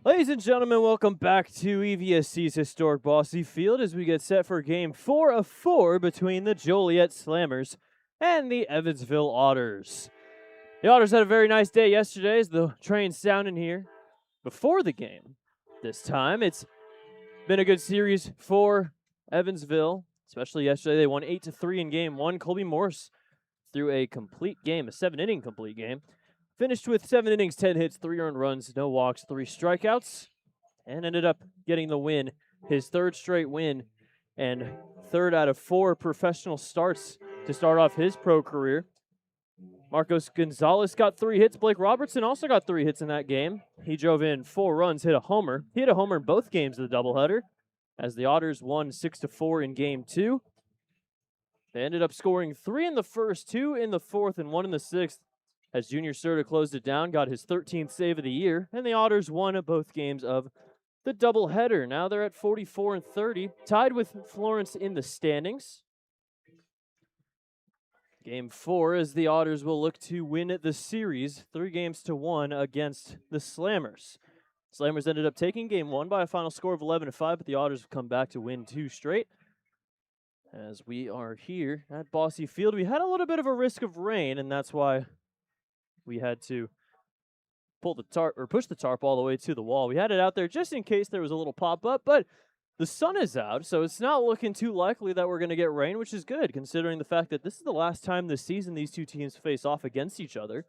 Ladies and gentlemen, welcome back to EVSC's historic Bossy Field as we get set for Game 4 of 4 between the Joliet Slammers and the Evansville Otters. The Otters had a very nice day yesterday as the train's sounding here before the game. This time, it's been a good series for Evansville, especially yesterday. They won 8-3 in Game 1. Colby Morse threw a complete game, a 7-inning complete game. Finished with 7 innings, 10 hits, 3 earned runs, no walks, 3 strikeouts, and ended up getting the win, his third straight win, and third out of 4 professional starts to start off his pro career. Marcos Gonzalez got 3 hits. Blake Robertson also got 3 hits in that game. He drove in 4 runs, hit a homer. He hit a homer in both games of the doubleheader, as the Otters won 6-4 in Game 2. They ended up scoring 3 in the first, 2 in the fourth, and 1 in the sixth, as Junior Serta closed it down, got his 13th save of the year, and the Otters won both games of the doubleheader. Now they're at 44-30, tied with Florence in the standings. Game 4, as the Otters will look to win the series 3-1 against the Slammers. Slammers ended up taking Game 1 by a final score of 11-5, but the Otters have come back to win 2 straight. As we are here at Bossy Field, we had a little bit of a risk of rain, and that's why we had to push the tarp all the way to the wall. We had it out there just in case there was a little pop-up, but the sun is out, so it's not looking too likely that we're going to get rain, which is good, considering the fact that this is the last time this season these two teams face off against each other.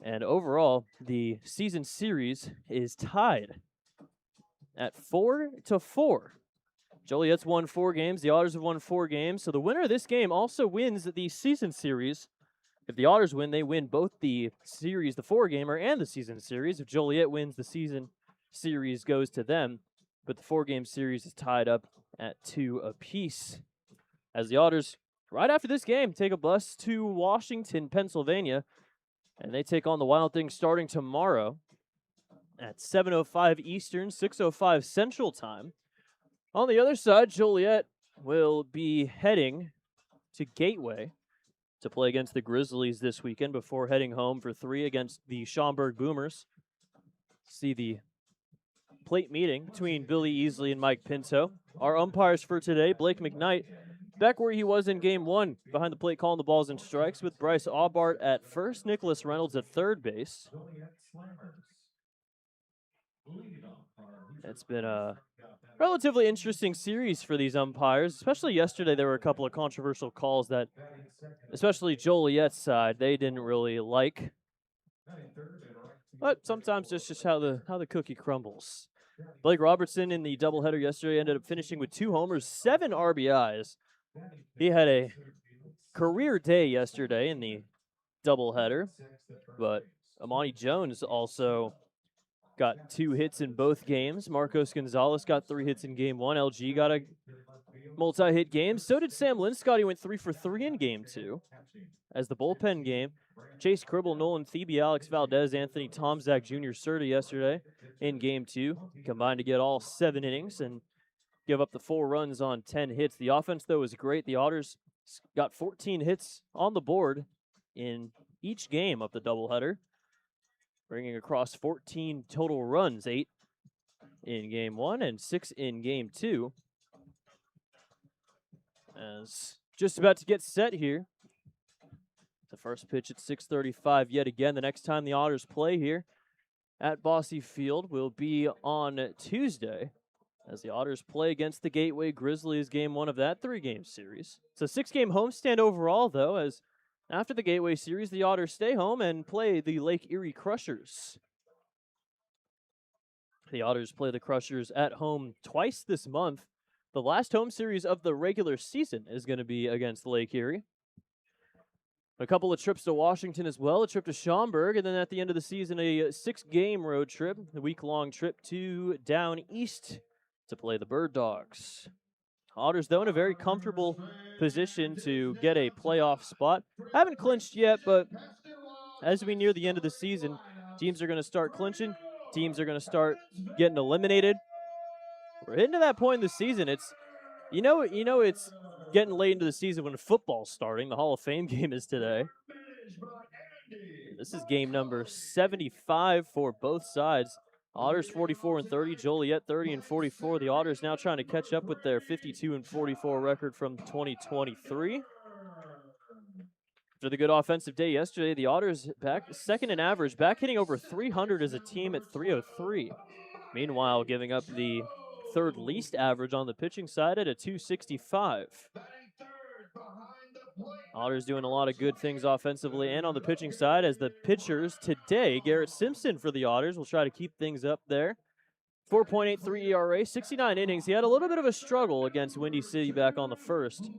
And overall, the season series is tied at 4-4. Joliet's won 4 games. The Otters have won 4 games, so the winner of this game also wins the season series. If the Otters win, they win both the series, the 4-gamer, and the season series. If Joliet wins, the season series goes to them. But the 4-game series is tied up at 2 apiece. As the Otters, right after this game, take a bus to Washington, Pennsylvania, and they take on the Wild Things starting tomorrow at 7:05 Eastern, 6:05 Central Time. On the other side, Joliet will be heading to Gateway to play against the Grizzlies this weekend before heading home for 3 against the Schaumburg Boomers. See the plate meeting between Billy Easley and Mike Pinto. Our umpires for today, Blake McKnight, back where he was in Game 1, behind the plate calling the balls and strikes, with Bryce Aubart at first, Nicholas Reynolds at third base. It's been a relatively interesting series for these umpires, especially yesterday. There were a couple of controversial calls that, especially Joliet's side, they didn't really like. But sometimes it's just how the cookie crumbles. Blake Robertson in the doubleheader yesterday ended up finishing with 2 homers, 7 RBIs. He had a career day yesterday in the doubleheader, but Amani Jones also got 2 hits in both games. Marcos Gonzalez got 3 hits in Game 1. LG got a multi-hit game. So did Sam Linscott. He went 3 for 3 in Game 2. As the bullpen game, Chase Cribble, Nolan Thebe, Alex Valdez, Anthony Tomzak, Junior Serta yesterday in Game 2 combined to get all 7 innings and give up the 4 runs on 10 hits. The offense, though, was great. The Otters got 14 hits on the board in each game of the doubleheader, bringing across 14 total runs, 8 in Game 1 and 6 in Game 2. As just about to get set here. The first pitch at 6:35 yet again. The next time the Otters play here at Bossy Field will be on Tuesday, as the Otters play against the Gateway Grizzlies, Game 1 of that 3-game series. It's a 6-game homestand overall, though, as after the Gateway series, the Otters stay home and play the Lake Erie Crushers. The Otters play the Crushers at home twice this month. The last home series of the regular season is going to be against Lake Erie. A couple of trips to Washington as well, a trip to Schaumburg, and then at the end of the season, a 6-game road trip, a week-long trip to down east to play the Bird Dogs. Otters, though, in a very comfortable position to get a playoff spot. Haven't clinched yet, but as we near the end of the season, teams are going to start clinching. Teams are going to start getting eliminated. We're hitting to that point in the season. It's getting late into the season when football's starting. The Hall of Fame game is today. This is game number 75 for both sides. Otters 44-30, Joliet 30-44. The Otters now trying to catch up with their 52-44 record from 2023. After the good offensive day yesterday, the Otters back second in average, back hitting over 300 as a team at 303. Meanwhile, giving up the third least average on the pitching side at a 265. Otters doing a lot of good things offensively and on the pitching side as the pitchers today, Garrett Simpson for the Otters will try to keep things up there. 4.83 ERA, 69 innings. He had a little bit of a struggle against Windy City back on the first.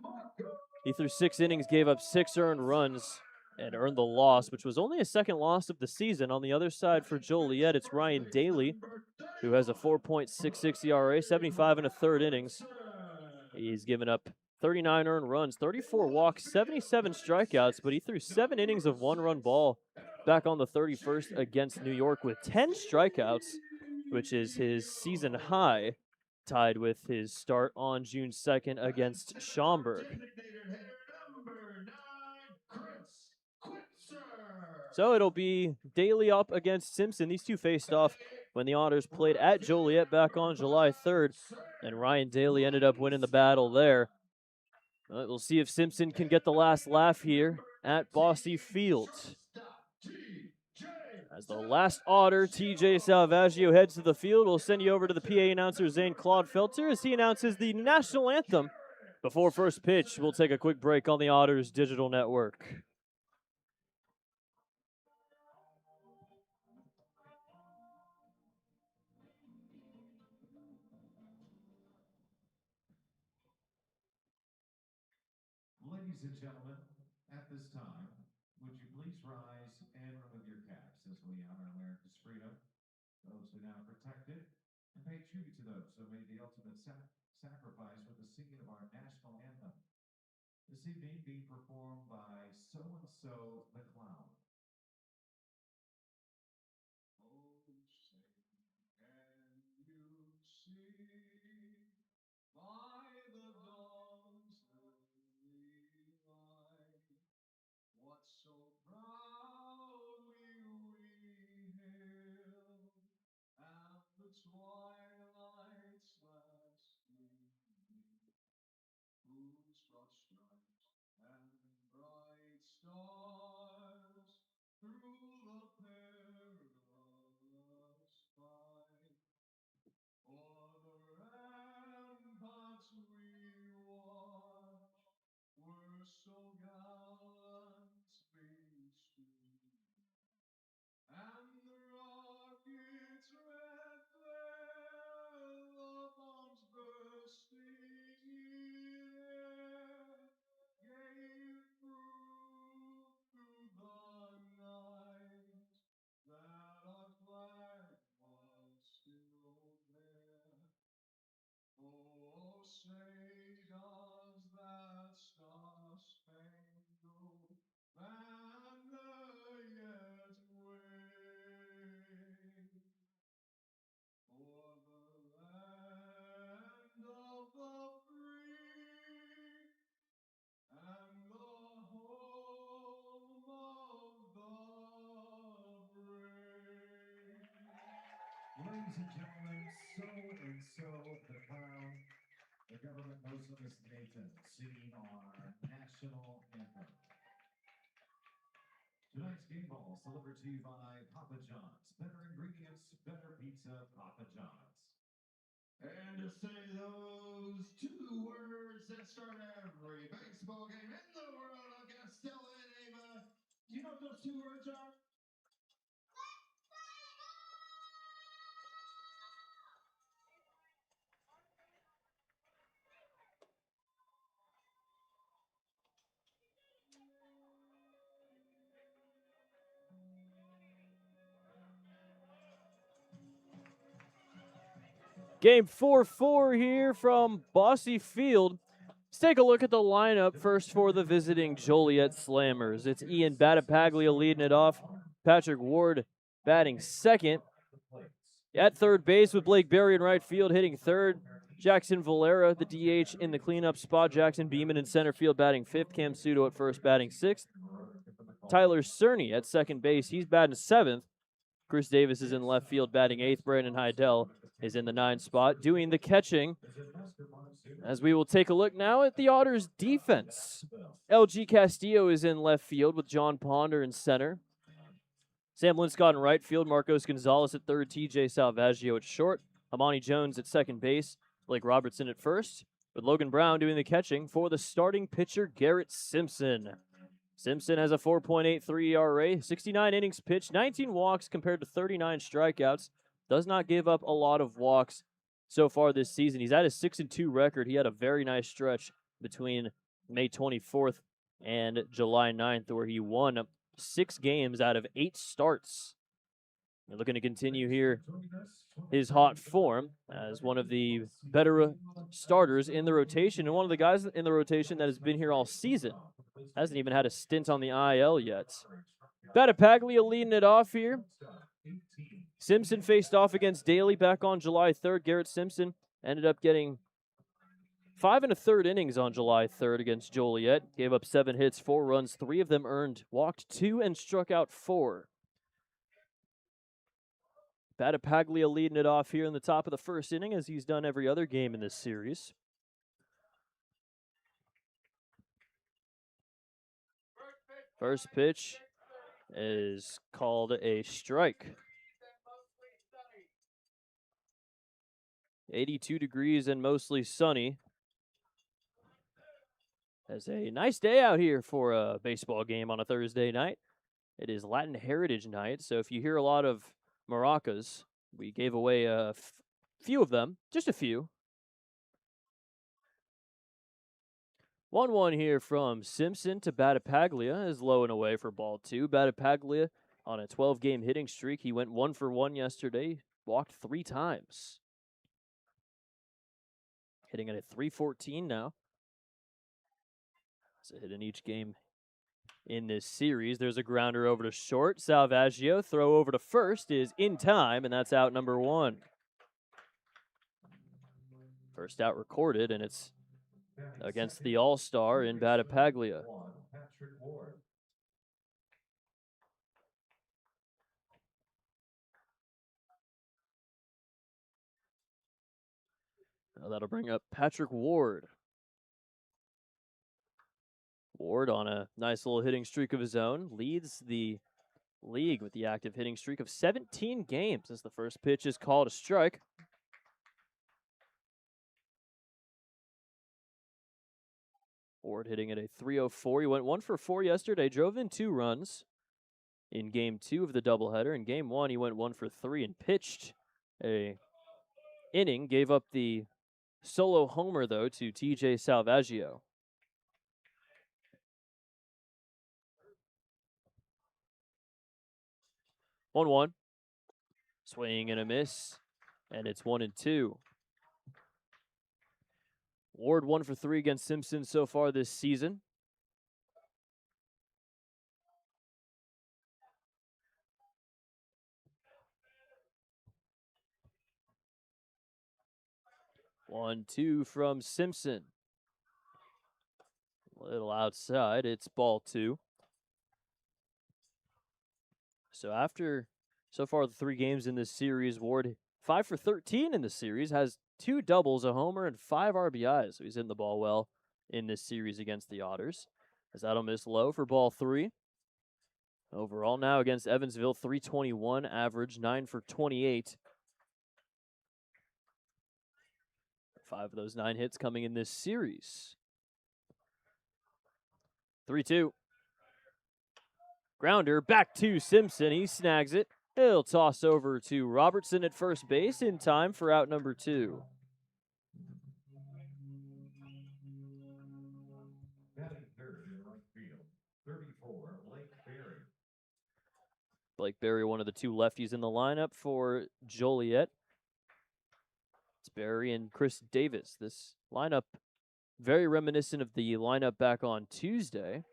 He threw 6 innings, gave up 6 earned runs, and earned the loss, which was only his second loss of the season. On the other side for Joliet, it's Ryan Daly, who has a 4.66 ERA, 75 and a third innings. He's given up 39 earned runs, 34 walks, 77 strikeouts, but he threw 7 innings of one-run ball back on the 31st against New York with 10 strikeouts, which is his season high, tied with his start on June 2nd against Schaumburg. So it'll be Daly up against Simpson. These two faced off when the Otters played at Joliet back on July 3rd, and Ryan Daly ended up winning the battle there. We'll see if Simpson can get the last laugh here at Bosse Field. As the last Otter, TJ Salvaggio, heads to the field, we'll send you over to the PA announcer, Zane Claude Felter, as he announces the national anthem. Before first pitch, we'll take a quick break on the Otters Digital Network. Ladies and gentlemen, at this time, would you please rise and remove your caps as we honor America's freedom, those who now protect it, and pay tribute to those who made the ultimate sacrifice with the singing of our national anthem. This evening being performed by So-and-So the Clown. Oh, say, can you see by the dawn's early light what so proudly we hailed at the twilight's last gleaming, whose broad stripes and bright stars through the perilous fight o'er the ramparts we watched were so gallantly streaming, and the rocket's red flare, the bombs bursting in air, gave proof through the night that our flag was still there. Oh, say does that star-spangled banner yet wave for the land of the free and the home of the brave? Ladies and gentlemen, So-and-So the Clown, the government knows him as Nathan, singing our national anthem. Tonight's game ball is delivered to you by Papa John's. Better ingredients, better pizza, Papa John's. And to say those 2 words that start every baseball game in the world, I've got Stella and Ava. Do you know what those 2 words are? Game 4-4 here from Bosse Field. Let's take a look at the lineup first for the visiting Joliet Slammers. It's Ian Battipaglia leading it off. Patrick Ward batting second. At third base with Blake Berry in right field hitting third. Jackson Valera, the DH, in the cleanup spot. Jackson Beeman in center field batting fifth. Cam Sudo at first batting sixth. Tyler Cerny at second base. He's batting seventh. Chris Davis is in left field batting 8th. Brandon Heidel is in the 9 spot doing the catching. As we will take a look now at the Otters defense. LG Castillo is in left field with John Ponder in center. Sam Linscott in right field, Marcos Gonzalez at third, TJ Salvaggio at short, Amani Jones at second base, Blake Robertson at first, with Logan Brown doing the catching for the starting pitcher, Garrett Simpson. Simpson has a 4.83 ERA, 69 innings pitched, 19 walks compared to 39 strikeouts. Does not give up a lot of walks so far this season. He's at a 6-2 record. He had a very nice stretch between May 24th and July 9th where he won 6 games out of 8 starts. They're looking to continue here his hot form as one of the better starters in the rotation, and one of the guys in the rotation that has been here all season. Hasn't even had a stint on the IL yet. Battapaglia leading it off here. Simpson faced off against Daly back on July 3rd. Garrett Simpson ended up getting 5 1/3 innings on July 3rd against Joliet. Gave up 7 hits, 4 runs, 3 of them earned, walked 2, and struck out 4. Battapaglia leading it off here in the top of the first inning, as he's done every other game in this series. First pitch is called a strike. 82 degrees and mostly sunny. It's a nice day out here for a baseball game on a Thursday night. It is Latin Heritage Night, so if you hear a lot of maracas, we gave away a few of them, just a few. 1-1 here from Simpson to Battapaglia is low and away for ball 2. Battapaglia on a 12-game hitting streak. He went 1 for 1 yesterday, walked 3 times. Hitting at a .314 now. It's a hit in each game in this series. There's a grounder over to short. Salvaggio, throw over to first is in time, and that's out number 1. First out recorded, and it's against the All-Star in Battapaglia. Now that'll bring up Patrick Ward. Ward on a nice little hitting streak of his own, leads the league with the active hitting streak of 17 games as the first pitch is called a strike. Ward hitting at a .304. He went 1 for 4 yesterday, drove in 2 runs in game 2 of the doubleheader. In game 1, he went 1 for 3 and pitched a inning, gave up the solo homer, though, to TJ Salvaggio. One. Swing and a miss, and it's 1-2. Ward 1 for 3 against Simpson so far this season. One, 2 from Simpson. A little outside. It's ball 2. So far the 3 games in this series, Ward 5 for 13 in the series, has 2 doubles, a homer, and 5 RBIs. So he's hitting the ball well in this series against the Otters. As that'll miss low for ball 3. Overall now against Evansville, .321 average, 9 for 28. 5 of those 9 hits coming in this series. 3-2. Grounder back to Simpson. He snags it. He'll toss over to Robertson at first base in time for out number 2. Batting third in right field, 34, Blake Berry. Blake Berry, one of the 2 lefties in the lineup for Joliet. It's Berry and Chris Davis. This lineup very reminiscent of the lineup back on Tuesday.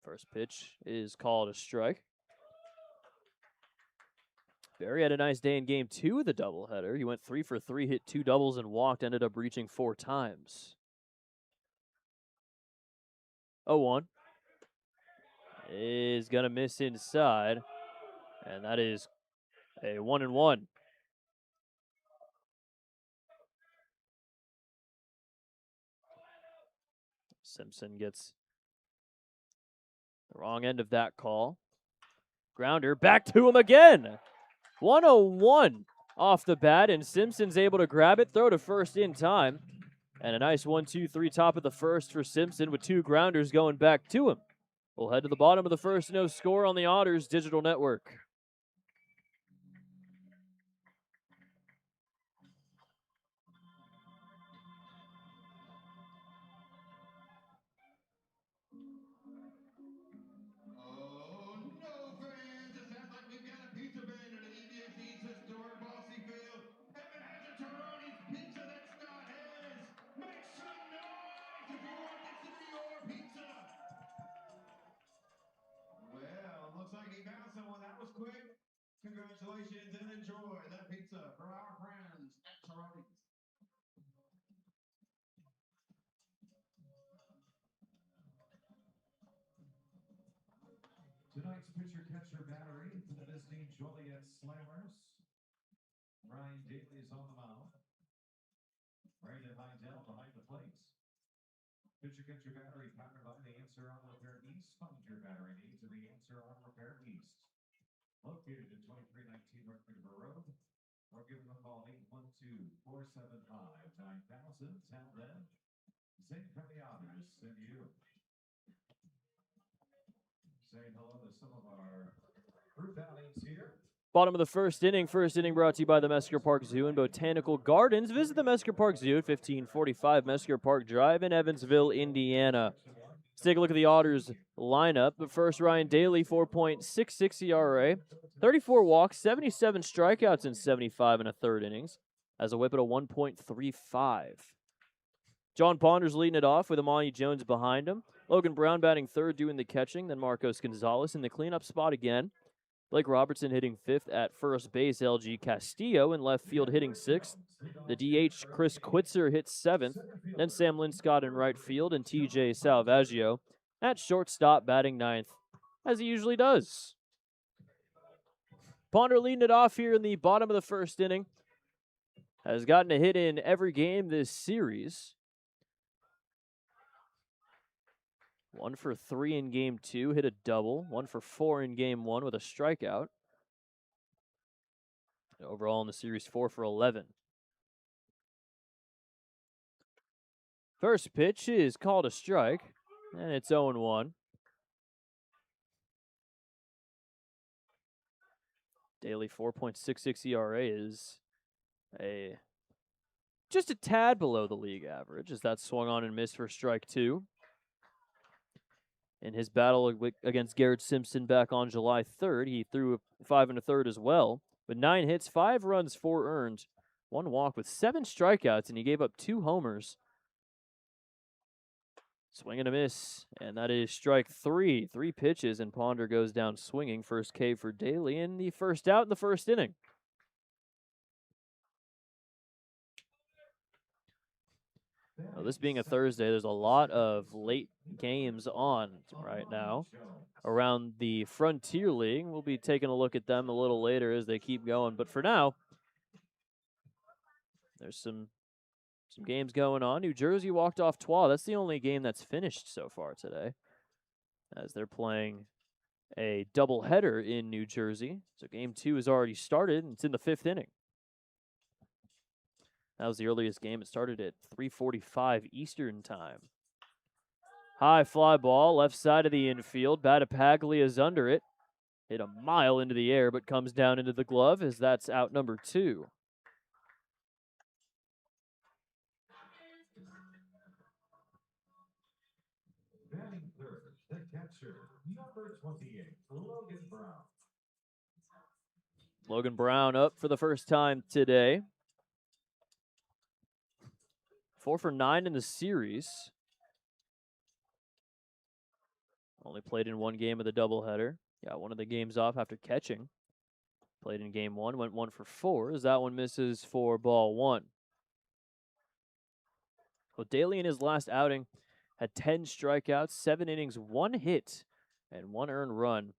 First pitch is called a strike. Berry had a nice day in game 2 of the doubleheader. He went 3 for 3, hit 2 doubles and walked, ended up reaching 4 times. 0-1. is going to miss inside, and that is a 1-1. Simpson gets the wrong end of that call. Grounder back to him again. 101 off the bat, and Simpson's able to grab it, throw to first in time. And a nice 1-2-3 top of the first for Simpson with 2 grounders going back to him. We'll head to the bottom of the first, no score on the Otters Digital Network. Oh no, fans! It sounds like we've got a pizza bandit at EBXE's historic Bossy Field. Evan has a Taroni's pizza that's not his. Make some noise if you want this to be your pizza. Well, looks like he found someone that was quick. Congratulations and enjoy that pizza from our friends at Taroni's. Tonight's pitcher-catcher battery for the visiting Joliet Slammers. Ryan Daly is on the mound. Brandon Heindel behind the plate. Pitcher-catcher battery powered by the Answer Auto Repair East. Find your battery needs at the Answer Auto Repair East. Located at 2319 North River Road. Or give them a call 812-475-9000. Tell them St. Penny Otters send you. Saying hello to some of our group outings here. Bottom of the first inning. First inning brought to you by the Mesker Park Zoo and Botanical Gardens. Visit the Mesker Park Zoo at 1545 Mesker Park Drive in Evansville, Indiana. Let's take a look at the Otters lineup. But first, Ryan Daly, 4.66 ERA, 34 walks, 77 strikeouts in 75 and a third innings, as a whip at a 1.35. John Ponders leading it off with Amani Jones behind him. Logan Brown batting third, doing the catching. Then Marcos Gonzalez in the cleanup spot again. Blake Robertson hitting fifth at first base. LG Castillo in left field hitting sixth. The DH Chris Quitzer hits seventh. Then Sam Linscott in right field and TJ Salvaggio at shortstop batting ninth, as he usually does. Ponder leading it off here in the bottom of the first inning. Has gotten a hit in every game this series. 1 for 3 in game 2, hit a double. 1 for 4 in game 1 with a strikeout. And overall in the series, 4 for 11. First pitch is called a strike, and it's 0-1. Daily 4.66 ERA is just a tad below the league average, as that swung on and missed for strike 2. In his battle against Garrett Simpson back on July 3rd, he threw 5 1/3 as well. With 9 hits, 5 runs, 4 earned, 1 walk with 7 strikeouts, and he gave up 2 homers. Swing and a miss, and that is strike 3. 3 pitches, and Ponder goes down swinging. First K for Daly, and the first out in the first inning. Well, this being a Thursday, there's a lot of late games on right now around the Frontier League. We'll be taking a look at them a little later as they keep going. But for now, there's some games going on. New Jersey walked off Troyes. That's the only game that's finished so far today, as they're playing a doubleheader in New Jersey. So game 2 has already started, and it's in the 5th inning. That was the earliest game. It started at 3:45 Eastern time. High fly ball, left side of the infield. Battipaglia is under it. Hit a mile into the air, but comes down into the glove as that's out number 2. Batting third, the catcher, number 28, Logan Brown. Logan Brown up for the first time today. 4 for 9 in the series. Only played in 1 game of the doubleheader. Got one of the games off after catching. Played in game 1, went 1 for 4 as that one misses for ball 1. Well, Daly in his last outing had 10 strikeouts, 7 innings, 1 hit, and 1 earned run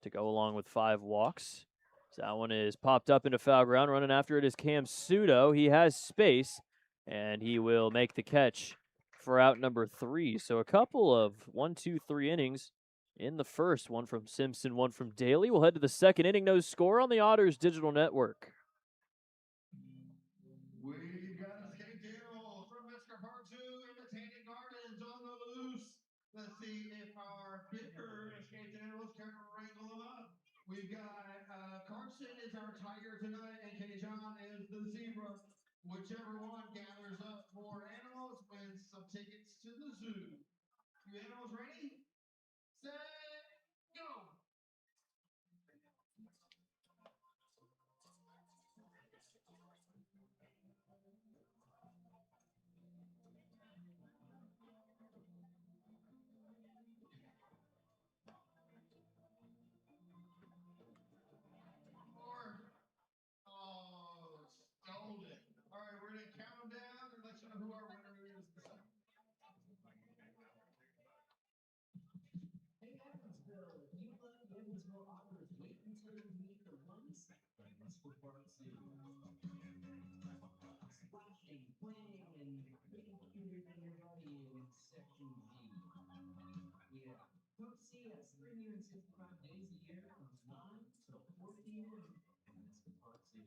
to go along with 5 walks. So that one is popped up into foul ground. Running after it is Cam Sudo. He has space, and he will make the catch for out number 3. So a couple of 1, 2, 3 innings in the first. One from Simpson, one from Daly. We'll head to the second inning. No score on the Otters Digital Network. We got a skate deal from Mr. Part 2 in the Tanning Gardens on the loose. Let's see if our bigger escaped animals can wrangle them up. We've got Carson is our tiger tonight, and K-John is the zebra. Whichever one gathers up more animals wins some tickets to the zoo. You animals ready? Set, go! Oh, stole it. All right, we're going to count them down and let you know who our winner is. Hey, Evansville, if you love the Evansville Otters, wait until you meet the ones Evansville Part 2. Splashing, playing, and getting cuter than your buddy in Section G. Yeah. Come see us 365 days a year from 9 till 4 p.m. Evansville Part 2.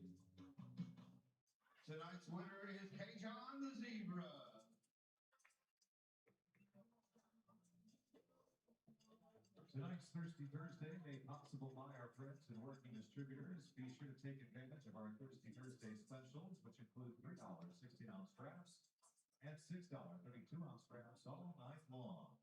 Tonight's winner is K-John the Zebra. Tonight's Thirsty Thursday made possible by our friends and working distributors. Be sure to take advantage of our Thirsty Thursday specials, which include $3 16-ounce drafts and $6 32-ounce drafts all night long.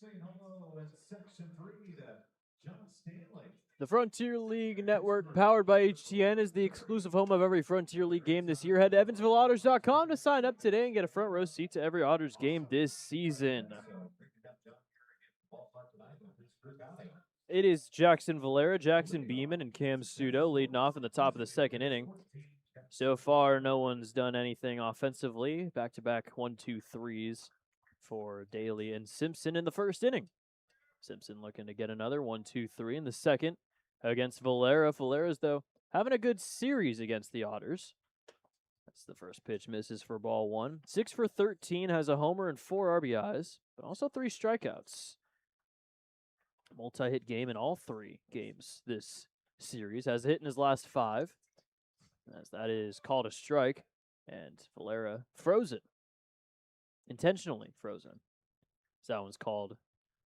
Say hello in Section 3 to John Stanley. The Frontier League Network, powered by HTN, is the exclusive home of every Frontier League game this year. Head to EvansvilleOtters.com to sign up today and get a front row seat to every Otters game this season. It is Jackson Valera, Jackson Beeman, and Cam Sudo leading off in the top of the second inning. So far, no one's done anything offensively. Back-to-back 1-2-3s for Daly and Simpson in the first inning. Simpson looking to get another 1-2-3 in the second against Valera. Valera's, though, having a good series against the Otters. That's the first pitch, misses for ball 1. 6 for 13, has a homer and 4 RBIs, but also 3 strikeouts. Multi-hit game in all 3 games this series. Has a hit in his last 5, as that is called a strike, and Valera frozen. Intentionally frozen. So that one's called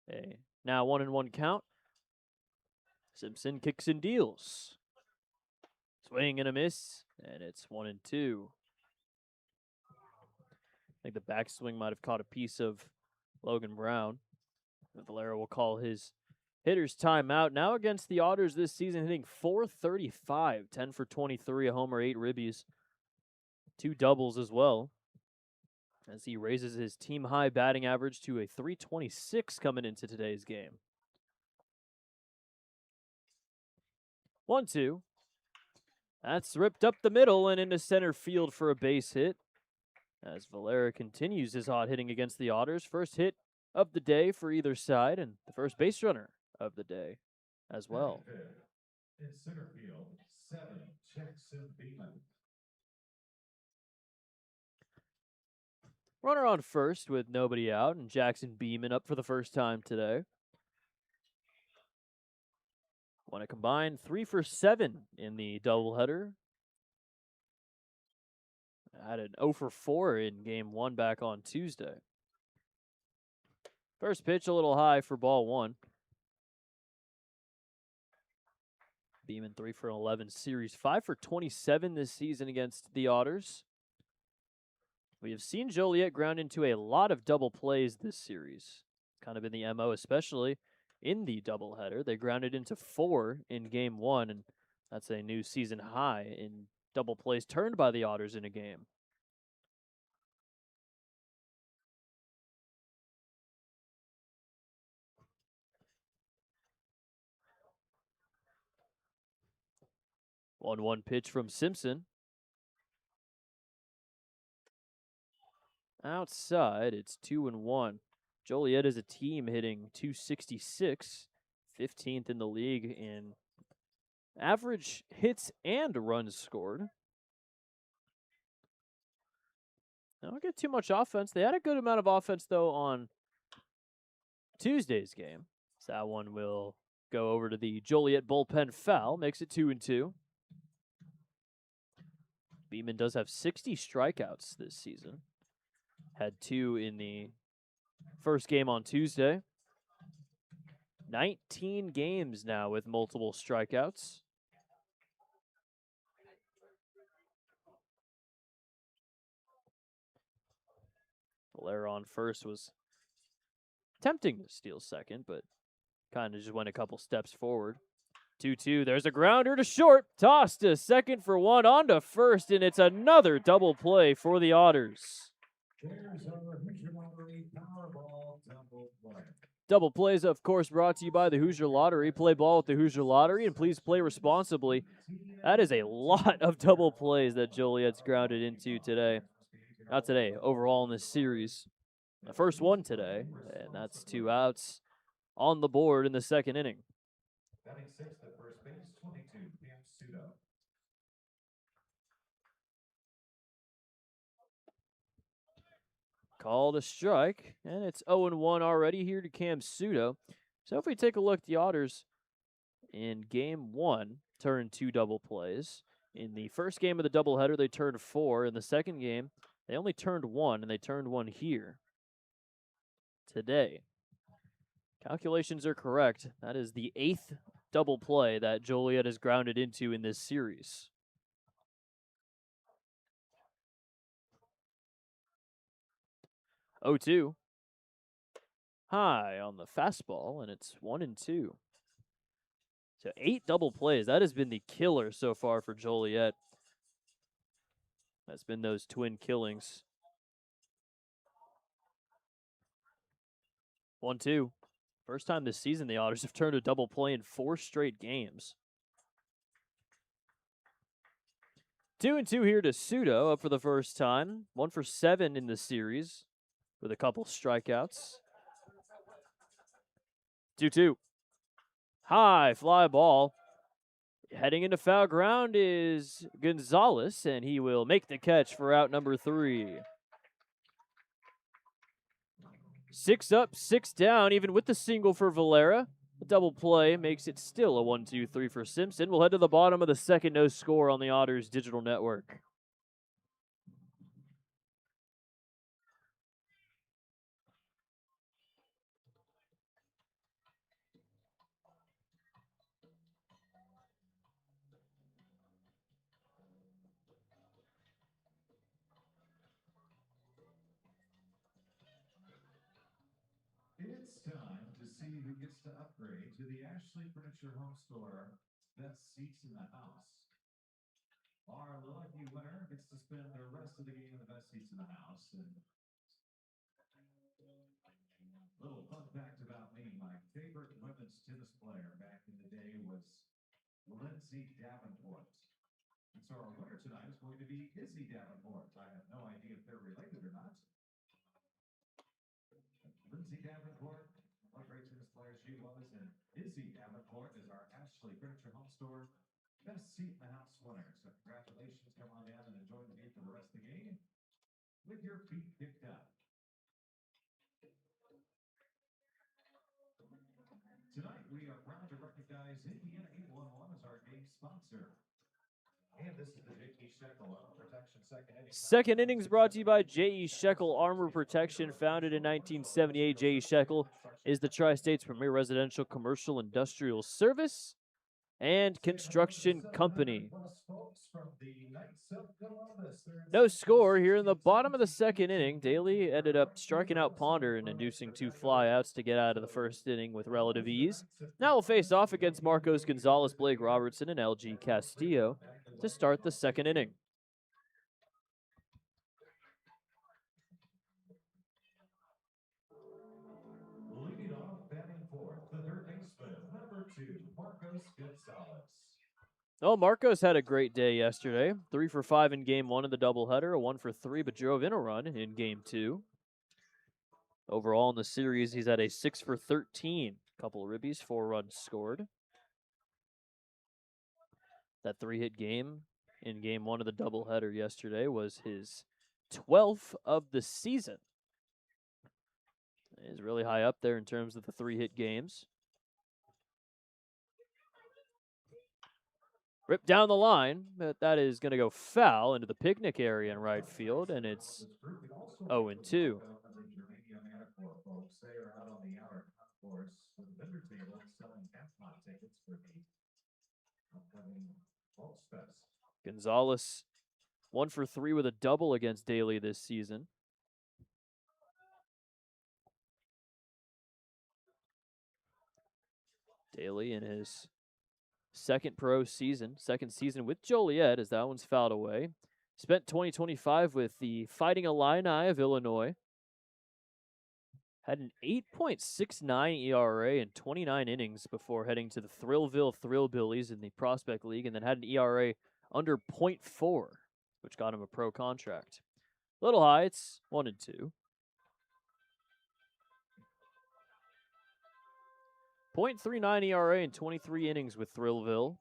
a now 1-1 count. Simpson kicks and deals. Swing and a miss, and it's 1-2. I think the backswing might have caught a piece of Logan Brown. Valera will call his hitter's timeout. Now against the Otters this season, hitting .435, 10 for 23, a homer, 8 ribbies, 2 doubles as well, as he raises his team-high batting average to a .326 coming into today's game. 1-2. That's ripped up the middle and into center field for a base hit, as Valera continues his hot hitting against the Otters. First hit of the day for either side, and the first base runner of the day as well. In center field, 7, Jackson Beeman. Runner on first with nobody out, and Jackson Beeman up for the first time today. Want to combine 3 for 7 in the doubleheader. Had an 0 for 4 in game 1 back on Tuesday. First pitch a little high for ball 1. Beeman 3 for 11 series, 5 for 27 this season against the Otters. We have seen Joliet ground into a lot of double plays this series. Kind of been the MO, especially in the doubleheader. They grounded into 4 in game 1, and that's a new season high in double plays turned by the Otters in a game. One pitch from Simpson. Outside, it's 2-1. Joliet is a team hitting 266, 15th in the league in average hits and runs scored. They don't get too much offense. They had a good amount of offense, though, on Tuesday's game. So that one will go over to the Joliet bullpen foul. Makes it 2-2. Beeman does have 60 strikeouts this season. Had 2 in the first game on Tuesday. 19 games now with multiple strikeouts. Valera on first was attempting to steal second, but kind of just went a couple steps forward. 2-2. There's a grounder to short. Toss to second for one. On to first, and it's another double play for the Otters. There's our Hoosier Lottery Powerball double play. Double plays, of course, brought to you by the Hoosier Lottery. Play ball with the Hoosier Lottery, and please play responsibly. That is a lot of double plays that Joliet's grounded into today. Not today, overall in this series. The first one today, and that's 2 outs on the board in the second inning. Batting sixth at first base, 22, Cam Pseudo. Called a strike, and it's 0-1 already here to Cam Pseudo. So if we take a look, the Otters in game 1 turned 2 double plays. In the first game of the doubleheader, they turned 4. In the second game, they only turned 1, and they turned 1 here today. Calculations are correct. That is the 8th double play that Joliet is grounded into in this series. Oh, 2. High on the fastball, and it's 1-2. So 8 double plays. That has been the killer so far for Joliet. That's been those twin killings. 1-2. First time this season the Otters have turned a double play in 4 straight games. 2-2 here to Pseudo up for the first time. 1 for 7 in the series with a couple strikeouts. 2-2. High fly ball. Heading into foul ground is Gonzalez, and he will make the catch for out number 3. 6 up, 6 down, even with the single for Valera. The double play makes it still a 1-2-3 for Simpson. We'll head to the bottom of the second, no score on the Otters digital network. It's time to see who gets to upgrade to the Ashley Furniture Home Store Best Seats in the House. Our lucky winner gets to spend the rest of the game in the best seats in the house. And little fun fact about me, my favorite women's tennis player back in the day was Lindsay Davenport. And so our winner tonight is going to be Izzy Davenport. I have no idea if they're related or not. Lindsay Davenport, what a great tennis player she was, and Izzy Davenport is our Ashley Furniture Home Store Best Seat in the House winner. So congratulations, come on down and enjoy the game for the rest of the game with your feet kicked up. Tonight we are proud to recognize Indiana 811 as our game sponsor. And this is the J.E. Shekel Armor Protection second inning. Second innings brought to you by J.E. Shekel Armor Protection. Founded in 1978, J.E. Shekel is the Tri-State's premier residential, commercial, industrial service and construction company. No score here in the bottom of the second inning. Daly ended up striking out Ponder and inducing 2 flyouts to get out of the first inning with relative ease. Now we'll face off against Marcos Gonzalez, Blake Robertson, and LG Castillo to start the second inning. Leading off, batting fourth, the third baseman, number 2, Marcos Gonzalez. Oh, Marcos had a great day yesterday. 3 for 5 in game 1 of the doubleheader, a 1 for 3, but drove in a run in game 2. Overall in the series, he's at a 6 for 13. Couple ribbies, 4 runs scored. That 3-hit game in game 1 of the doubleheader yesterday was his 12th of the season. He's really high up there in terms of the 3-hit games. Ripped down the line, but that is going to go foul into the picnic area in right field, and it's 0-2. Folks, they are out on the outer course with the vendor table selling half-pot tickets for the upcoming Falls Fest. Gonzalez 1 for 3 with a double against Daly this season. Daly in his second season with Joliet, as that one's fouled away. Spent 2025 with the Fighting Illini of Illinois. Had an 8.69 ERA in 29 innings before heading to the Thrillville Thrillbillies in the Prospect League, and then had an ERA under .4, which got him a pro contract. A little high, it's 1-2. .39 ERA in 23 innings with Thrillville.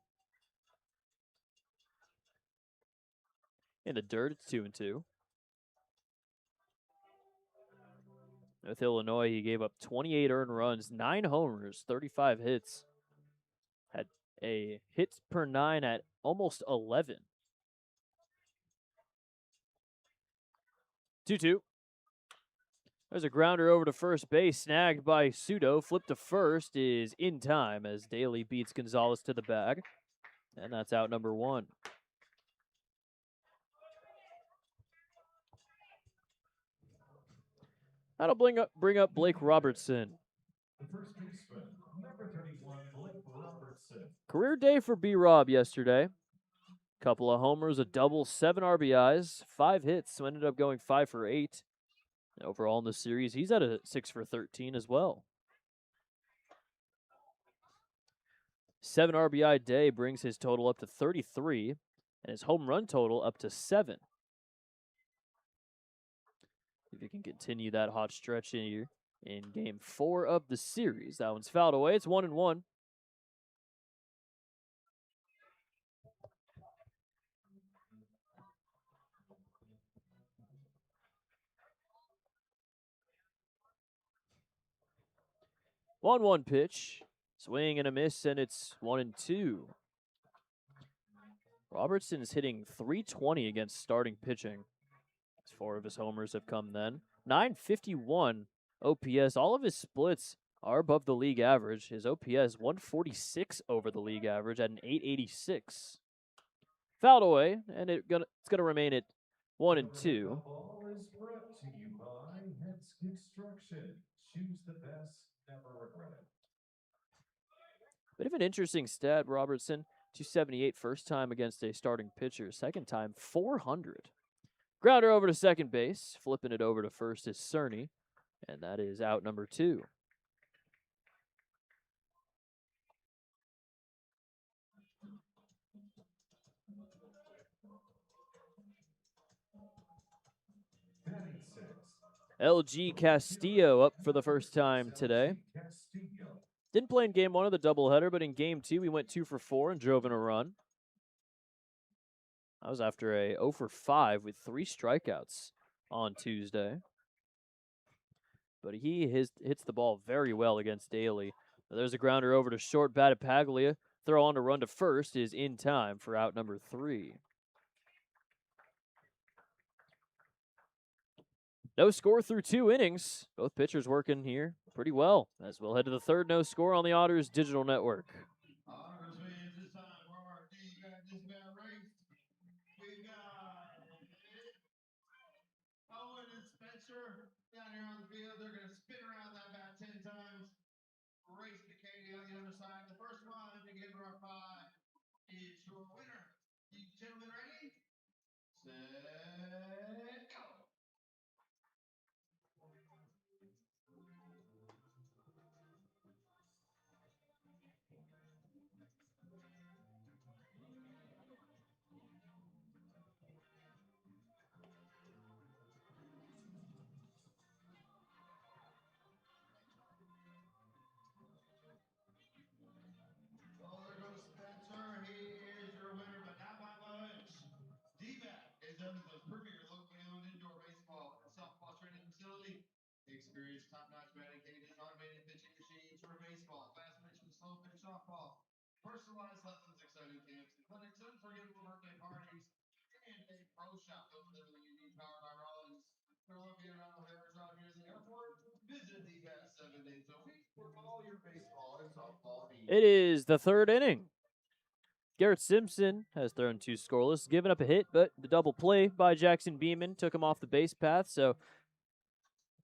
In the dirt, it's 2-2. With Illinois, he gave up 28 earned runs, 9 homers, 35 hits. Had a hits per 9 at almost 11. 2-2. There's a grounder over to first base, snagged by Sudo. Flip to first is in time as Daly beats Gonzalez to the bag. And that's out number 1. That'll bring up Blake Robertson. The first baseman, number 31, Blake Robertson. Career day for B-Rob yesterday. Couple of homers, a double, 7 RBIs, 5 hits, so ended up going 5 for 8. Overall in the series, he's at a 6 for 13 as well. 7 RBI day brings his total up to 33, and his home run total up to 7. If he can continue that hot stretch here in game 4 of the series. That one's fouled away. It's 1-1. One pitch. Swing and a miss, and it's 1-2. Robertson is hitting .320 against starting pitching. 4 of his homers have come then. .951 OPS. All of his splits are above the league average. His OPS 146 over the league average at an .886. Fouled away, and it's gonna remain at 1-2. The ball is brought to you by Heads Construction. Choose the best, never regret it. Bit of an interesting stat, Robertson. 278 first time against a starting pitcher. Second time, 400. Grounder over to second base. Flipping it over to first is Cerny. And that is out number 2. LG Castillo up for the first time today. Didn't play in game 1 of the doubleheader, but in game 2, he went 2 for 4 and drove in a run. That was after a 0 for 5 with 3 strikeouts on Tuesday. But he hits the ball very well against Daly. There's a grounder over to short, batted Paglia. Throw on to run to first is in time for out number 3. No score through 2 innings. Both pitchers working here pretty well, as we'll head to the third no score on the Otters digital network. Otters fans, this time for our dismount race. We got Owen and Spencer down here on the field. They're going to spin around that bat 10 times. Race to Katie on the other side. The first one to get her up high is your winner. You gentlemen ready? Set, go. Experience top-notch batting cages, automated pitching machines for baseball, fast pitch and slow pitch softball, personalized lessons, exciting camps and clinics, unforgettable birthday parties, and a pro shop. Those are everything you need, powered by Rollins. They're located around the Harris Drive near the airport. Visit the guys 7 days a week for all your baseball and softball needs. It is the third inning. Garrett Simpson has thrown 2 scoreless, given up a hit, but the double play by Jackson Beeman took him off the base path, so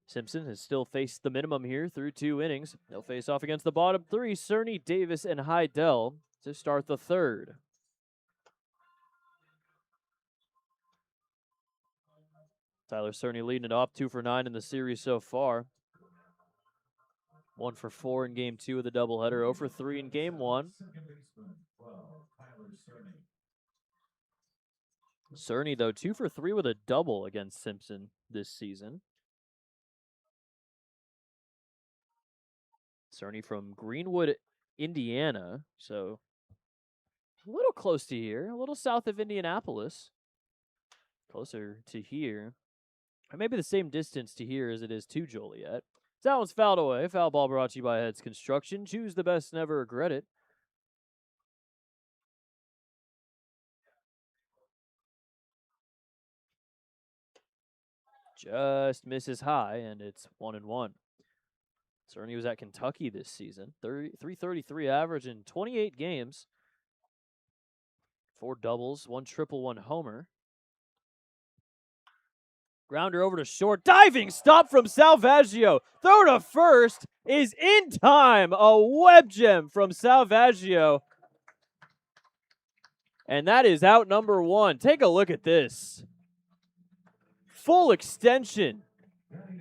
Simpson has still faced the minimum here through 2 innings. They'll face off against the bottom 3, Cerny, Davis, and Heidel to start the third. Tyler Cerny leading it off, 2 for 9 in the series so far. 1 for 4 in game 2 of the doubleheader, 0 for 3 in game 1. Cerny, though, 2 for 3 with a double against Simpson this season. Cerny from Greenwood, Indiana, so a little close to here, a little south of Indianapolis. Closer to here. Or maybe the same distance to here as it is to Joliet. That one's fouled away. Foul ball brought to you by Heads Construction. Choose the best, never regret it. Just misses high, and it's 1-1. Cerny was at Kentucky this season. 333 average in 28 games. 4 doubles, 1 triple, 1 homer. Grounder over to short. Diving stop from Salvaggio. Throw to first is in time. A web gem from Salvaggio. And that is out number 1. Take a look at this. Full extension.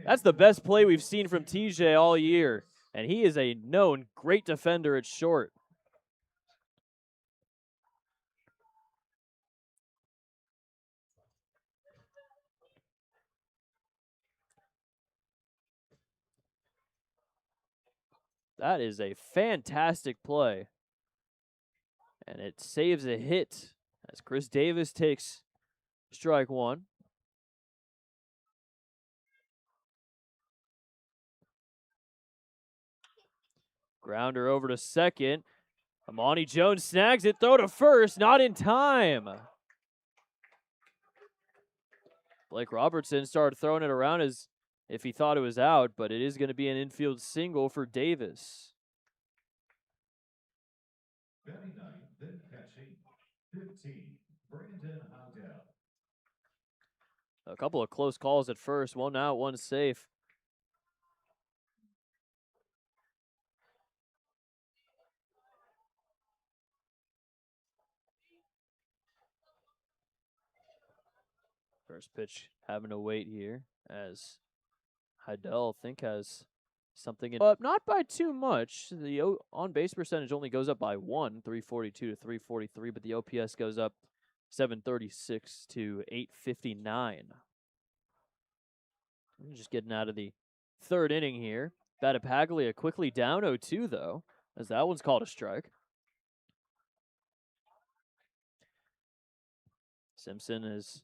That's the best play we've seen from TJ all year. And he is a known great defender at short. That is a fantastic play. And it saves a hit as Chris Davis takes strike 1. Grounder over to second. Amani Jones snags it. Throw to first. Not in time. Blake Robertson started throwing it around as if he thought it was out, but it is going to be an infield single for Davis. Batting 9, then catching 15, Brandon Heidel. A couple of close calls at first. 1 out, 1 safe. First pitch having to wait here as Heidel, I think, has something in, but not by too much. The on-base percentage only goes up by 1, 342 to 343, but the OPS goes up 736 to 859. We're just getting out of the third inning here. Battipaglia quickly down 0-2, though, as that one's called a strike. Simpson is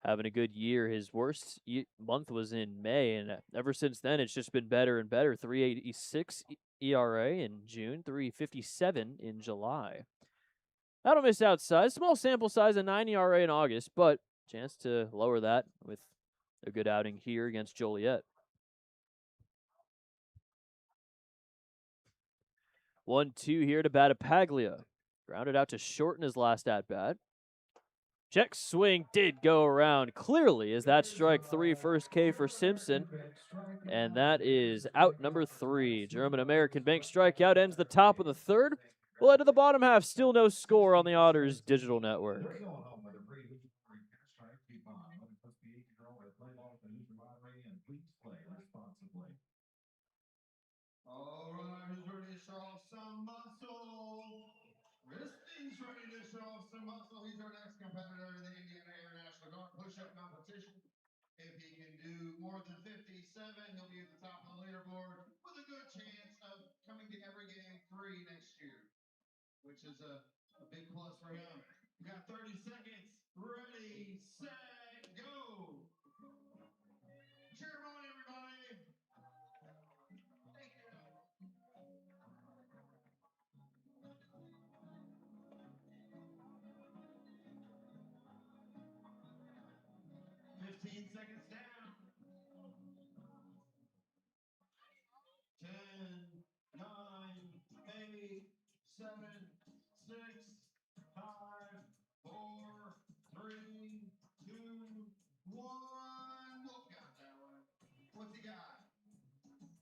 having a good year. His worst month was in May, and ever since then, it's just been better and better. 3.86 ERA in June, 3.57 in July. That'll miss outside. Small sample size, a 9 ERA in August, but chance to lower that with a good outing here against Joliet. 1-2 here to Battipaglia. Grounded out to short in his last at-bat. Check swing did go around clearly as that strike 3, first K for Simpson. And that is out number 3. German-American Bank strikeout ends the top of the third. We'll head to the bottom half. Still no score on the Otters digital network. All right, who's ready to show off some muscle? Christy's ready to show off some muscle. He's our next competitor in the Indiana International Guard push-up competition. If he can do more than 57, he'll be at the top of the leaderboard with a good chance of coming to every game 3 next year, which is a big plus for him. You got 30 seconds. Ready, set, go. Cheer him on, everybody. 10, 9, 8, 7, 6, 5, 4, 3, 2, 1. We'll count that one. What's he got?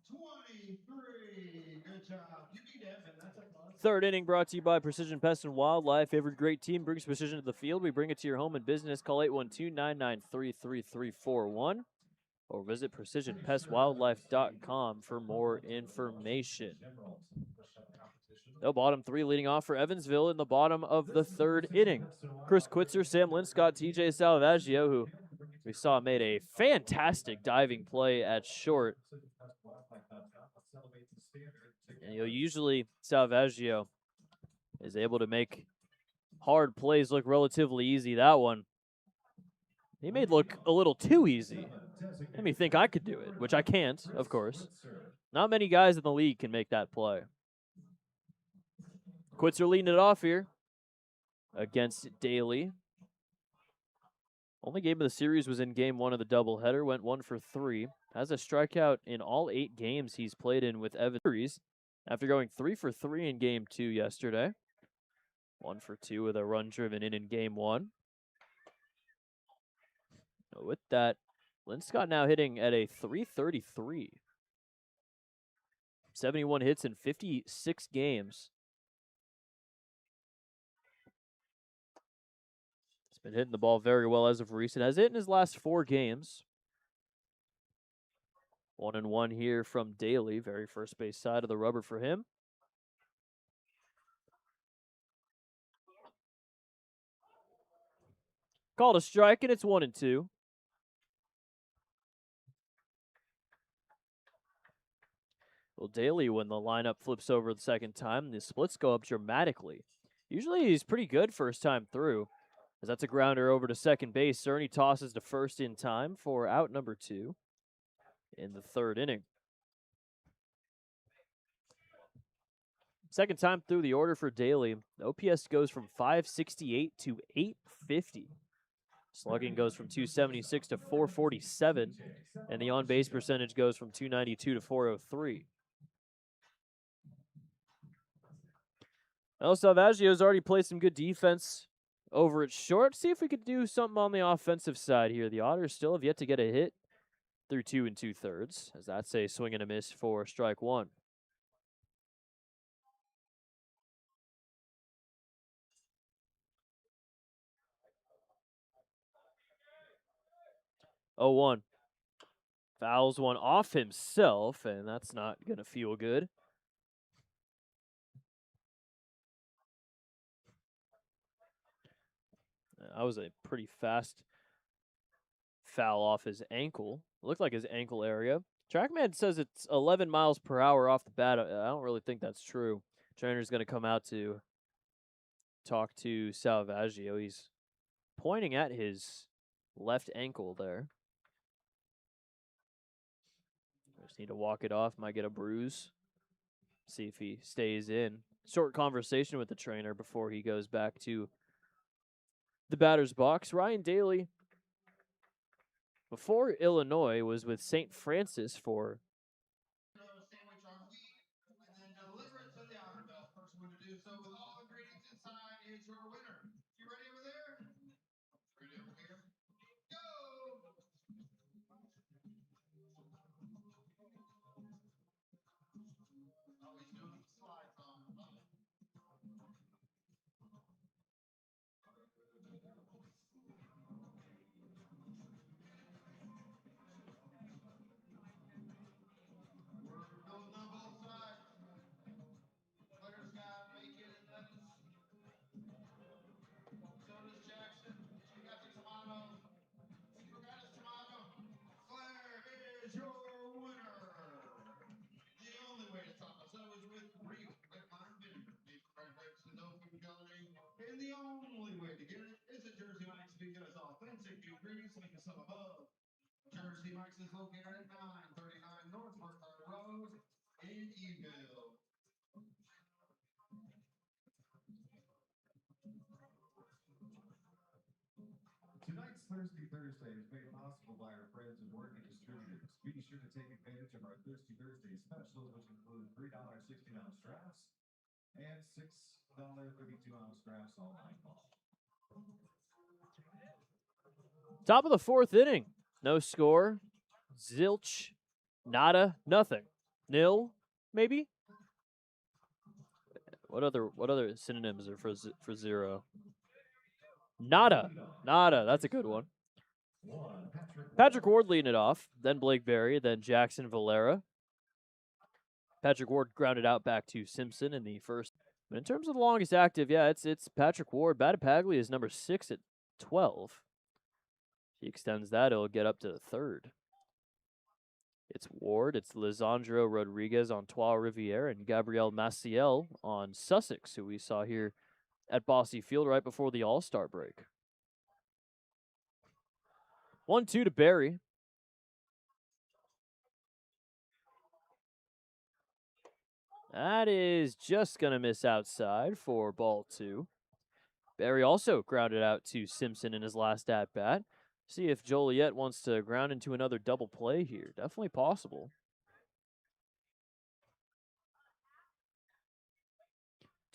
23. Good job. You beat Evan. That's a plus. Third inning brought to you by Precision Pest and Wildlife. Every great team brings precision to the field. We bring it to your home and business. Call 812-993-3341 or visit precisionpestwildlife.com for more information. No bottom three leading off for Evansville in the bottom of the third inning. Chris Quitzer, Sam Linscott, TJ Salvaggio, who we saw made a fantastic diving play at short. And, usually Salvaggio is able to make hard plays look relatively easy. That one, he made look a little too easy. Made me think I could do it, which I can't, of course. Not many guys in the league can make that play. Quitzer leading it off here against Daly. Only game of the series was in game one of the doubleheader. Went 1 for 3. Has a strikeout in all 8 games he's played in with Evans after going 3 for 3 in game 2 yesterday. 1 for 2 with a run driven in game 1. With that, Linscott now hitting at a .333. 71 hits in 56 games. He's been hitting the ball very well as of recent. Has hit in his last 4 games. 1-1 here from Daly. Very first base side of the rubber for him. Called a strike, and it's 1-2. Well, Daly, when the lineup flips over the second time, the splits go up dramatically. Usually he's pretty good first time through, as that's a grounder over to second base. Cerny tosses to first in time for out number 2 in the third inning. Second time through the order for Daly. OPS goes from 568 to 850. Slugging goes from 276 to 447. And the on-base percentage goes from 292 to 403. El Salvaggio's already played some good defense over at short. See if we could do something on the offensive side here. The Otters still have yet to get a hit through 2 2/3, as that's a swing and a miss for strike 1. Oh, 1. Fouls one off himself, and that's not going to feel good. That was a pretty fast foul off his ankle. It looked like his ankle area. Trackman says it's 11 miles per hour off the bat. I don't really think that's true. Trainer's going to come out to talk to Salvaggio. He's pointing at his left ankle there. Just need to walk it off. Might get a bruise. See if he stays in. Short conversation with the trainer before he goes back to the batter's box. Ryan Daly, before Illinois, was with St. Francis for Sandwich on wheat and then deliver it to the Otter Belt. First one to do so with all ingredients inside is your winner. You ready over there? Ready over here? Go! Oh, he's doing the slides on. We're building on both sides. Players got bacon and lettuce. So does Jackson. She got the tomato. You got his tomato. Claire is your winner. The only way to top us up is with real red wine vinegar. Made from red grapes and no food coloring. And the only way to get it is at Jersey Mike's, because authentic ingredients like us up above. Jersey Mike's is located at 939 North Burkhardt Road in Eville. Tonight's Thirsty Thursday is made possible by our friends at Working Distributors. Be sure to take advantage of our Thirsty Thursday specials, which include $3 16-ounce drafts and $6 32-ounce drafts all night long. Top of the fourth inning. No score. Zilch. Nada. Nothing. Nil. Maybe. What other synonyms are for zero? Nada. Nada. That's a good one. Patrick Ward leading it off. Then Blake Berry. Then Jackson Valera. Patrick Ward grounded out back to Simpson in the first. But in terms of the longest active, yeah, it's Patrick Ward. Battipaglia is number 6 at 12. If he extends that, it'll get up to the third. It's Ward, it's Lisandro Rodriguez on Trois Riviere, and Gabriel Maciel on Sussex, who we saw here at Bossy Field right before the All-Star break. 1-2 to Barry. That is just going to miss outside for ball 2. Barry also grounded out to Simpson in his last at-bat. See if Joliet wants to ground into another double play here. Definitely possible.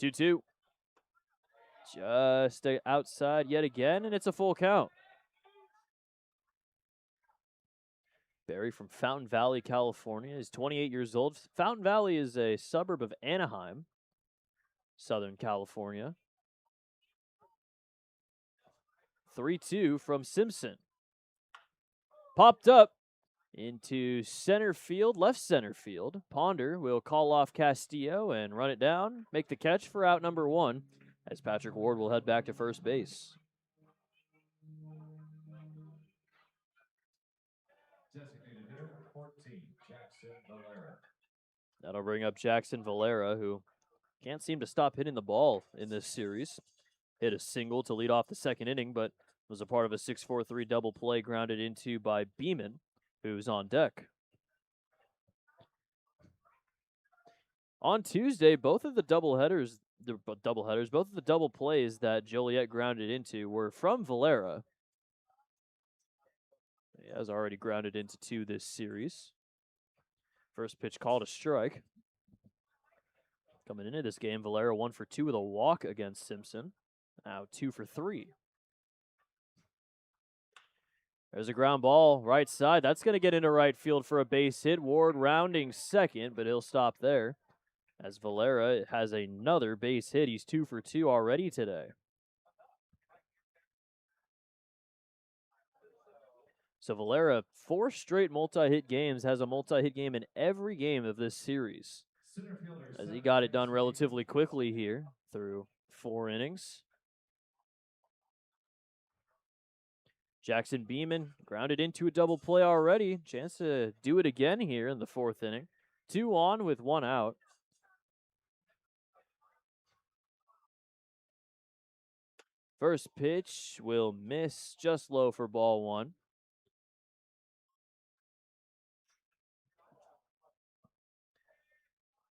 2-2. Just outside yet again, and it's a full count. Barry from Fountain Valley, California, is 28 years old. Fountain Valley is a suburb of Anaheim, Southern California. 3-2 from Simpson. Popped up into center field, left center field. Ponder will call off Castillo and run it down, make the catch for out number 1, as Patrick Ward will head back to first base. Designated hitter 14, Jackson Valera. That'll bring up Jackson Valera, who can't seem to stop hitting the ball in this series. Hit a single to lead off the second inning, but was a part of a 6-4-3 double play grounded into by Beeman, who's on deck. On Tuesday, both of the double plays that Joliet grounded into were from Valera. He has already grounded into 2 this series. First pitch called a strike. Coming into this game, Valera 1 for 2 with a walk against Simpson. Now 2 for 3. There's a ground ball right side. That's going to get into right field for a base hit. Ward rounding second, but he'll stop there, as Valera has another base hit. He's 2 for 2 already today. So Valera, 4 straight multi-hit games, has a multi-hit game in every game of this series, as he got it done relatively quickly here through 4 innings. Jackson Beeman grounded into a double play already. Chance to do it again here in the 4th inning. 2 on with 1 out. First pitch will miss just low for ball 1.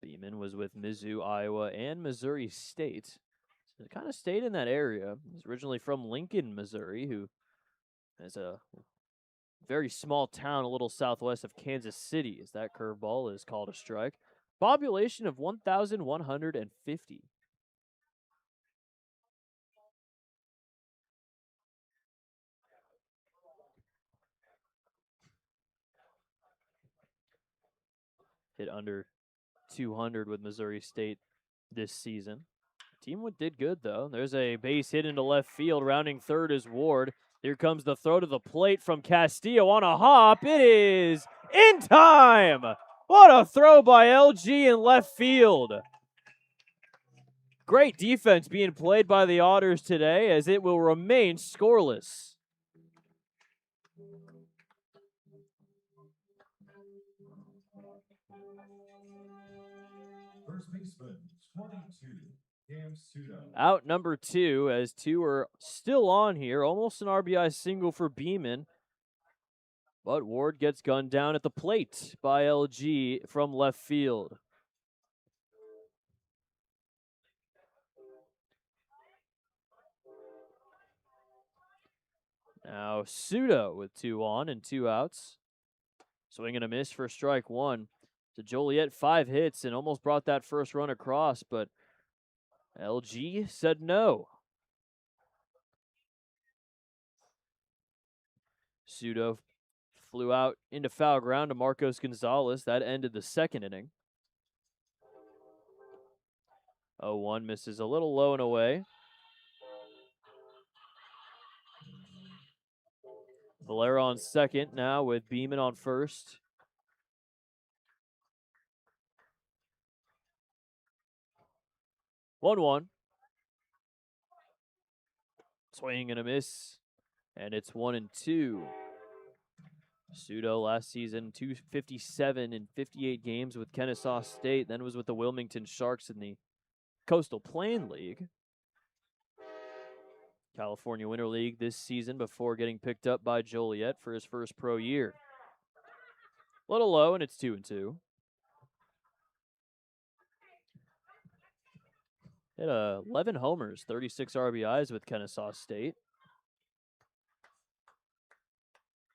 Beeman was with Mizzou, Iowa, and Missouri State. So it kind of stayed in that area. He's originally from Lincoln, Missouri, who is a very small town a little southwest of Kansas City, as that curveball is called a strike. Population of 1,150. Hit under 200 with Missouri State this season. Team did good, though. There's a base hit into left field. Rounding third is Ward. Here comes the throw to the plate from Castillo on a hop. It is in time. What a throw by LG in left field. Great defense being played by the Otters today, as it will remain scoreless. First baseman 22, Cam Sudo. Out number 2, as 2 are still on here. Almost an RBI single for Beeman. But Ward gets gunned down at the plate by LG from left field. Now Pseudo with 2 on and 2 outs. Swing and a miss for strike 1. So Joliet 5 hits and almost brought that first run across, but LG said no. Pseudo flew out into foul ground to Marcos Gonzalez. That ended the second inning. 0-1 misses a little low and away. Valera on second now with Beeman on first. One. Swing and a miss. And it's 1-2. Pseudo last season, 257 in 58 games with Kennesaw State, then was with the Wilmington Sharks in the Coastal Plain League. California Winter League this season before getting picked up by Joliet for his first pro year. A little low, and it's 2-2. Hit 11 homers, 36 RBIs with Kennesaw State.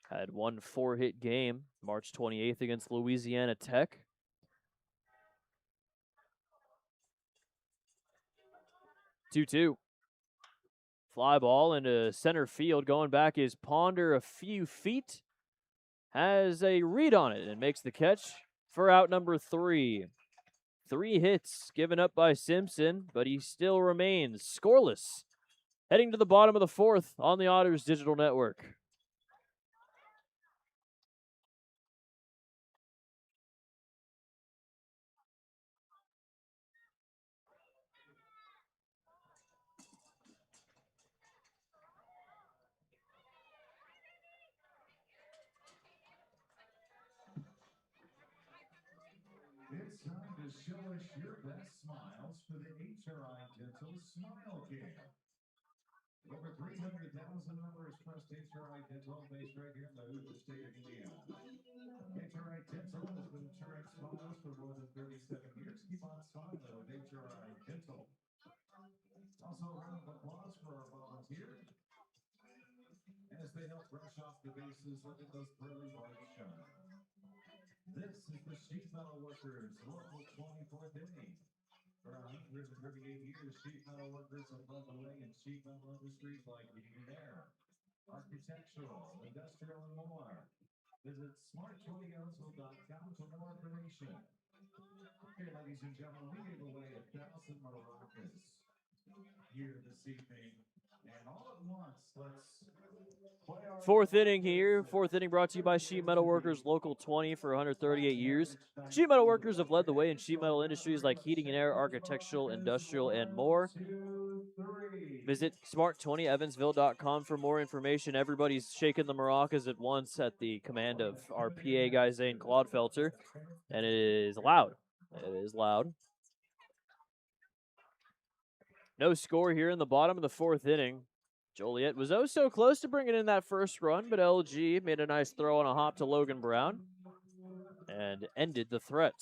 Had 1 4-hit game, March 28th against Louisiana Tech. Two. Fly ball into center field. Going back is Ponder a few feet. Has a read on it and makes the catch for out number 3. 3 hits given up by Simpson, but he still remains scoreless. Heading to the bottom of the 4th on the Otters Digital Network. It's time to show us your best smiles for the HRI Dental Smile Care. Over 300,000 members trust HRI Dental, based right here in the Hoosier state of Indiana. HRI Dental has been insuring smiles for more than 37 years. Keep on smiling with HRI Dental. Also, a round of applause for our volunteers as they help brush off the bases. Look at those pearly white shine. This is the Sheet Metal Workers Local 24th inning. For 138 years, sheet metal workers have led the way in sheet metal industries like heating and air, architectural, industrial, and more. Visit smart20evansville.com for more information. Okay, ladies and gentlemen, we gave away 1,000 maracas here this evening. And all at once, let's play our 4th inning here. 4th inning brought to you by Sheet Metal Workers Local 20 for 138 years. Sheet metal workers have led the way in sheet metal industries like heating and air, architectural, industrial, and more. Visit smart20evansville.com for more information. Everybody's shaking the maracas at once at the command of our PA guy, Zane Claudefelter, and it is loud. It is loud. No score here in the bottom of the 4th inning. Joliet was oh so close to bringing in that first run, but LG made a nice throw on a hop to Logan Brown and ended the threat.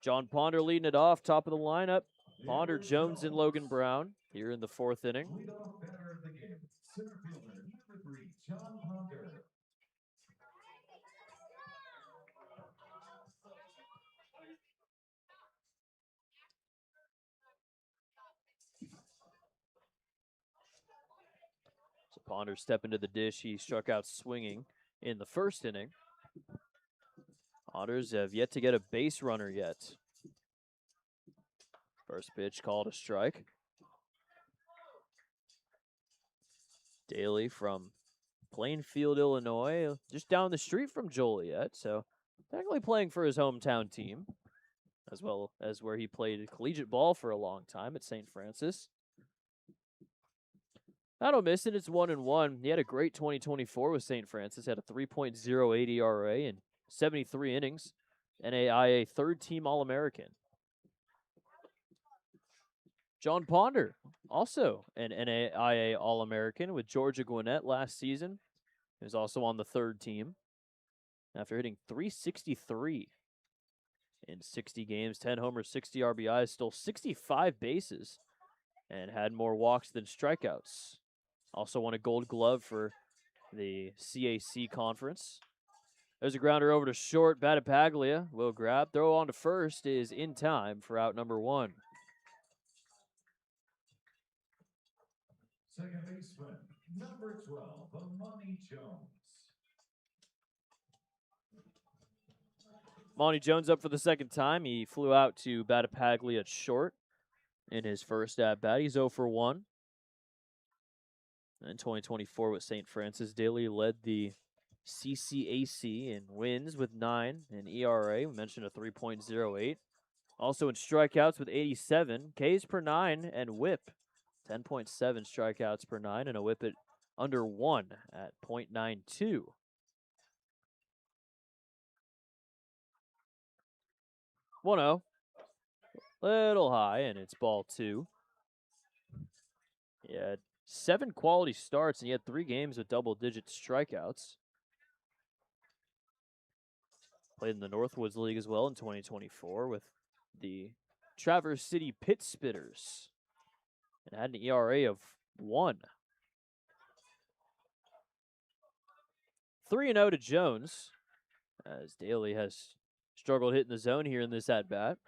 John Ponder leading it off, top of the lineup. Ponder, Jones, and Logan Brown here in the 4th inning. leadoff batter of the game, center fielder, number 3, John Ponder. So Ponder step into the dish. He struck out swinging in the 1st inning. Otters have yet to get a base runner yet. First pitch called a strike. Daly from Plainfield, Illinois, just down the street from Joliet, so technically playing for his hometown team, as well as where he played collegiate ball for a long time at St. Francis. That'll miss it. It's 1-1. He had a great 2024 with St. Francis, had a 3.08 ERA in 73 innings, NAIA third-team All-American. John Ponder, also an NAIA All-American with Georgia Gwinnett last season. He was also on the 3rd team after hitting .363 in 60 games, 10 homers, 60 RBIs, stole 65 bases, and had more walks than strikeouts. Also won a Gold Glove for the CAC conference. There's a grounder over to short. Battipaglia will grab. Throw on to first is in time for out number 1. Second baseman, number 12, Amani Jones. Monty Jones up for the second time. He flew out to Battipaglia at short in his first at-bat. He's 0 for 1. In 2024 with St. Francis, Daly led the CCAC in wins with 9 and ERA. We mentioned a 3.08. Also in strikeouts with 87, Ks per 9, and whip 10.7 strikeouts per 9, and a whip at under 1 at .92. One 0. Little high, and it's ball 2. He had 7 quality starts, and he had 3 games with double-digit strikeouts. Played in the Northwoods League as well in 2024 with the Traverse City Pit Spitters, and had an ERA of 1. 3-0 to Jones, as Daly has struggled hitting the zone here in this at-bat.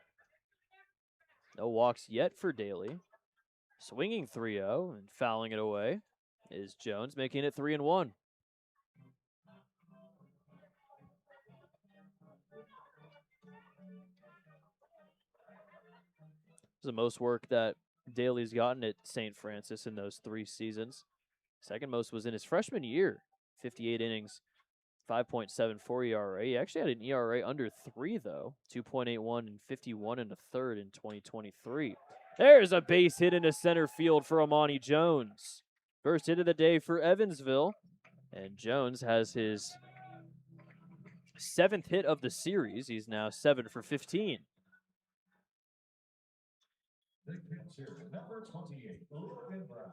No walks yet for Daly. Swinging 3-0 and fouling it away is Jones, making it 3-1. This is the most work that Daly's gotten at St. Francis in those 3 seasons. Second most was in his freshman year, 58 innings, 5.74 ERA. He actually had an ERA under 3, though, 2.81 and 51 and a third in 2023. There's a base hit into center field for Amani Jones. First hit of the day for Evansville, and Jones has his 7th hit of the series. He's now 7 for 15. The catcher, number 28, Logan Brown.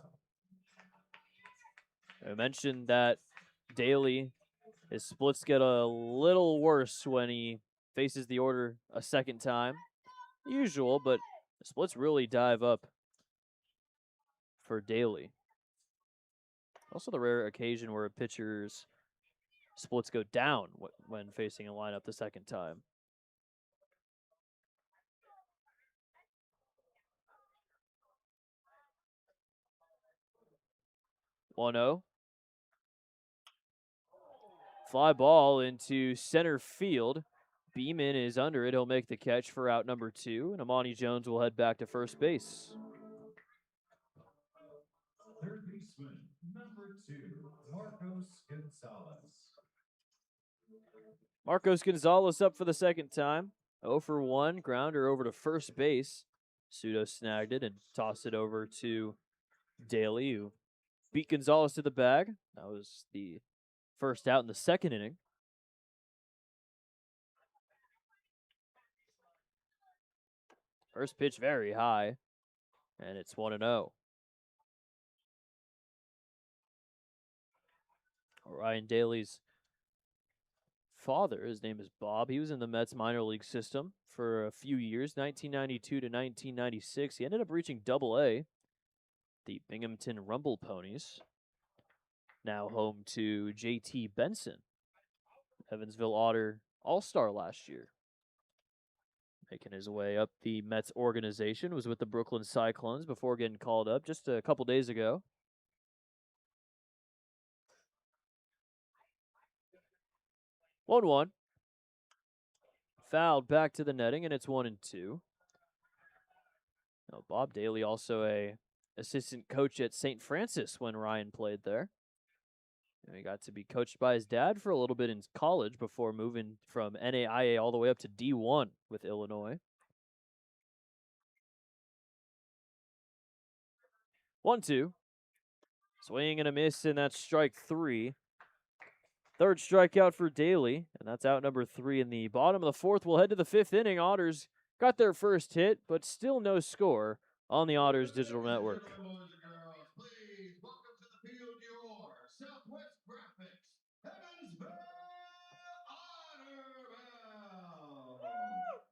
I mentioned that Daly, his splits get a little worse when he faces the order a second time. Usual, but the splits really dive up for Daly. Also the rare occasion where a pitcher's splits go down when facing a lineup the second time. One 0. Fly ball into center field. Beeman is under it. He'll make the catch for out number 2, and Amani Jones will head back to first base. Third baseman, number 2, Marcos Gonzalez. Marcos Gonzalez up for the second time. 0 for 1. Grounder over to first base. Pseudo snagged it and tossed it over to Daly, who beat Gonzalez to the bag. That was the first out in the second inning. First pitch very high, and it's 1-0. Ryan Daly's father, his name is Bob. He was in the Mets minor league system for a few years, 1992 to 1996. He ended up reaching Double-A, the Binghamton Rumble Ponies. Now home to J.T. Benson, Evansville Otter All-Star last year. Making his way up the Mets organization, was with the Brooklyn Cyclones before getting called up just a couple days ago. 1-1. Fouled back to the netting, and it's 1-2. Now, Bob Daly, also a assistant coach at St. Francis when Ryan played there. And he got to be coached by his dad for a little bit in college before moving from NAIA all the way up to D1 with Illinois. 1-2. Swing and a miss, and that's strike 3. Third strikeout for Daly, and that's out number 3 in the bottom of the 4th. We'll head to the 5th inning. Otters got their first hit, but still no score on the Otters Digital Network. Boys and girls, please welcome to the field your Southwest Graphics Evansville Otter Bell.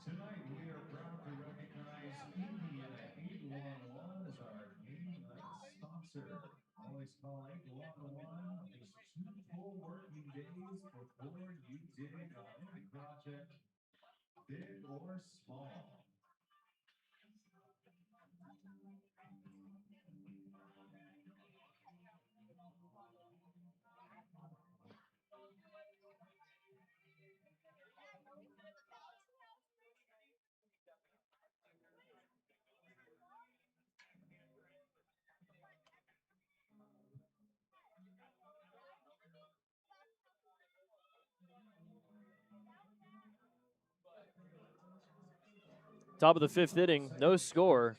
Tonight, we are proud to recognize Indiana 811 as our game night sponsor. Always call 811 at least 2 full working days before you dig on any project, big or small. Top of the 5th inning, no score.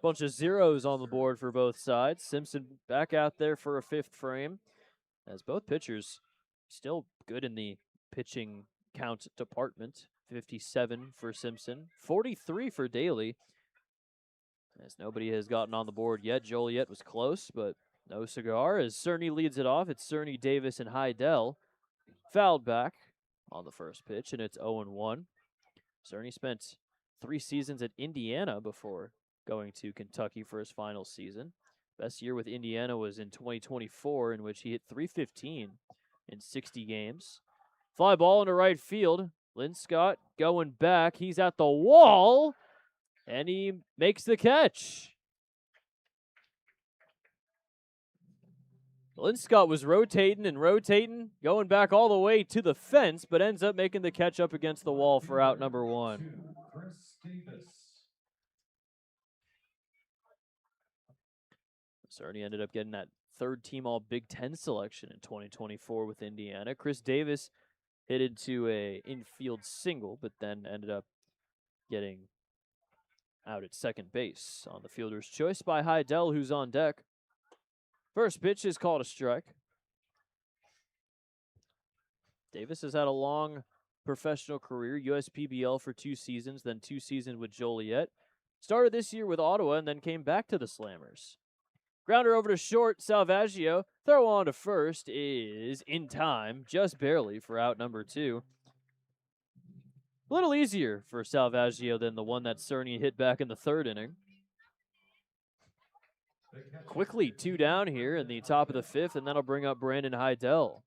Bunch of zeros on the board for both sides. Simpson back out there for a 5th frame, as both pitchers still good in the pitching count department. 57 for Simpson, 43 for Daly, as nobody has gotten on the board yet. Joliet was close, but no cigar, as Cerny leads it off. It's Cerny, Davis, and Heidel. Fouled back on the first pitch, and it's 0-1. Cerny spent 3 seasons at Indiana before going to Kentucky for his final season. Best year with Indiana was in 2024, in which he hit .315 in 60 games. Fly ball into right field. Lynn Scott going back. He's at the wall, and he makes the catch. Lynn Scott was rotating and rotating, going back all the way to the fence, but ends up making the catch up against the wall for out number 1. Chris Davis. Cerny ended up getting that 3rd team All Big Ten selection in 2024 with Indiana. Chris Davis hit into a infield single, but then ended up getting out at second base on the fielder's choice by Heidel, who's on deck. First pitch is called a strike. Davis has had a long professional career, USPBL for 2 seasons, then 2 seasons with Joliet. Started this year with Ottawa and then came back to the Slammers. Grounder over to short, Salvaggio. Throw on to first is in time, just barely for out number 2. A little easier for Salvaggio than the one that Cerny hit back in the 3rd inning. Quickly 2 down here in the top of the 5th, and that'll bring up Brandon Heidel.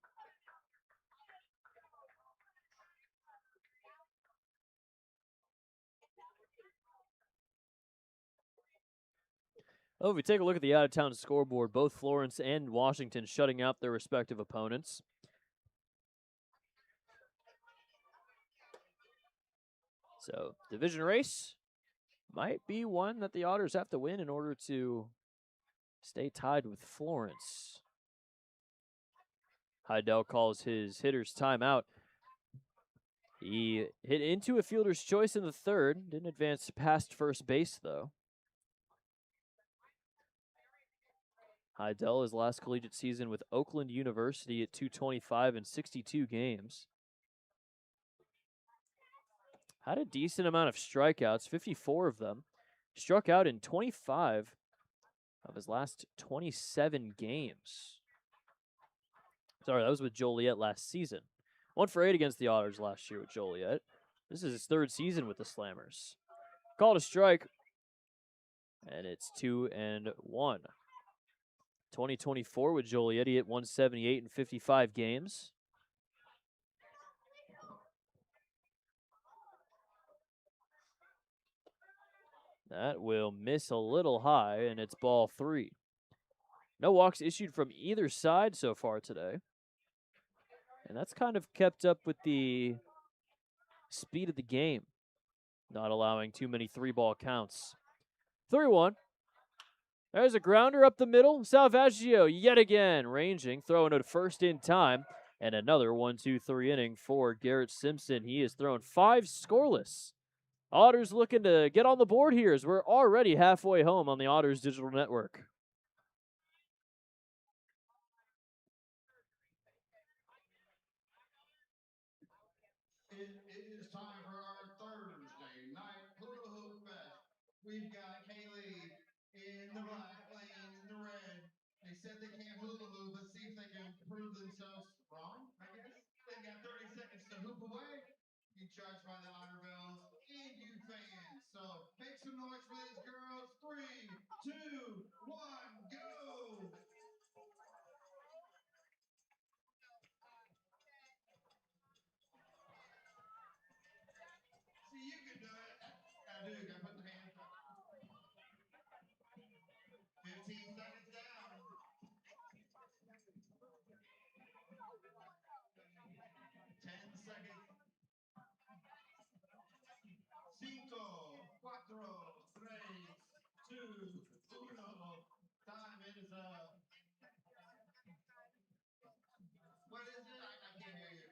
Oh, if we take a look at the out-of-town scoreboard, both Florence and Washington shutting out their respective opponents. So, division race might be one that the Otters have to win in order to stay tied with Florence. Heidel calls his hitter's timeout. He hit into a fielder's choice in the 3rd. Didn't advance past first base, though. Heidel, his last collegiate season with Oakland University at .225 in 62 games. Had a decent amount of strikeouts, 54 of them. Struck out in 25 of his last 27 games. Sorry, that was with Joliet last season. 1 for 8 against the Otters last year with Joliet. This is his 3rd season with the Slammers. Called a strike, and it's 2-1. 2024 with Joliet, he hit .178 in 55 games. That will miss a little high, and it's ball 3. No walks issued from either side so far today. And that's kind of kept up with the speed of the game, not allowing too many 3-ball counts. 3-1. There's a grounder up the middle. Salvaggio yet again ranging, throwing it first in time. And another 1-2-3 inning for Garrett Simpson. He has thrown 5 scoreless. Otters looking to get on the board here as we're already halfway home on the Otters Digital Network. It is time for our Thursday night hula hoop fest. We've got Kaylee in the black, Lane in the red. They said they can't hula hoop. Let's see if they can prove themselves wrong, I guess. They've got 30 seconds to hoop away. Be judged by the honor bells, and you do? Gotta put the hands up. 15 seconds down. 10 seconds. 5, 4, 3, 2, 1. Time is up. What is it? I can't hear you.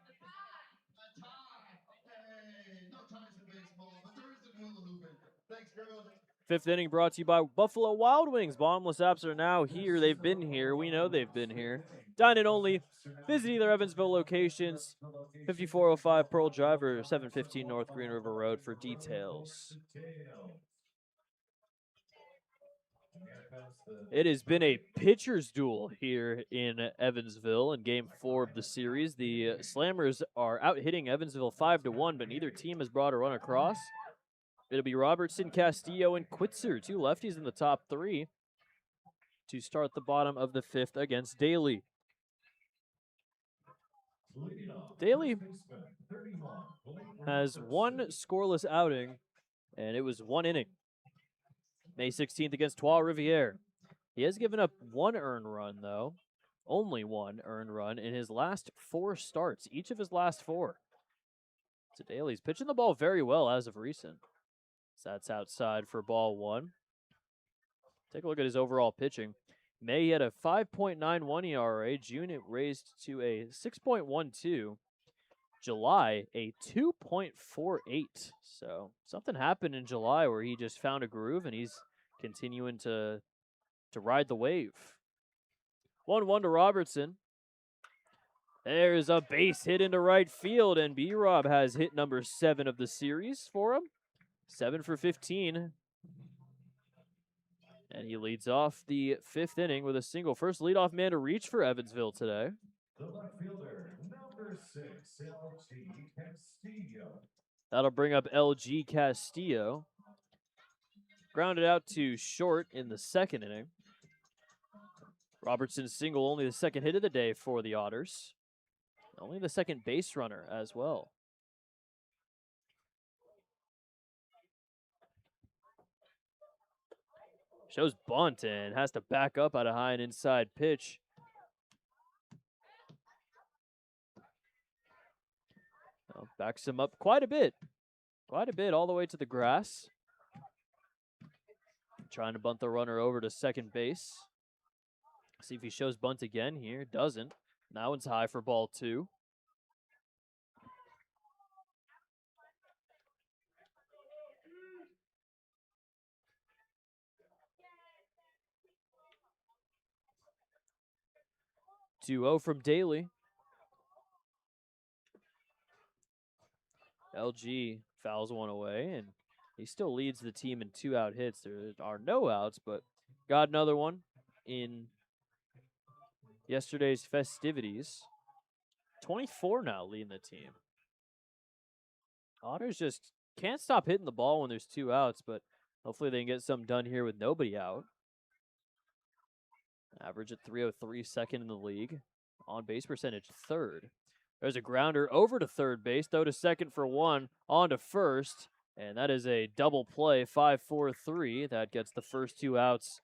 A tie. Hey, no ties in baseball, but there is in hula hooping. Thanks, girls. Fifth inning brought to you by Buffalo Wild Wings. Bottomless apps are now here. They've been here. We know they've been here. Dine in only. Visit either Evansville locations, 5405 Pearl Drive or 715 North Green River Road for details. It has been a pitcher's duel here in Evansville in Game 4 of the series. The Slammers are out hitting Evansville 5-1, but neither team has brought a run across. It'll be Robertson, Castillo, and Quitzer, two lefties in the top three, to start the bottom of the fifth against Daly. Daly has one scoreless outing, and it was one inning. May 16th against Trois Riviere. He has given up one earned run, though. Only one earned run in his last 4 starts, each of his last 4. So Daly's pitching the ball very well as of recent. So that's outside for ball 1. Take a look at his overall pitching. May, he had a 5.91 ERA. June, it raised to a 6.12. July, a 2.48. So something happened in July where he just found a groove, and he's continuing to ride the wave. 1-1 to Robertson. There's a base hit into right field, and B-Rob has hit number 7 of the series for him. 7 for 15. And he leads off the 5th inning with a single. First leadoff man to reach for Evansville today. The left fielder, number 6, LG Castillo. That'll bring up LG Castillo. Grounded out to short in the 2nd inning. Robertson's single, only the 2nd hit of the day for the Otters. Only the 2nd base runner as well. Shows bunt and has to back up at a high and inside pitch. Well, backs him up quite a bit. Quite a bit all the way to the grass. Trying to bunt the runner over to 2nd base. See if he shows bunt again here. Doesn't. That one's high for ball 2. (2-0) from Daly. LG fouls one away, and he still leads the team in 2-out hits. There are no outs, but got another one in yesterday's festivities. 24 now leading the team. Otters just can't stop hitting the ball when there's 2 outs, but hopefully they can get something done here with nobody out. Average at .303, 2nd in the league. On base percentage, 3rd. There's a grounder over to 3rd base, throw to 2nd for 1, on to 1st, and that is a double play, 5-4-3. That gets the first 2 outs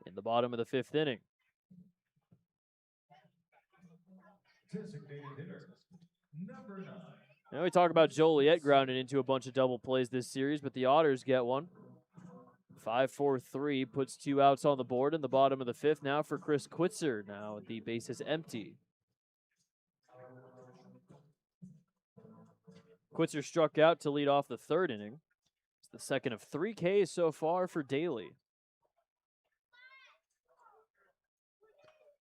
in the bottom of the 5th inning. Designated hitter, number 9. Now we talk about Joliet grounding into a bunch of double plays this series, but the Otters get one. 5-4-3 puts 2 outs on the board in the bottom of the 5th. Now for Chris Quitzer. Now the base is empty. Quitzer struck out to lead off the 3rd inning. It's the 2nd of 3 Ks so far for Daly.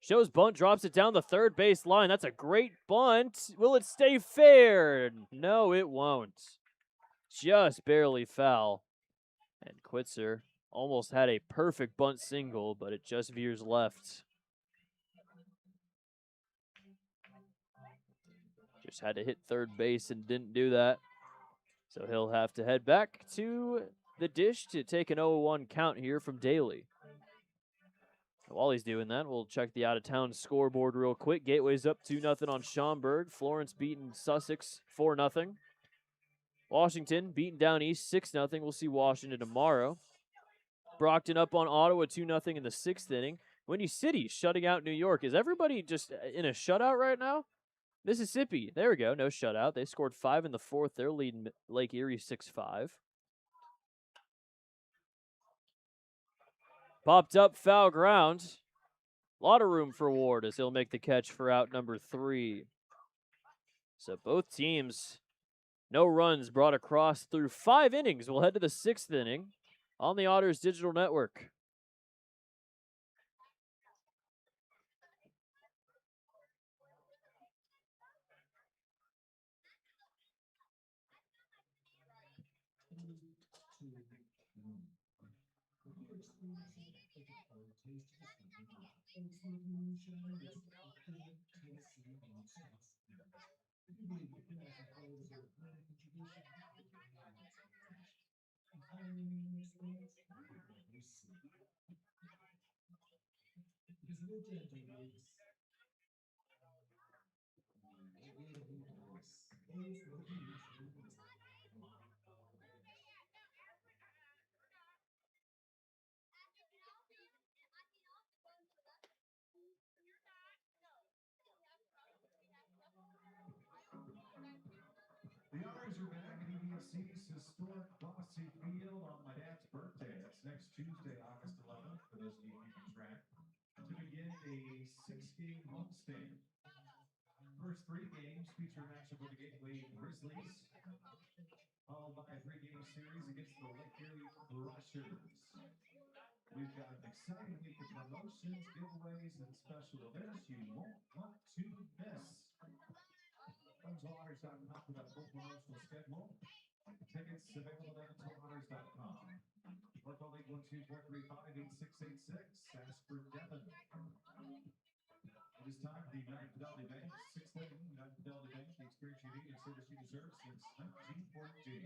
Shows bunt, drops it down the 3rd base line. That's a great bunt. Will it stay fair? No, it won't. Just barely foul. And Quitzer almost had a perfect bunt single, but it just veers left. Just had to hit 3rd base and didn't do that. So he'll have to head back to the dish to take an 0-1 count here from Daly. While he's doing that, we'll check the out-of-town scoreboard real quick. Gateway's up 2-0 on Schaumburg. Florence beating Sussex 4-0. Washington beaten down East 6-0. We'll see Washington tomorrow. Brockton up on Ottawa 2-0 in the 6th inning. Windy City shutting out New York. Is everybody just in a shutout right now? Mississippi, there we go, no shutout. They scored 5 in the 4th. They're leading Lake Erie 6-5. Popped up foul ground. A lot of room for Ward as he'll make the catch for out number 3. So both teams, no runs brought across through 5 innings. We'll head to the 6th inning on the Otters Digital Network. The Otters are back at EBC's historic Bossy Field on my dad's birthday. That's next Tuesday, August 11th, for those of you keeping track, to begin a 6-game homestand. First 3 games feature a matchup with the Gateway Grizzlies, followed by a 3-game series against the Lake Erie Crushers. We've got an exciting week of promotions, giveaways, and special events you won't want to miss. Evansvilleotters.com for that full promotional schedule. Tickets available at evansvilleotters.com. Or call 812-435-8686. Ask for Devin. It is time for the United Fidelity Bank 6th inning. United Fidelity Bank, the experience you need and service you deserve since 1914.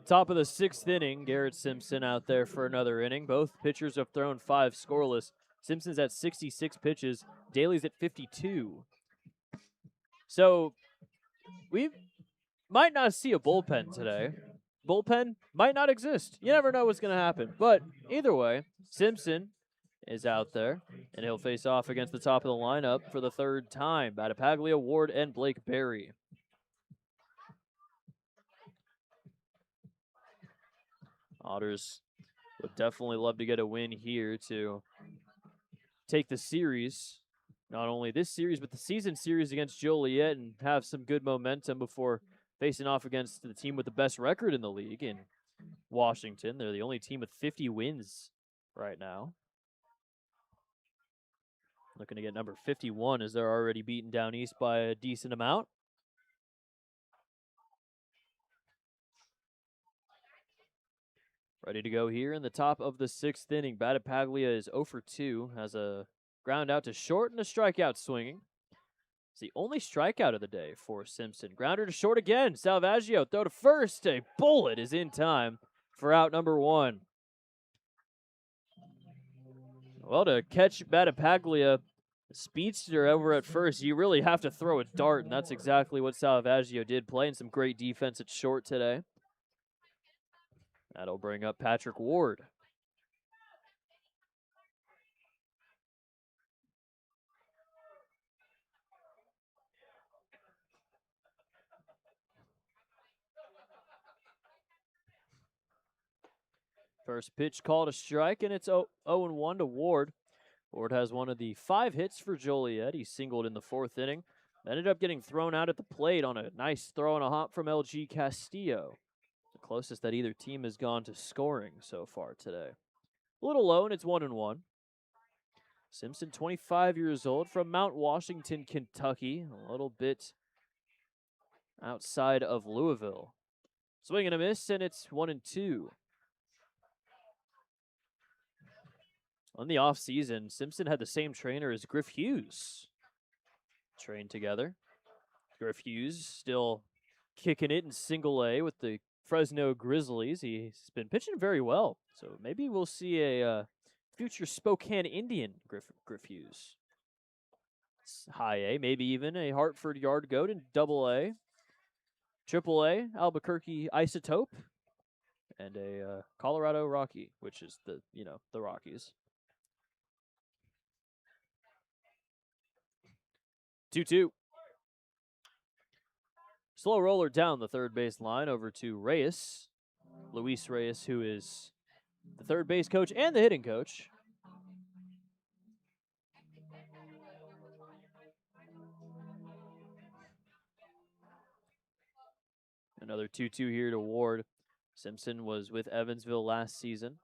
Top of the 6th inning, Garrett Simpson out there for another inning. Both pitchers have thrown 5 scoreless. Simpson's at 66 pitches. Daly's at 52. So we might not see a bullpen today. Bullpen might not exist. You never know what's going to happen. But either way, Simpson is out there, and he'll face off against the top of the lineup for the 3rd time. Battipaglia, Ward, and Blake Berry. Otters would definitely love to get a win here to take the series, not only this series, but the season series against Joliet, and have some good momentum before facing off against the team with the best record in the league in Washington. They're the only team with 50 wins right now. Looking to get number 51 as they're already beaten down east by a decent amount. Ready to go here in the top of the 6th inning. Battipaglia is 0 for 2, has a ground out to short and a strikeout swinging. It's the only strikeout of the day for Simpson. Grounder to short again. Salvaggio throw to first. A bullet is in time for out number 1. Well, to catch Battipaglia, speedster over at first, you really have to throw a dart, and that's exactly what Salvaggio did, playing some great defense at short today. That'll bring up Patrick Ward. First pitch called a strike, and it's 0-1 to Ward. Ward has one of the 5 hits for Joliet. He singled in the 4th inning. Ended up getting thrown out at the plate on a nice throw and a hop from LG Castillo. The closest that either team has gone to scoring so far today. A little low, and it's 1-1. Simpson, 25 years old, from Mount Washington, Kentucky. A little bit outside of Louisville. Swing and a miss, and it's 1-2. On the offseason, Simpson had the same trainer as Griff Hughes. Trained together. Griff Hughes still kicking it in single A with the Fresno Grizzlies. He's been pitching very well. So maybe we'll see a future Spokane Indian Griff Hughes. It's high A, maybe even a Hartford Yard Goat in Double A. Triple A, Albuquerque Isotope, and a Colorado Rocky, which is the Rockies. 2-2. Slow roller down the third base line over to Reyes. Luis Reyes, who is the third base coach and the hitting coach. Another 2-2 here to Ward. Simpson was with Evansville last season.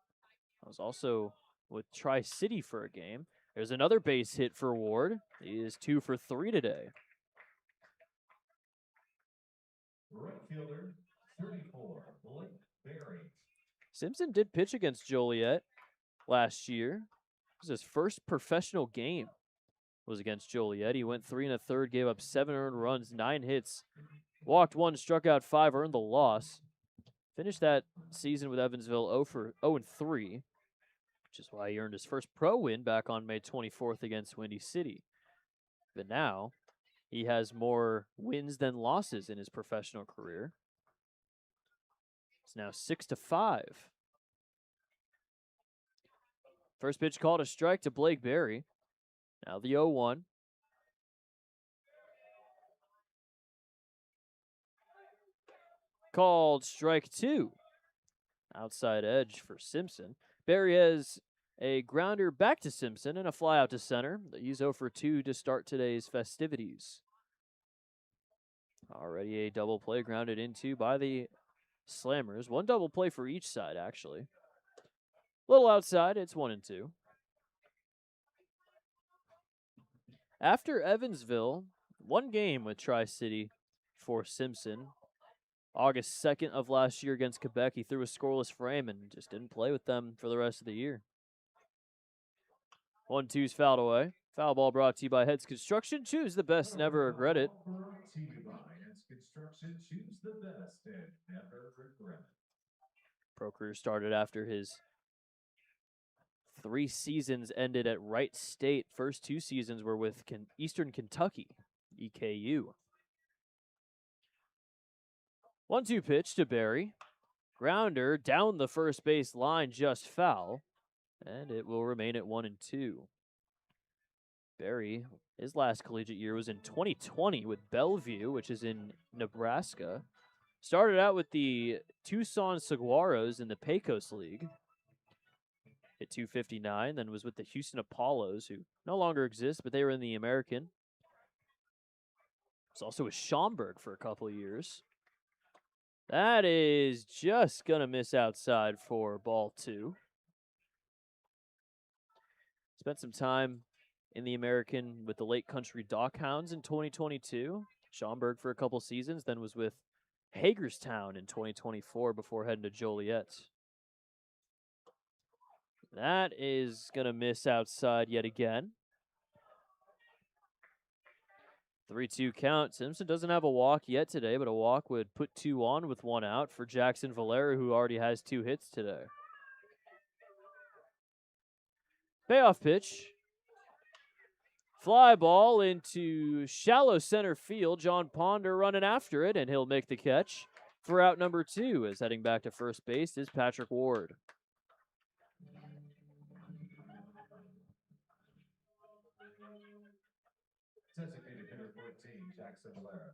I was also with Tri-City for a game. There's another base hit for Ward. He is 2 for 3 today. Right fielder, 34, Blake Berry. Simpson did pitch against Joliet last year. It was his first professional game. Was against Joliet. He went 3 1/3, gave up 7 earned runs, 9 hits, walked 1, struck out 5, earned the loss. Finished that season with Evansville 0-3, which is why he earned his first pro win back on May 24th against Windy City. But now he has more wins than losses in his professional career. It's now 6-5. First pitch called a strike to Blake Berry. Now the 0-1. Called strike 2. Outside edge for Simpson. Berry has a grounder back to Simpson and a fly out to center. He's 0 for 2 to start today's festivities. Already a double play grounded into by the Slammers. One double play for each side, actually. A little outside, it's 1-2. After Evansville, one game with Tri-City for Simpson. August 2nd of last year against Quebec, he threw a scoreless frame and just didn't play with them for the rest of the year. 1-2's fouled away. Foul ball brought to you by Heads Construction. Choose the best, never regret it. Brought to you by Heads Construction. Choose the best and never regret it. Pro career started after his 3 seasons ended at Wright State. First 2 seasons were with Eastern Kentucky, EKU. 1-2 pitch to Berry. Grounder down the first base line, just foul. And it will remain at 1-2. Berry, his last collegiate year was in 2020 with Bellevue, which is in Nebraska. Started out with the Tucson Saguaros in the Pecos League. Hit .259, then was with the Houston Apollos, who no longer exist, but they were in the American. Was also with Schaumburg for a couple of years. That is just going to miss outside for ball 2. Spent some time in the American with the Lake Country Dockhounds in 2022. Schaumburg for a couple seasons, then was with Hagerstown in 2024 before heading to Joliet. That is going to miss outside yet again. 3-2 count. Simpson doesn't have a walk yet today, but a walk would put 2 on with 1 out for Jackson Valera, who already has 2 hits today. Payoff pitch. Fly ball into shallow center field. John Ponder running after it, and he'll make the catch for out number 2, as heading back to first base is Patrick Ward. Designated hitter 14, Jackson Valera.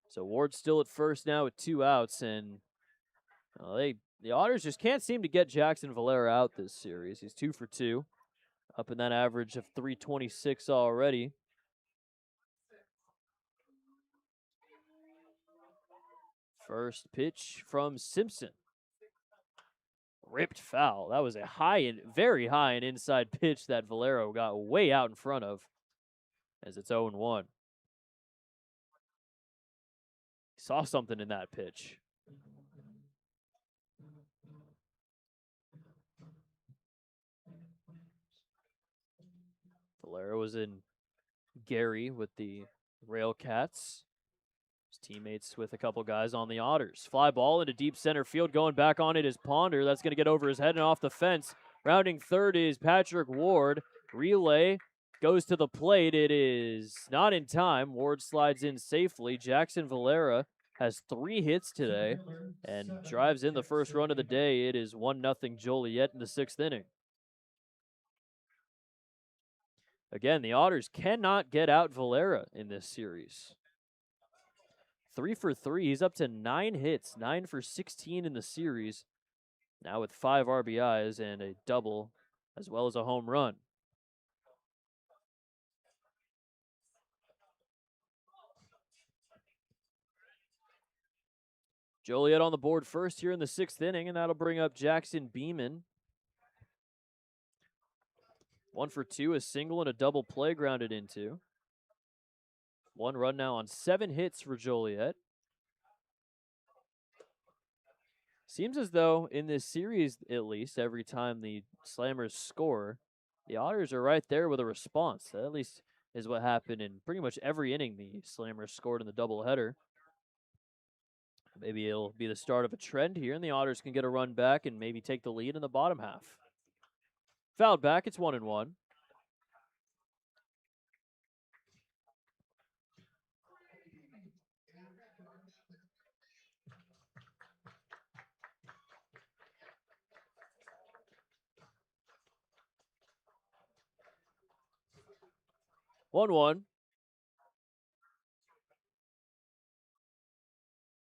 So Ward's still at first now with 2 outs, and the Otters just can't seem to get Jackson Valera out this series. He's 2 for 2, up in that average of .326 already. First pitch from Simpson. Ripped foul. That was a very high and inside pitch that Valero got way out in front of, as it's 0-1. Saw something in that pitch. Valero was in Gary with the Railcats. His teammates with a couple guys on the Otters. Fly ball into deep center field. Going back on it is Ponder. That's going to get over his head and off the fence. Rounding third is Patrick Ward. Relay goes to the plate. It is not in time. Ward slides in safely. Jackson Valera has 3 hits today and drives in the first run of the day. It is 1-0 Joliet in the 6th inning. Again, the Otters cannot get out Valera in this series. 3 for 3. He's up to 9 hits, 9 for 16 in the series. Now with 5 RBIs and a double, as well as a home run. Joliet on the board first here in the 6th inning, and that'll bring up Jackson Beeman. 1 for 2, a single and a double play grounded into. 1 run now on 7 hits for Joliet. Seems as though in this series, at least, every time the Slammers score, the Otters are right there with a response. That at least is what happened in pretty much every inning the Slammers scored in the doubleheader. Maybe it'll be the start of a trend here, and the Otters can get a run back and maybe take the lead in the bottom half. Fouled back, it's 1-1.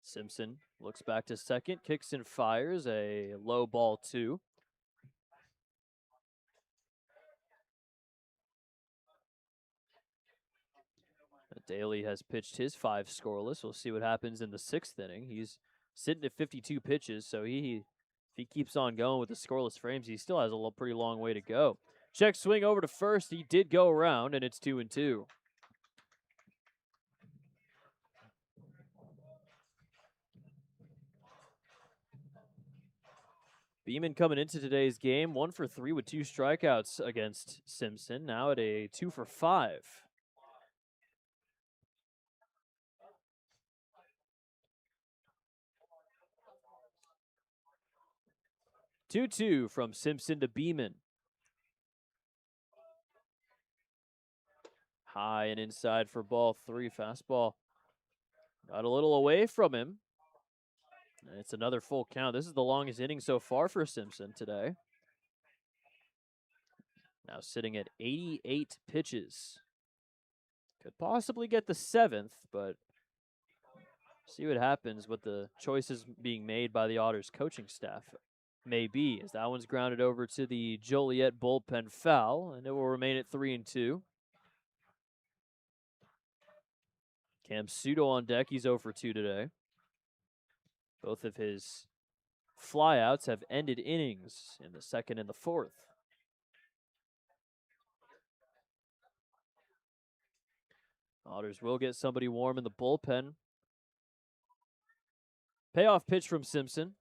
Simpson looks back to second, kicks and fires a low ball 2. Daly has pitched his 5 scoreless. We'll see what happens in the 6th inning. He's sitting at 52 pitches, so if he keeps on going with the scoreless frames, he still has a pretty long way to go. Check swing over to first. He did go around, and it's 2-2. Beeman coming into today's game, 1 for 3 with 2 strikeouts against Simpson. Now at a 2 for 5. Two from Simpson to Beeman. High and inside for ball 3. Fastball got a little away from him. And it's another full count. This is the longest inning so far for Simpson today. Now sitting at 88 pitches. Could possibly get the 7th, but see what happens with the choices being made by the Otters coaching staff. Maybe, as that one's grounded over to the Joliet bullpen foul, and it will remain at 3-2. Cam Pseudo on deck. He's 0 for 2 today. Both of his flyouts have ended innings in the 2nd and the 4th. Otters will get somebody warm in the bullpen. Payoff pitch from Simpson.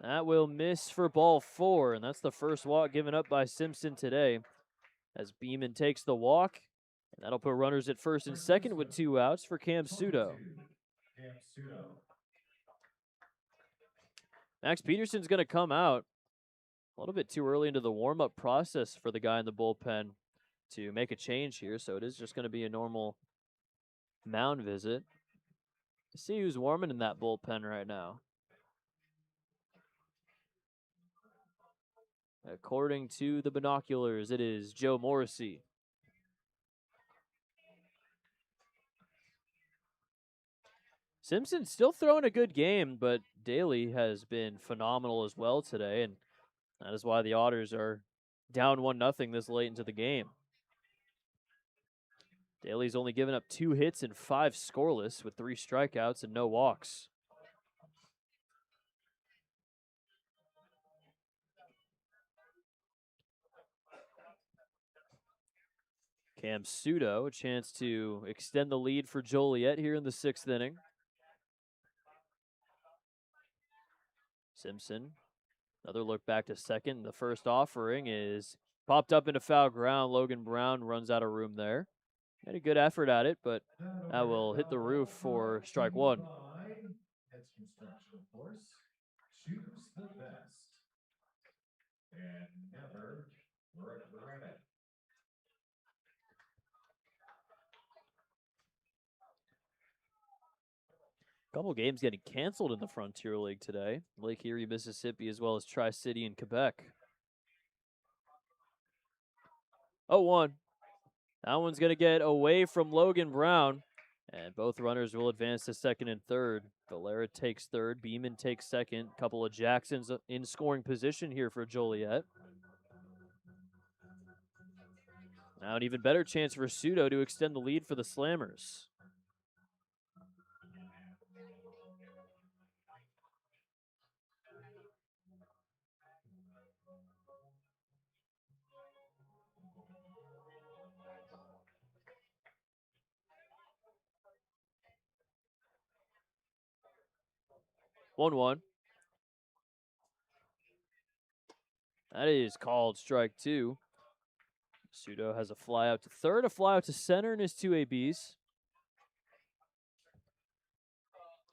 That will miss for ball 4, and that's the first walk given up by Simpson today as Beeman takes the walk. And that'll put runners at first and second with 2 outs for Cam Pseudo. Max Peterson's going to come out a little bit too early into the warm-up process for the guy in the bullpen to make a change here, so it is just going to be a normal mound visit. Let's see who's warming in that bullpen right now. According to the binoculars, it is Joe Morrissey. Simpson's still throwing a good game, but Daly has been phenomenal as well today, and that is why the Otters are down 1-0 this late into the game. Daly's only given up 2 hits and 5 scoreless with 3 strikeouts and no walks. Cam Pseudo, a chance to extend the lead for Joliet here in the 6th inning. Simpson, another look back to second. The first offering is popped up into foul ground. Logan Brown runs out of room there. Made a good effort at it, but that will hit the roof for strike 1. It's construction, of course. Choose the best. And never regret it. Couple games getting canceled in the Frontier League today. Lake Erie, Mississippi, as well as Tri-City and Quebec. 0-1. That one's going to get away from Logan Brown. And both runners will advance to second and third. Valera takes third. Beeman takes second. Couple of Jacksons in scoring position here for Joliet. Now an even better chance for Pseudo to extend the lead for the Slammers. One. That is called strike two. Pseudo has a fly out to third, a fly out to center in his two ABs.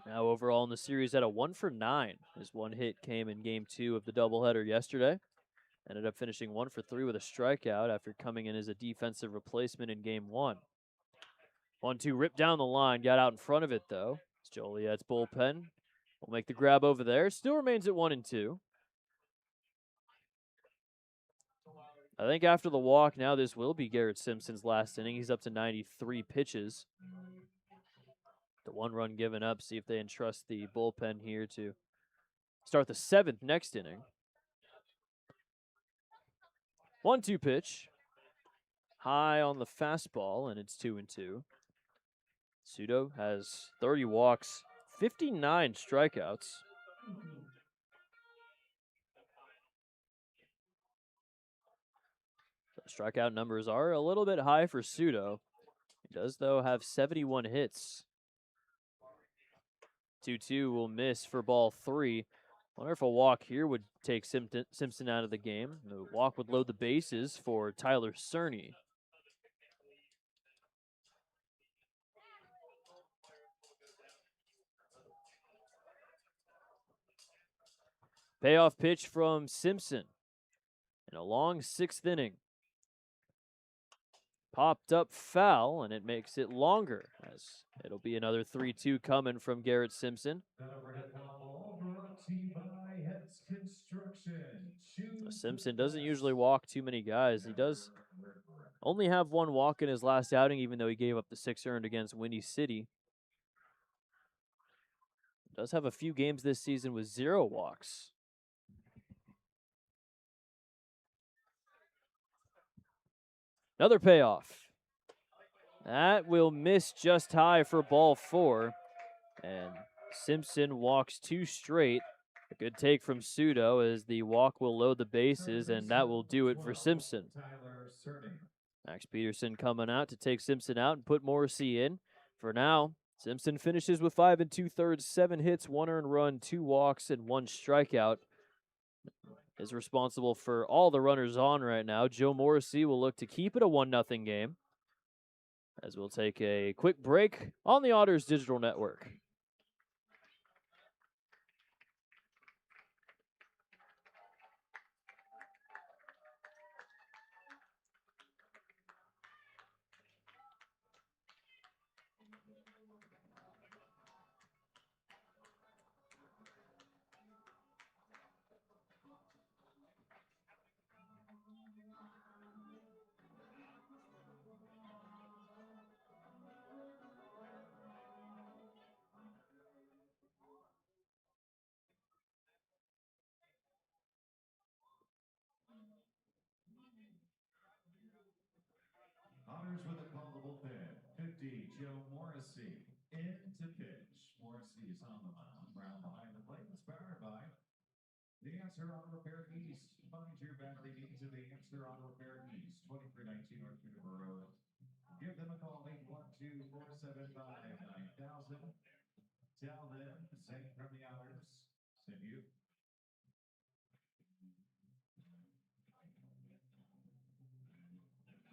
Now overall in the series at a 1 for 9. His one hit came in game 2 of the doubleheader yesterday. Ended up finishing 1 for 3 with a strikeout after coming in as a defensive replacement in game 1. 1-2 ripped down the line, got out in front of it though. It's Joliet's bullpen. Will make the grab over there. Still remains at 1-2. I think after the walk, now this will be Garrett Simpson's last inning. He's up to 93 pitches. The 1 run given up. See if they entrust the bullpen here to start the 7th next inning. 1-2 pitch. High on the fastball, and it's 2-2. Pseudo has 30 walks, 59 strikeouts. The strikeout numbers are a little bit high for Pseudo. He does, though, have 71 hits. 2-2 will miss for ball 3. Wonder if a walk here would take Simpson out of the game. The walk would load the bases for Tyler Cerny. Payoff pitch from Simpson in a long 6th inning. Popped up foul, and it makes it longer, as it'll be another 3-2 coming from Garrett Simpson. Simpson doesn't usually walk too many guys. He does only have 1 walk in his last outing, even though he gave up the 6 earned against Windy City. Does have a few games this season with 0 walks. Another payoff. That will miss just high for ball 4. And Simpson walks 2 straight. A good take from Pseudo as the walk will load the bases, and that will do it for Simpson. Max Peterson coming out to take Simpson out and put Morrissey in. For now, Simpson finishes with 5 2/3, 7 hits, 1 earned run, 2 walks, and 1 strikeout. Is responsible for all the runners on right now. Joe Morrissey will look to keep it a 1-0 game, as we'll take a quick break on the Otters Digital Network. Otters with a call to bullpen. 50, Joe Morrissey. In to pitch. Morrissey is on the mound. Brown behind the plate. Inspired by the Answer Auto Repair East. Find your battery needs at the Answer Auto Repair East. 2319 North Juniper Road. Give them a call. 812-475-9000. Tell them Zane from the Otters sent you.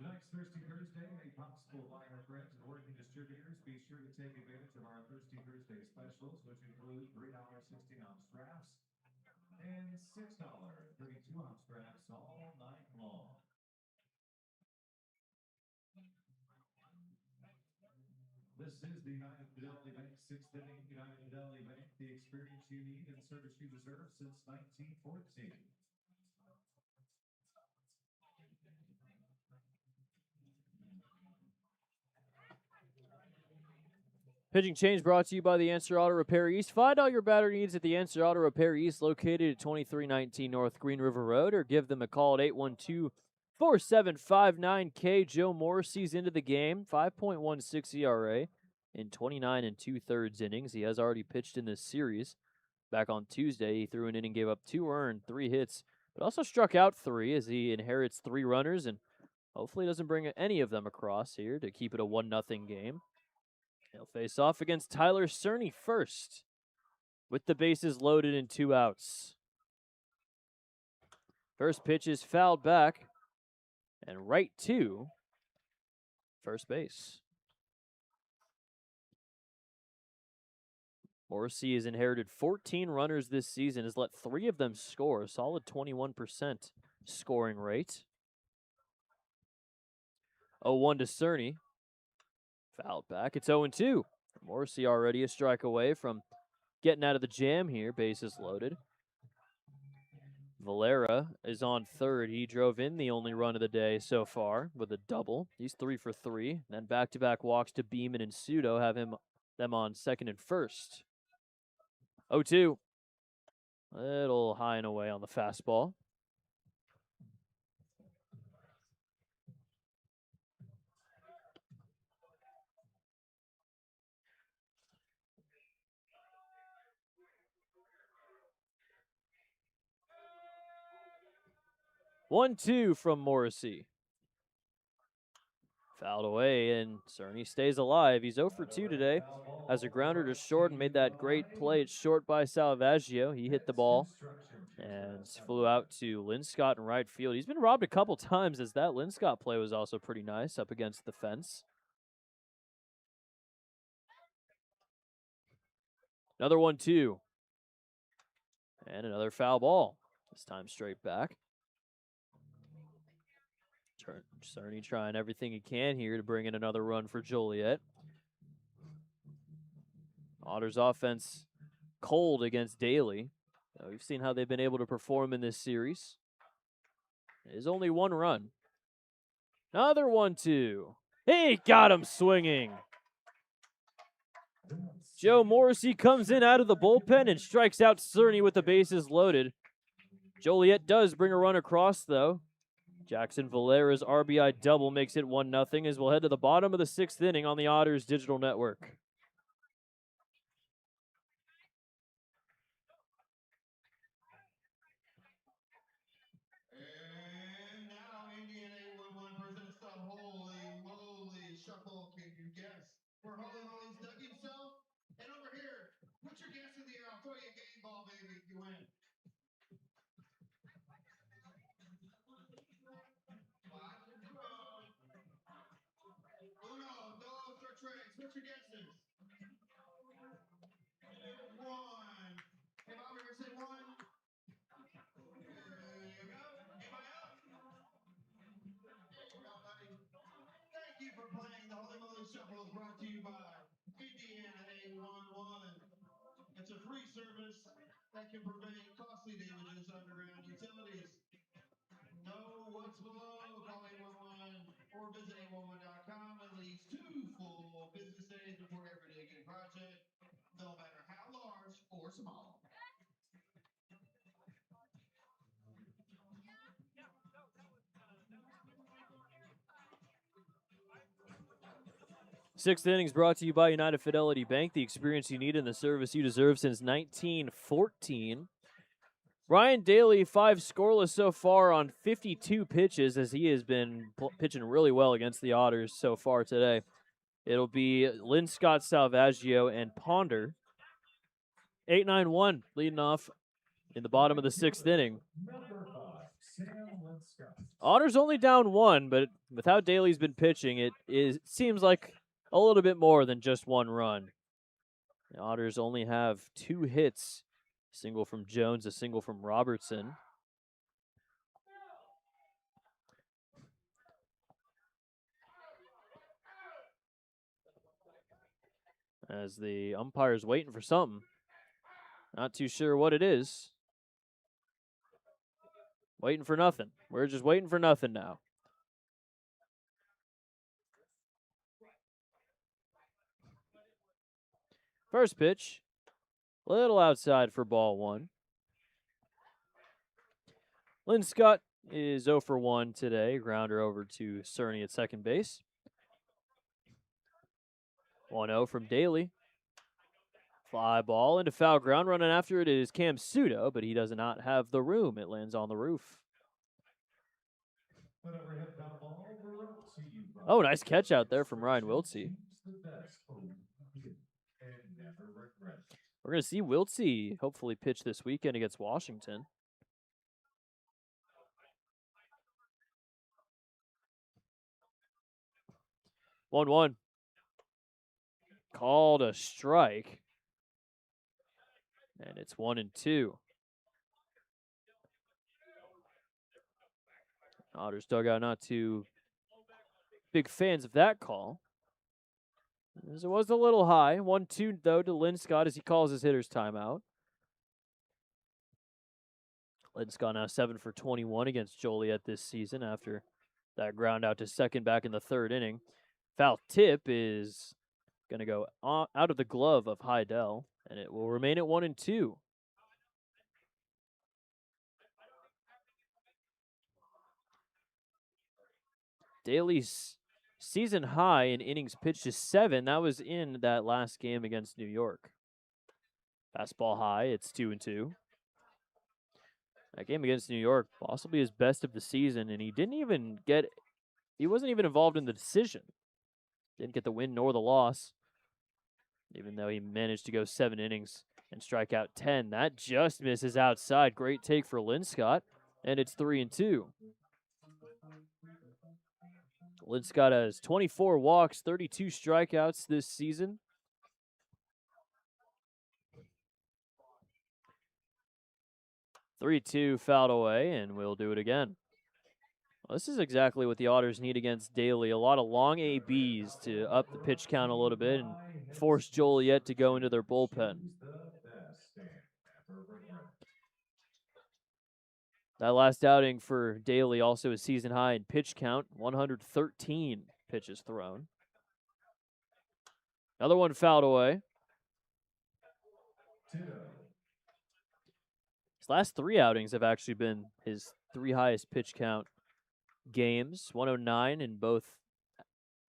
Tonight's Thirsty Thursday, made possible by our friends and working distributors. Be sure to take advantage of our Thirsty Thursday specials, which include $3 16-ounce drafts and $6 32-ounce drafts all night long. This is the United Fidelity Bank 6th inning. United Fidelity Bank, the experience you need and service you deserve since 1914. Pitching change brought to you by the Answer Auto Repair East. Find all your battery needs at the Answer Auto Repair East, located at 2319 North Green River Road, or give them a call at 812-4759K. Joe Morrissey's into the game, 5.16 ERA in 29 and 2/3 innings. He has already pitched in this series. Back on Tuesday, he threw an inning, gave up 2 earned, 3 hits, but also struck out 3 as he inherits 3 runners and hopefully doesn't bring any of them across here to keep it a 1-0 game. He'll face off against Tyler Cerny first, with the bases loaded and 2 outs. First pitch is fouled back and right to first base. Morrissey has inherited 14 runners this season, has let 3 of them score, a solid 21% scoring rate. 0-1 to Cerny. Fouled back. It's 0-2. Morrissey already a strike away from getting out of the jam here. Bases loaded. Valera is on third. He drove in the only run of the day so far with a double. He's 3 for 3. Then back-to-back walks to Beeman and Sudo have them on second and first. 0-2. Little high and away on the fastball. One-two from Morrissey. Fouled away, and Cerny stays alive. He's 0 for 2 today. Has a grounder to short and made that great play at short by Salvaggio. He hit the ball and flew out to Linscott in right field. He's been robbed a couple times, as that Linscott play was also pretty nice up against the fence. Another 1-2. And another foul ball. This time straight back. Cerny trying everything he can here to bring in another run for Joliet. Otters offense cold against Daly. We've seen how they've been able to perform in this series. It is only 1 run. Another 1-2. He got him swinging. Joe Morrissey comes in out of the bullpen and strikes out Cerny with the bases loaded. Joliet does bring a run across, though. Jackson Valera's RBI double makes it 1-0 as we'll head to the bottom of the 6th inning on the Otters Digital Network. And now Indiana 811 presents the Holy Moly Shuffle. Can you guess where Holy Moly's dug himself? And over here, put your guess in the air. I'll throw you a game ball, baby, if you win. 5, 1, 2, 3. What's your guesses? 1. Hey, Bob, ever say 1? There you go. Anybody else? There you go, buddy. Thank you for playing. The Holy Moly Shuffle is brought to you by Indiana 811. It's a free service that can prevent costly damages to underground utilities. Know what's below, call 811 or visit 811.com at least 2 full business days before every digging project, no matter how large or small. Sixth innings brought to you by United Fidelity Bank, the experience you need and the service you deserve since 1914. Ryan Daly, 5 scoreless so far on 52 pitches, as he has been pitching really well against the Otters so far today. It'll be Linscott, Salvaggio, and Ponder. 8-9-1 leading off in the bottom of the 6th inning. Otters only down 1, but with how Daly's been pitching, it seems like a little bit more than just 1 run. The Otters only have 2 hits, a single from Jones, a single from Robertson. as the umpire's waiting for something. Not too sure what it is. Waiting for nothing. We're just waiting for nothing now. First pitch, little outside for ball one. Lynn Scott is 0 for 1 today. Grounder over to Cerny at second base. 1-0 from Daly. Fly ball into foul ground. Running after it is Cam Sudo, but he does not have the room. It lands on the roof. Oh, nice catch out there from Ryan Wiltsey. We're going to see Wiltsey hopefully pitch this weekend against Washington. One. Called a strike. And it's 1-2. Otters dugout not too big fans of that call, as it was a little high. 1-2, though, to Lynn Scott as he calls his hitter's timeout. Lynn Scott now 7 for 21 against Joliet this season after that ground out to second back in the third inning. Foul tip is going to go out of the glove of Heidel, and it will remain at 1-2. Daly's season high in innings pitched is 7. That was in that last game against New York. Fastball high, it's 2-2. That game against New York, possibly his best of the season, and he wasn't even involved in the decision. Didn't get the win nor the loss, even though he managed to go 7 innings and strike out 10. That just misses outside. Great take for Lynn Scott, and it's 3-2. Lynn Scott has 24 walks, 32 strikeouts this season. (3-2) fouled away, and we'll do it again. Well, this is exactly what the Otters need against Daly. A lot of long ABs to up the pitch count a little bit and force Joliet to go into their bullpen. That last outing for Daly also a season high in pitch count, 113 pitches thrown. Another one fouled away. His last 3 outings have actually been his 3 highest pitch count games. 109 in both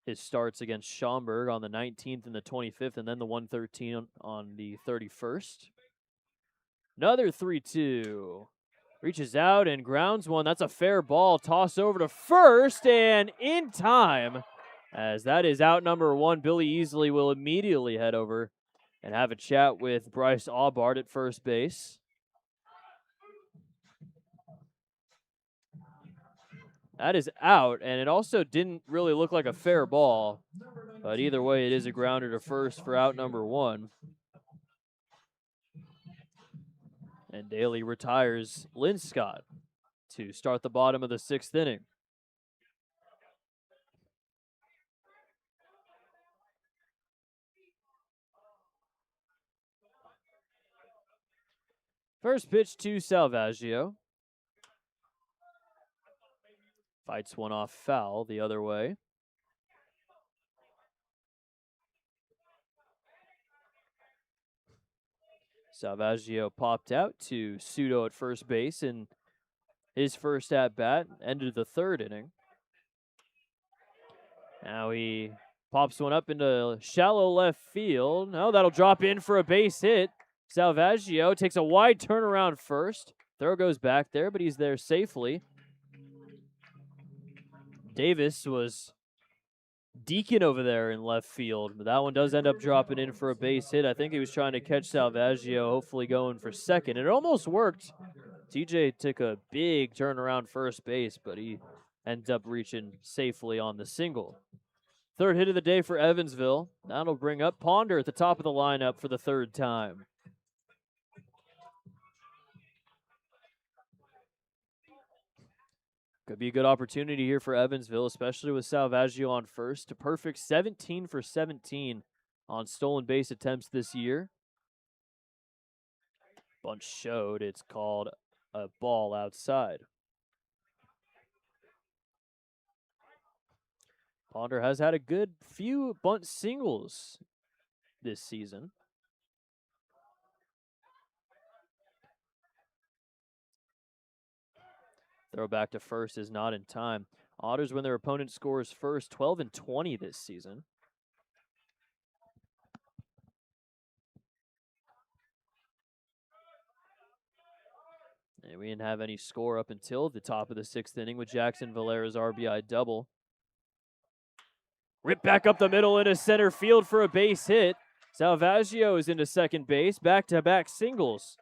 his starts against Schaumburg on the 19th and the 25th, and then the 113 on the 31st. Another 3-2. Reaches out and grounds one. That's a fair ball. Toss over to first and in time. As that is out number 1, Billy Easley will immediately head over and have a chat with Bryce Aubart at first base. That is out, and it also didn't really look like a fair ball. But either way, it is a grounder to first for out number 1. And Daly retires Lynn Scott to start the bottom of the 6th inning. First pitch to Salvaggio. Fights one off foul the other way. Salvaggio popped out to Sudo at first base in his first at-bat, ended the 3rd inning. Now he pops one up into shallow left field. No, that'll drop in for a base hit. Salvaggio takes a wide turnaround first. Throw goes back there, but he's there safely. Davis was deacon over there in left field, but that one does end up dropping in for a base hit. I think he was trying to catch Salvaggio, hopefully going for second. It almost worked. TJ took a big turnaround first base, but he ends up reaching safely on the single. 3rd hit of the day for Evansville. That'll bring up Ponder at the top of the lineup for the 3rd time. Could be a good opportunity here for Evansville, especially with Salvaggio on first. A perfect 17 for 17 on stolen base attempts this year. Bunt showed. It's called a ball outside. Ponder has had a good few bunt singles this season. Throw back to first is not in time. Otters, when their opponent scores first, 12-20 this season. And we didn't have any score up until the top of the 6th inning with Jackson Valera's RBI double. Rip back up the middle into center field for a base hit. Salvaggio is into second base. Back-to-back singles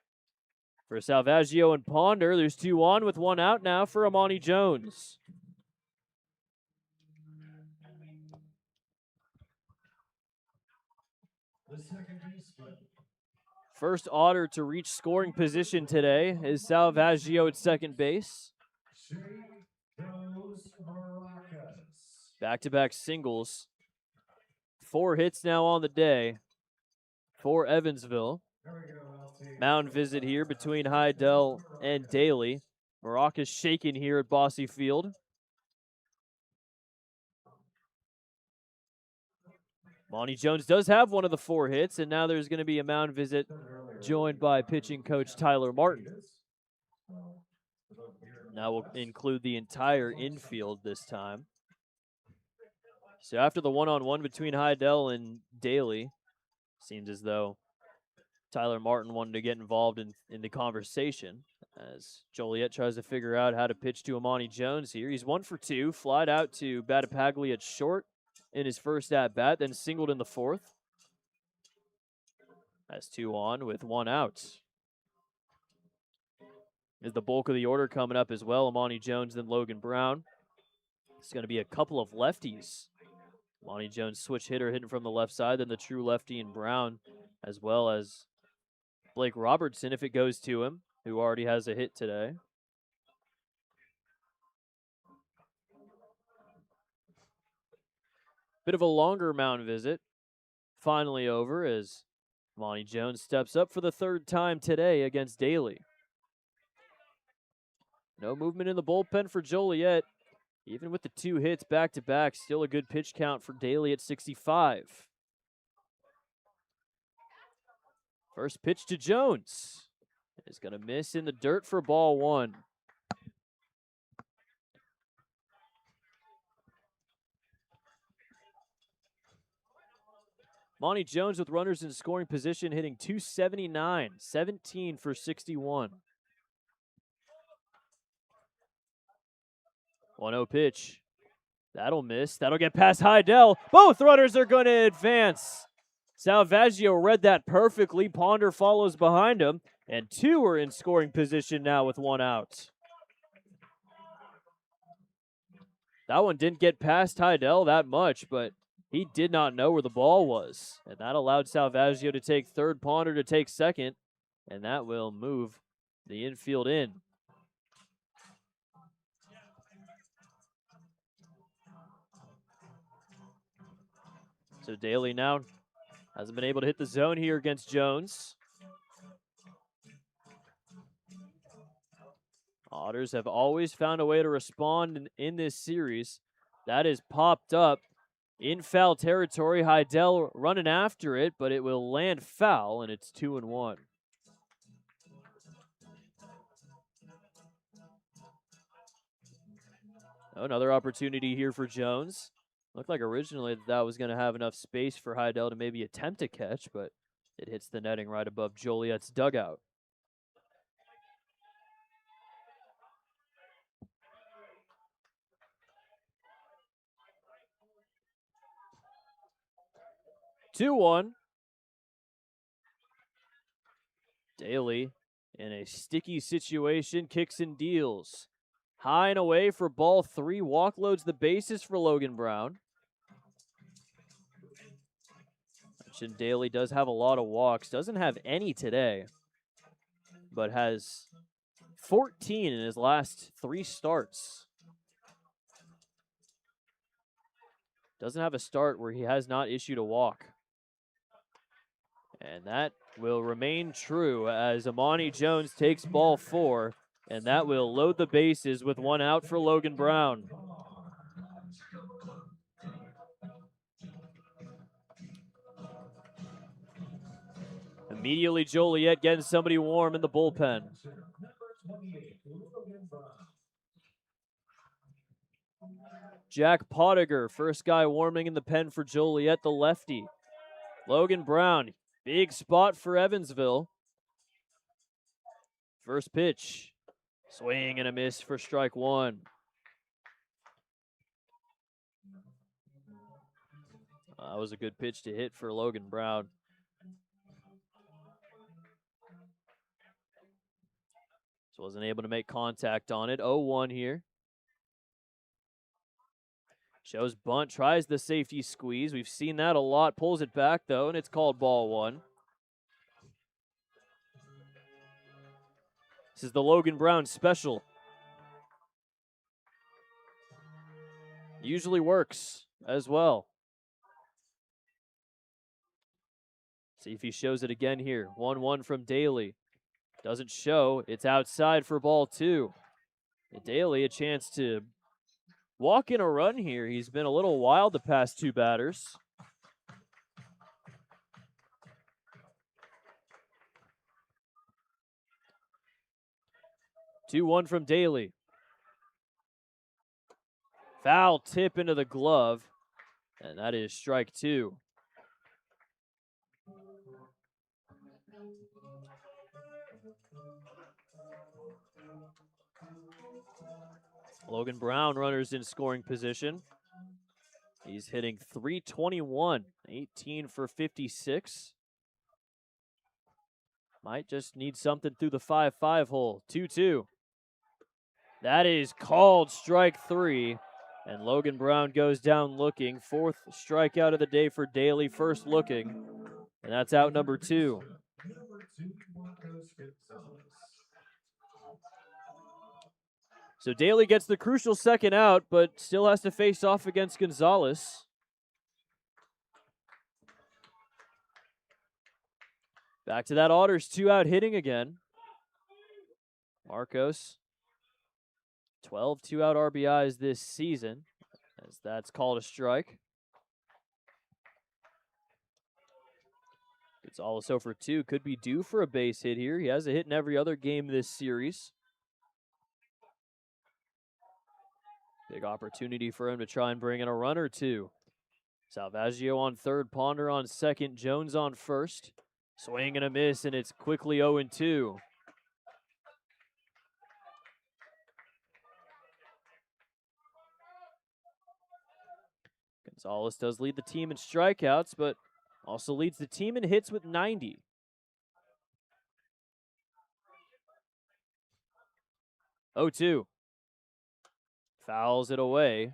for Salvaggio and Ponder. There's 2 on with 1 out now for Amani Jones. First Otter to reach scoring position today is Salvaggio at second base. Back-to-back singles. 4 hits now on the day for Evansville. Mound visit here between Heidel and Daly. Maracas shaken here at Bossy Field. Monty Jones does have one of the 4 hits, and now there's going to be a mound visit joined by pitching coach Tyler Martin. Now we'll include the entire infield this time. So after the one-on-one between Heidel and Daly, seems as though Tyler Martin wanted to get involved in the conversation as Joliet tries to figure out how to pitch to Amani Jones here. He's 1 for 2, flied out to Battipaglia at short in his first at-bat, then singled in the 4th. Has 2 on with 1 out. Is the bulk of the order coming up as well. Amani Jones, then Logan Brown. It's going to be a couple of lefties. Amani Jones, switch hitter, hitting from the left side, then the true lefty in Brown, as well as Blake Robertson, if it goes to him, who already has a hit today. Bit of a longer mound visit. Finally over as Amani Jones steps up for the 3rd time today against Daly. No movement in the bullpen for Joliet. Even with the 2 hits back-to-back, still a good pitch count for Daly at 65. First pitch to Jones. Is going to miss in the dirt for ball 1. Monty Jones with runners in scoring position, hitting .279, 17 for 61. 1-0 pitch. That'll miss. That'll get past Heidel. Both runners are going to advance. Salvaggio read that perfectly. Ponder follows behind him, and 2 are in scoring position now with 1 out. That one didn't get past Heidel that much, but he did not know where the ball was, and that allowed Salvaggio to take third, Ponder to take second, and that will move the infield in. So Daly now hasn't been able to hit the zone here against Jones. Otters have always found a way to respond in this series. That is popped up in foul territory. Heidel running after it, but it will land foul, and it's 2-1. Another opportunity here for Jones. Looked like originally that was going to have enough space for Heidel to maybe attempt a catch, but it hits the netting right above Joliet's dugout. Two-one. Daly in a sticky situation, kicks and deals. High and away for ball 3. Walk loads the bases for Logan Brown. Mentioned Daly does have a lot of walks. Doesn't have any today, but has 14 in his last 3 starts. Doesn't have a start where he has not issued a walk. And that will remain true as Amani Jones takes ball 4, and that will load the bases with 1 out for Logan Brown. Immediately Joliet getting somebody warm in the bullpen. Jack Pottiger, first guy warming in the pen for Joliet, the lefty. Logan Brown, big spot for Evansville. First pitch, swing and a miss for strike 1. That was a good pitch to hit for Logan Brown. So wasn't able to make contact on it. 0-1 here. Shows bunt, tries the safety squeeze. We've seen that a lot. Pulls it back, though, and it's called ball 1. This is the Logan Brown special. Usually works as well. See if he shows it again here. 1-1 from Daly. Doesn't show. It's outside for ball 2. Daly a chance to walk in a run here. He's been a little wild the past 2 batters. Two 1 from Daly. Foul tip into the glove, and that is strike 2. Logan Brown, runners in scoring position. He's hitting .321, 18 for 56. Might just need something through the 5-5 hole. 2-2. That is called strike 3. And Logan Brown goes down looking. 4th strikeout of the day for Daly, first looking. And that's out number 2. So Daly gets the crucial second out, but still has to face off against Gonzalez. Back to that Otters 2-out hitting again. Marcos, 12 2-out RBIs this season, as that's called a strike. Gonzalez 0 for 2, could be due for a base hit here. He has a hit in every other game this series. Big opportunity for him to try and bring in a run or 2. Salvaggio on third, Ponder on second, Jones on first. Swing and a miss, and it's quickly 0-2. Gonzalez does lead the team in strikeouts, but also leads the team in hits with 90. 0-2. Fouls it away.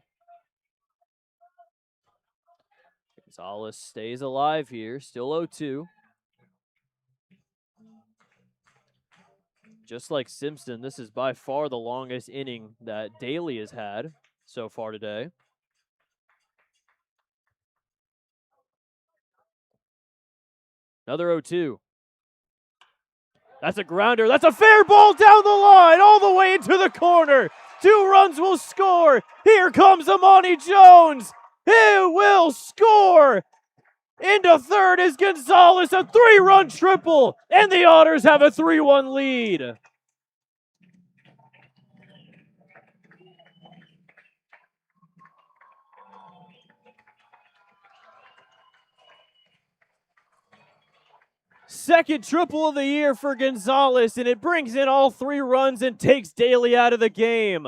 Gonzalez stays alive here, still 0-2. Just like Simpson, this is by far the longest inning that Daly has had so far today. Another 0-2. That's a grounder. That's a fair ball down the line, all the way into the corner. 2 runs will score. Here comes Amani Jones. He will score. Into third is Gonzalez, a 3-run triple, and the Otters have a 3-1 lead. Second triple of the year for Gonzalez, and it brings in all 3 runs and takes Daly out of the game.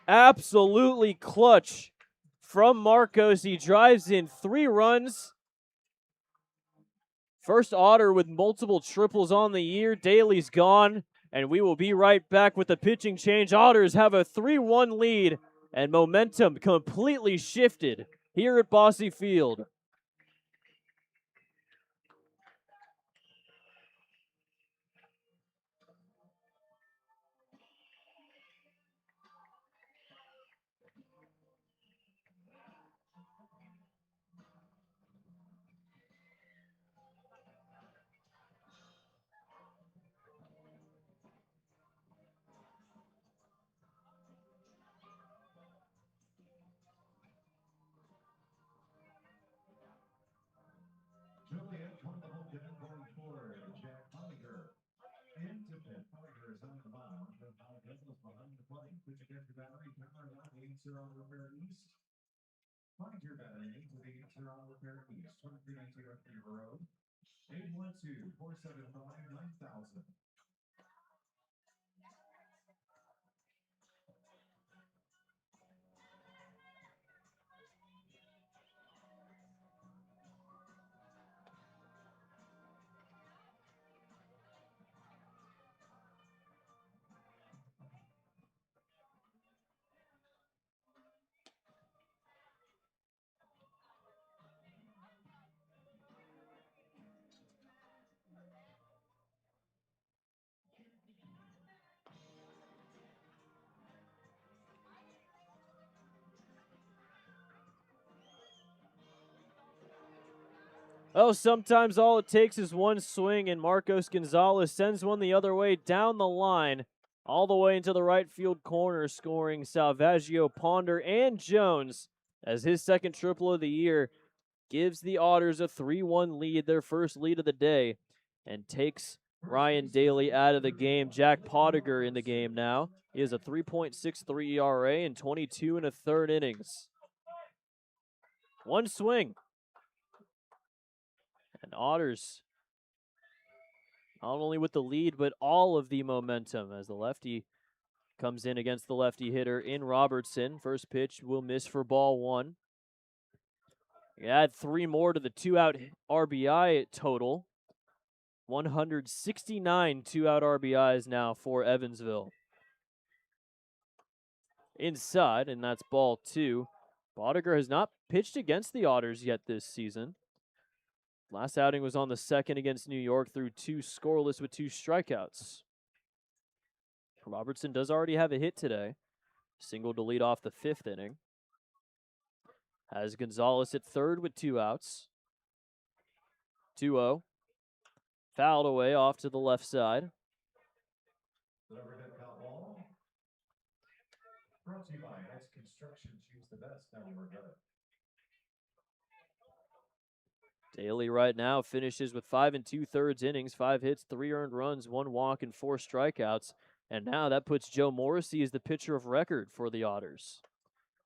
Absolutely clutch from Marcos. He drives in 3 runs. First Otter with multiple triples on the year. Daly's gone, and we will be right back with the pitching change. Otters have a 3-1 lead, and momentum completely shifted here at Bosse Field. down going forward. Jack Hunter. Into fifth. Hunter is on the mound. Douglas behind the plate. Put your get your battery. Power out. Answer on Repair East. Find your battery into the Answer on Repair East. 2319 up River Road. 812-475-9000. Oh, sometimes all it takes is one swing, and Marcos Gonzalez sends one the other way down the line, all the way into the right field corner, scoring Salvaggio, Ponder, and Jones as his second triple of the year gives the Otters a 3-1 lead, their first lead of the day, and takes Ryan Daly out of the game. Jack Pottiger in the game now. He has a 3.63 ERA in 22 and a third innings. One swing. And Otters, not only with the lead, but all of the momentum as the lefty comes in against the lefty hitter in Robertson. First pitch will miss for ball one. You add three more to the 2-out RBI total. 169 2-out RBIs now for Evansville. Inside, and that's ball two. Pottiger has not pitched against the Otters yet this season. Last outing was on the second against New York through two scoreless with two strikeouts. Robertson does already have a hit today. Single to lead off the fifth inning. Has Gonzalez at third with two outs. 2-0. Fouled away off to the left side. Brought to you by Ice Construction. Choose the best. Never regret it. Daly right now finishes with 5 2/3 innings, 5 hits, 3 earned runs, 1 walk, and 4 strikeouts. And now that puts Joe Morrissey as the pitcher of record for the Otters.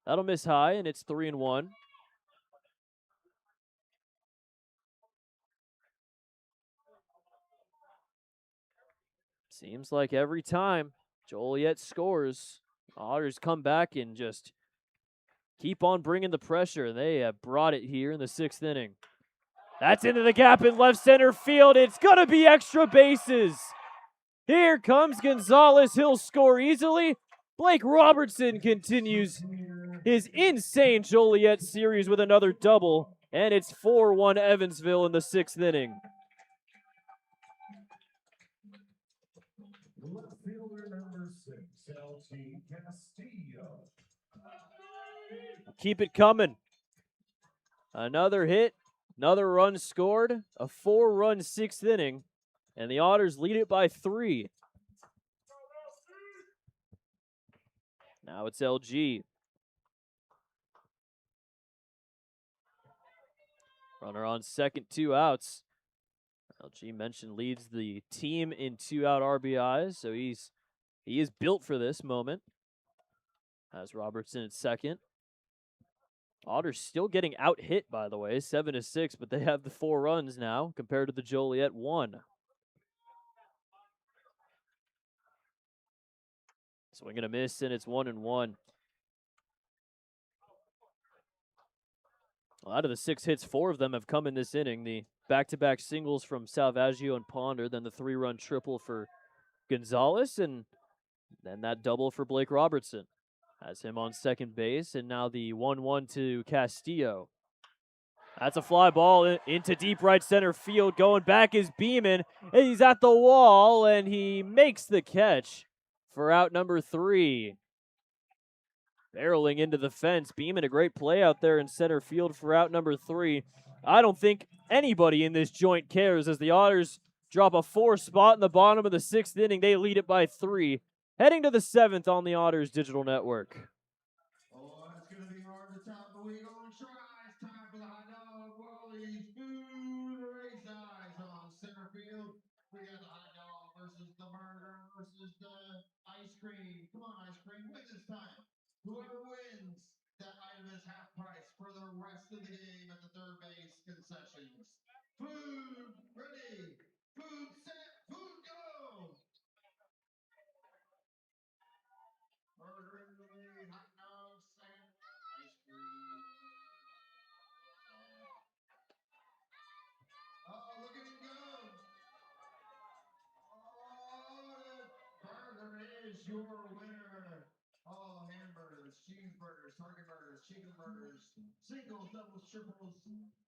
That'll miss high, and it's 3-1. Seems like every time Joliet scores, Otters come back and just keep on bringing the pressure. They have brought it here in the 6th inning. That's into the gap in left center field. It's going to be extra bases. Here comes Gonzalez. He'll score easily. Blake Robertson continues his insane Joliet series with another double, and it's 4-1 Evansville in the 6th inning. Left fielder number 6, LT Castillo. Keep it coming. Another hit, another run scored, a 4-run 6th inning, and the Otters lead it by 3. Now it's LG. Runner on second, 2 outs. LG mentioned leads the team in 2-out RBIs, so he is built for this moment. Has Robertson at second. Otters still getting out hit, by the way, 7-6, but they have the 4 runs now compared to the Joliet 1. Swing and a miss, and it's 1-1. Well, out of the 6 hits, 4 of them have come in this inning. The back-to-back singles from Salvaggio and Ponder, then the 3-run triple for Gonzalez, and then that double for Blake Robertson. Has him on second base, and now the 1-1 to Castillo. That's a fly ball into deep right center field. Going back is Beeman. He's at the wall, and he makes the catch for out number 3. Barreling into the fence. Beeman, a great play out there in center field for out number 3. I don't think anybody in this joint cares as the Otters drop a 4 spot in the bottom of the 6th inning. They lead it by 3. Heading to the 7th on the Otters Digital Network. Oh, it's going to be hard to top, but we're going to try. It's time for the hot dog Wally's Food Race Eyes on burger versus the ice cream. Come on, ice cream, win this time. Whoever wins, that item is half price for the rest of the game at the third base concessions. Food ready. Food set. Food go. Burger in the lead. Hot dogs second. Ice cream. Oh, look at him go. Oh, the burger is your winner. All hamburgers, cheeseburgers, turkey burgers, chicken burgers, singles, doubles, triples,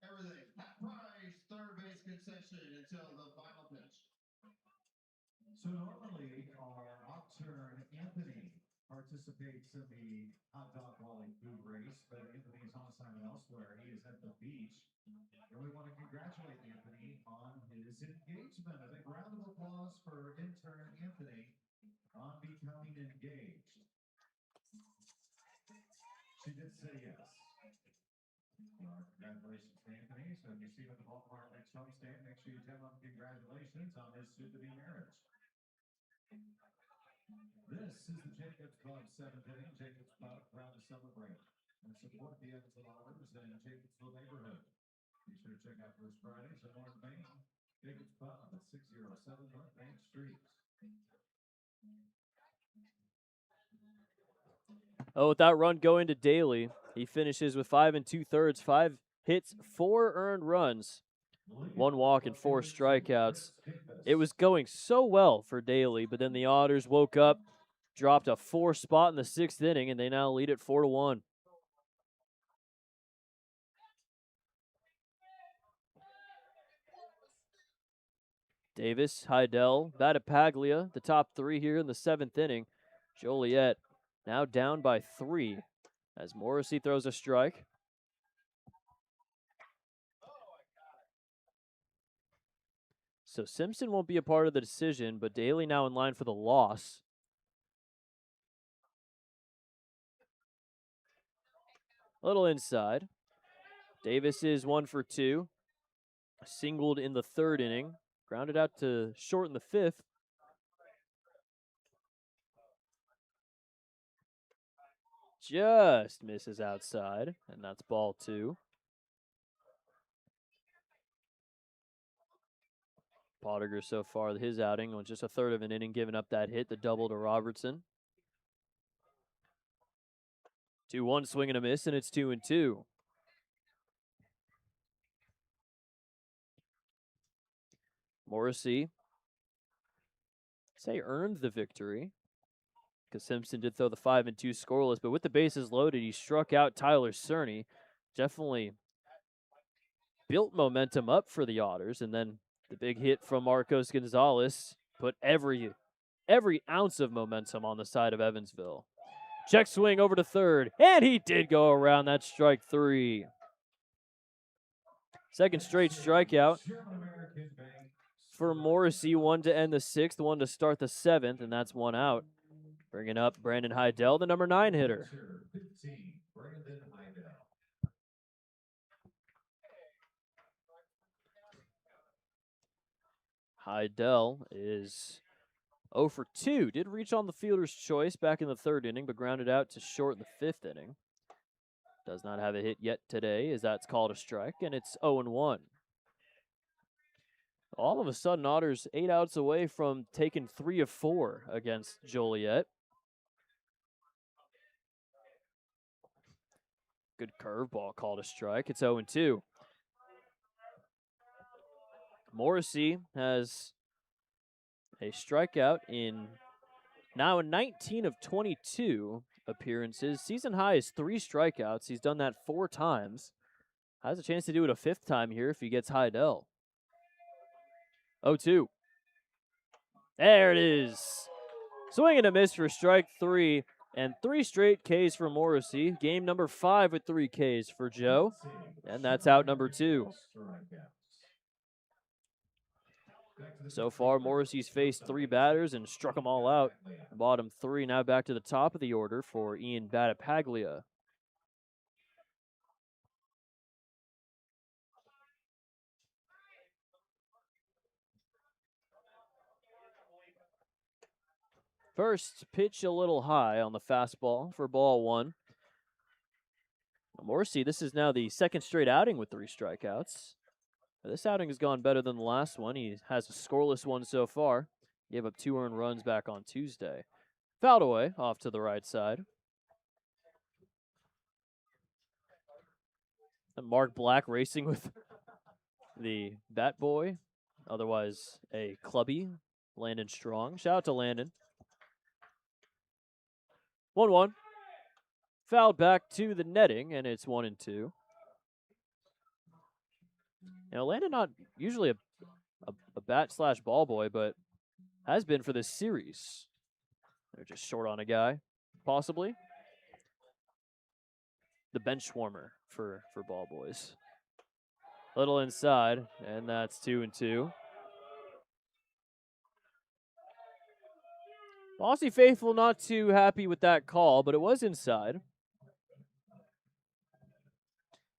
everything. Half price, third base concession until the final pitch. So normally our nocturne Anthony participates in the hot dog walling food race, but Anthony is on assignment elsewhere. He is at the beach. And we want to congratulate Anthony on his engagement. A big round of applause for intern Anthony on becoming engaged. She did say yes. Congratulations to Anthony. So if you see him at the Baltimore next homestand, make sure you tell him congratulations on his soon-to-be marriage. This is the Jacobs Club 7th inning. Jacobs Club proud to celebrate and support the Evansville Otters and Jacobsville neighborhood. Be sure to check out First Fridays in North Main. Jacobs Club at 607 North Main Street. Oh, with that run going to Daly, he finishes with 5 2/3, 5 hits, 4 earned runs, 1 walk, and 4 strikeouts. It was going so well for Daly, but then the Otters woke up, dropped a 4 spot in the 6th inning, and they now lead it 4-1. Davis, Heidel, Battipaglia, the top 3 here in the 7th inning. Joliet now down by 3 as Morrissey throws a strike. So Simpson won't be a part of the decision, but Daly now in line for the loss. A little inside. Davis is 1 for 2. Singled in the 3rd inning. Grounded out to short in the 5th. Just misses outside, and that's ball 2. Pottinger so far, his outing was just a third of an inning, giving up that hit, the double to Robertson. 2-1 swing and a miss, and it's 2-2. Morrissey, say earned the victory, because Simpson did throw the 5-2 scoreless, but with the bases loaded, he struck out Tyler Cerny. Definitely built momentum up for the Otters, and then the big hit from Marcos Gonzalez put every ounce of momentum on the side of Evansville. Check swing over to 3rd, and he did go around. That strike 3. Second straight strikeout for Morrissey, 1 to end the 6th, 1 to start the 7th, and that's 1 out. Bringing up Brandon Heidel, the number 9 hitter. 15, Brandon Heidel. Heidel is 0 for 2. Did reach on the fielder's choice back in the 3rd inning, but grounded out to short in the 5th inning. Does not have a hit yet today, as that's called a strike, and it's 0-1. All of a sudden, Otters 8 outs away from taking 3 of 4 against Joliet. Good curveball called a strike. It's 0-2. Morrissey has a strikeout in now 19 of 22 appearances. Season high is 3 strikeouts. He's done that 4 times. Has a chance to do it a 5th time here if he gets Heidel. 0-2. There it is. Swing and a miss for strike 3, and 3 straight Ks for Morrissey. Game number 5 with 3 Ks for Joe, and that's out number 2. So far, Morrissey's faced 3 batters and struck them all out. Bottom 3 now back to the top of the order for Ian Battipaglia. First pitch a little high on the fastball for ball one. Morrissey, this is now the second straight outing with 3 strikeouts. This outing has gone better than the last one. He has a scoreless one so far. Gave up 2 earned runs back on Tuesday. Fouled away off to the right side. And Mark Black racing with the bat boy, otherwise a clubby, Landon Strong. Shout out to Landon. 1-1. Fouled back to the netting, and it's 1-2. Landon not usually a bat/ball boy, but has been for this series. They're just short on a guy, possibly. The bench warmer for ball boys. Little inside, and that's 2-2. Bossy faithful not too happy with that call, but it was inside.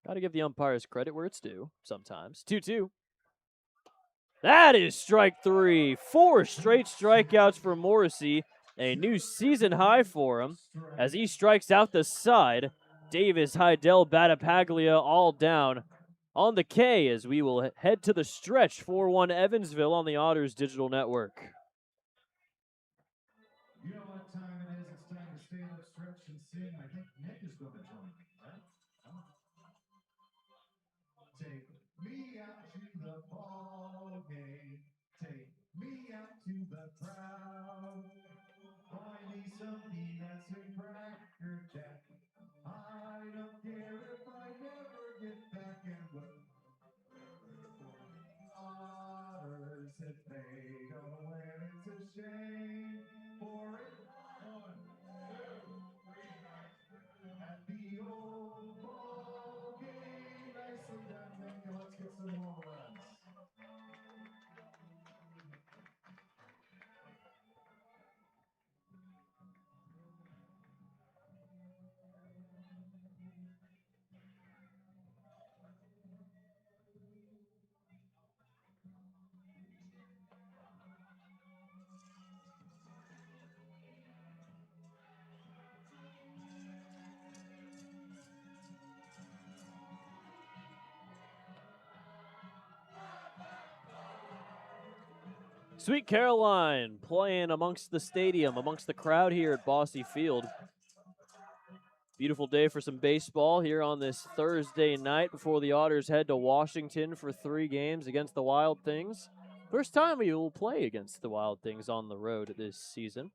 Got to give the umpires credit where it's due sometimes. 2-2. That is strike 3. 4 straight strikeouts for Morrissey. A new season high for him as he strikes out the side. Davis, Heidel, Battapaglia all down on the K as we will head to the stretch. 4-1 Evansville on the Otters Digital Network. You know what time it is? It's time to stand up, stretch, and sing. I think Nick is going to join me, right? Take me out to the ball game. Take me out to the crowd. Buy me some peanuts and Cracker Jack. I don't care if I never get back and look. Otters, if they don't win, it's a shame. For it, 1, 2, 3, at the old ball game. Nicely done, Nick. Let's get some more runs. Sweet Caroline playing amongst the stadium, amongst the crowd here at Bossy Field. Beautiful day for some baseball here on this Thursday night before the Otters head to Washington for 3 games against the Wild Things. First time we will play against the Wild Things on the road this season.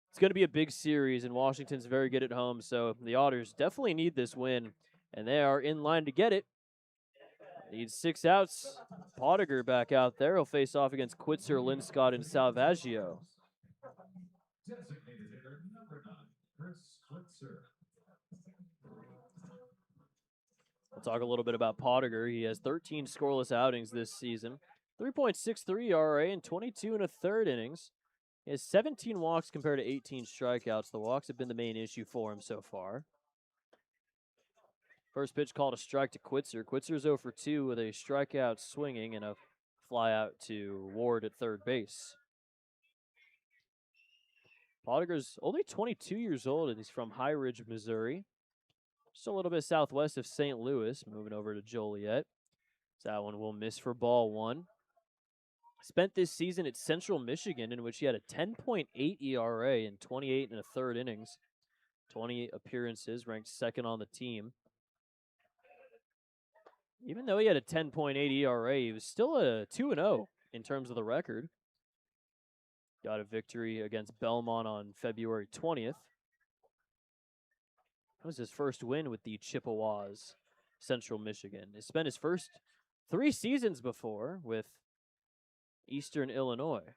It's going to be a big series, and Washington's very good at home, so the Otters definitely need this win, and they are in line to get it. Needs 6 outs. Pottiger back out there. He'll face off against Quitzer, Linscott, and Salvaggio. Designated hitter number 9, Chris Quitzer. We'll talk a little bit about Pottiger. He has 13 scoreless outings this season. 3.63 ERA in 22 1/3 innings. He has 17 walks compared to 18 strikeouts. The walks have been the main issue for him so far. First pitch called a strike to Quitzer. Quitzer's 0 for 2 with a strikeout swinging and a fly out to Ward at third base. Pottiger's only 22 years old, and he's from High Ridge, Missouri. Just a little bit southwest of St. Louis, moving over to Joliet. So that one will miss for ball 1. Spent this season at Central Michigan, in which he had a 10.8 ERA in 28 1/3 innings. 20 appearances, ranked second on the team. Even though he had a 10.8 ERA, he was still a 2-0 in terms of the record. Got a victory against Belmont on February 20th. That was his first win with the Chippewas, Central Michigan. He spent his first 3 seasons before with Eastern Illinois.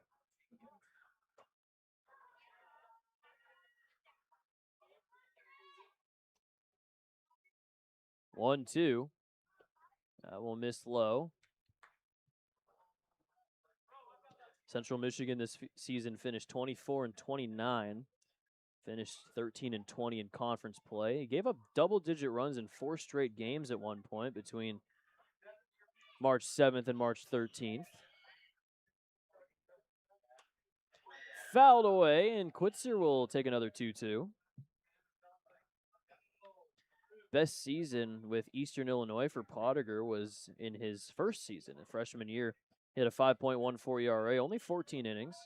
One, 2. That will miss low. Central Michigan this season finished 24-29. Finished 13-20 in conference play. He gave up double-digit runs in 4 straight games at one point between March 7th and March 13th. fouled away, and Quitzer will take another 2-2. Best season with Eastern Illinois for Pottinger was in his first season, in freshman year. He had a 5.14 ERA, only 14 innings.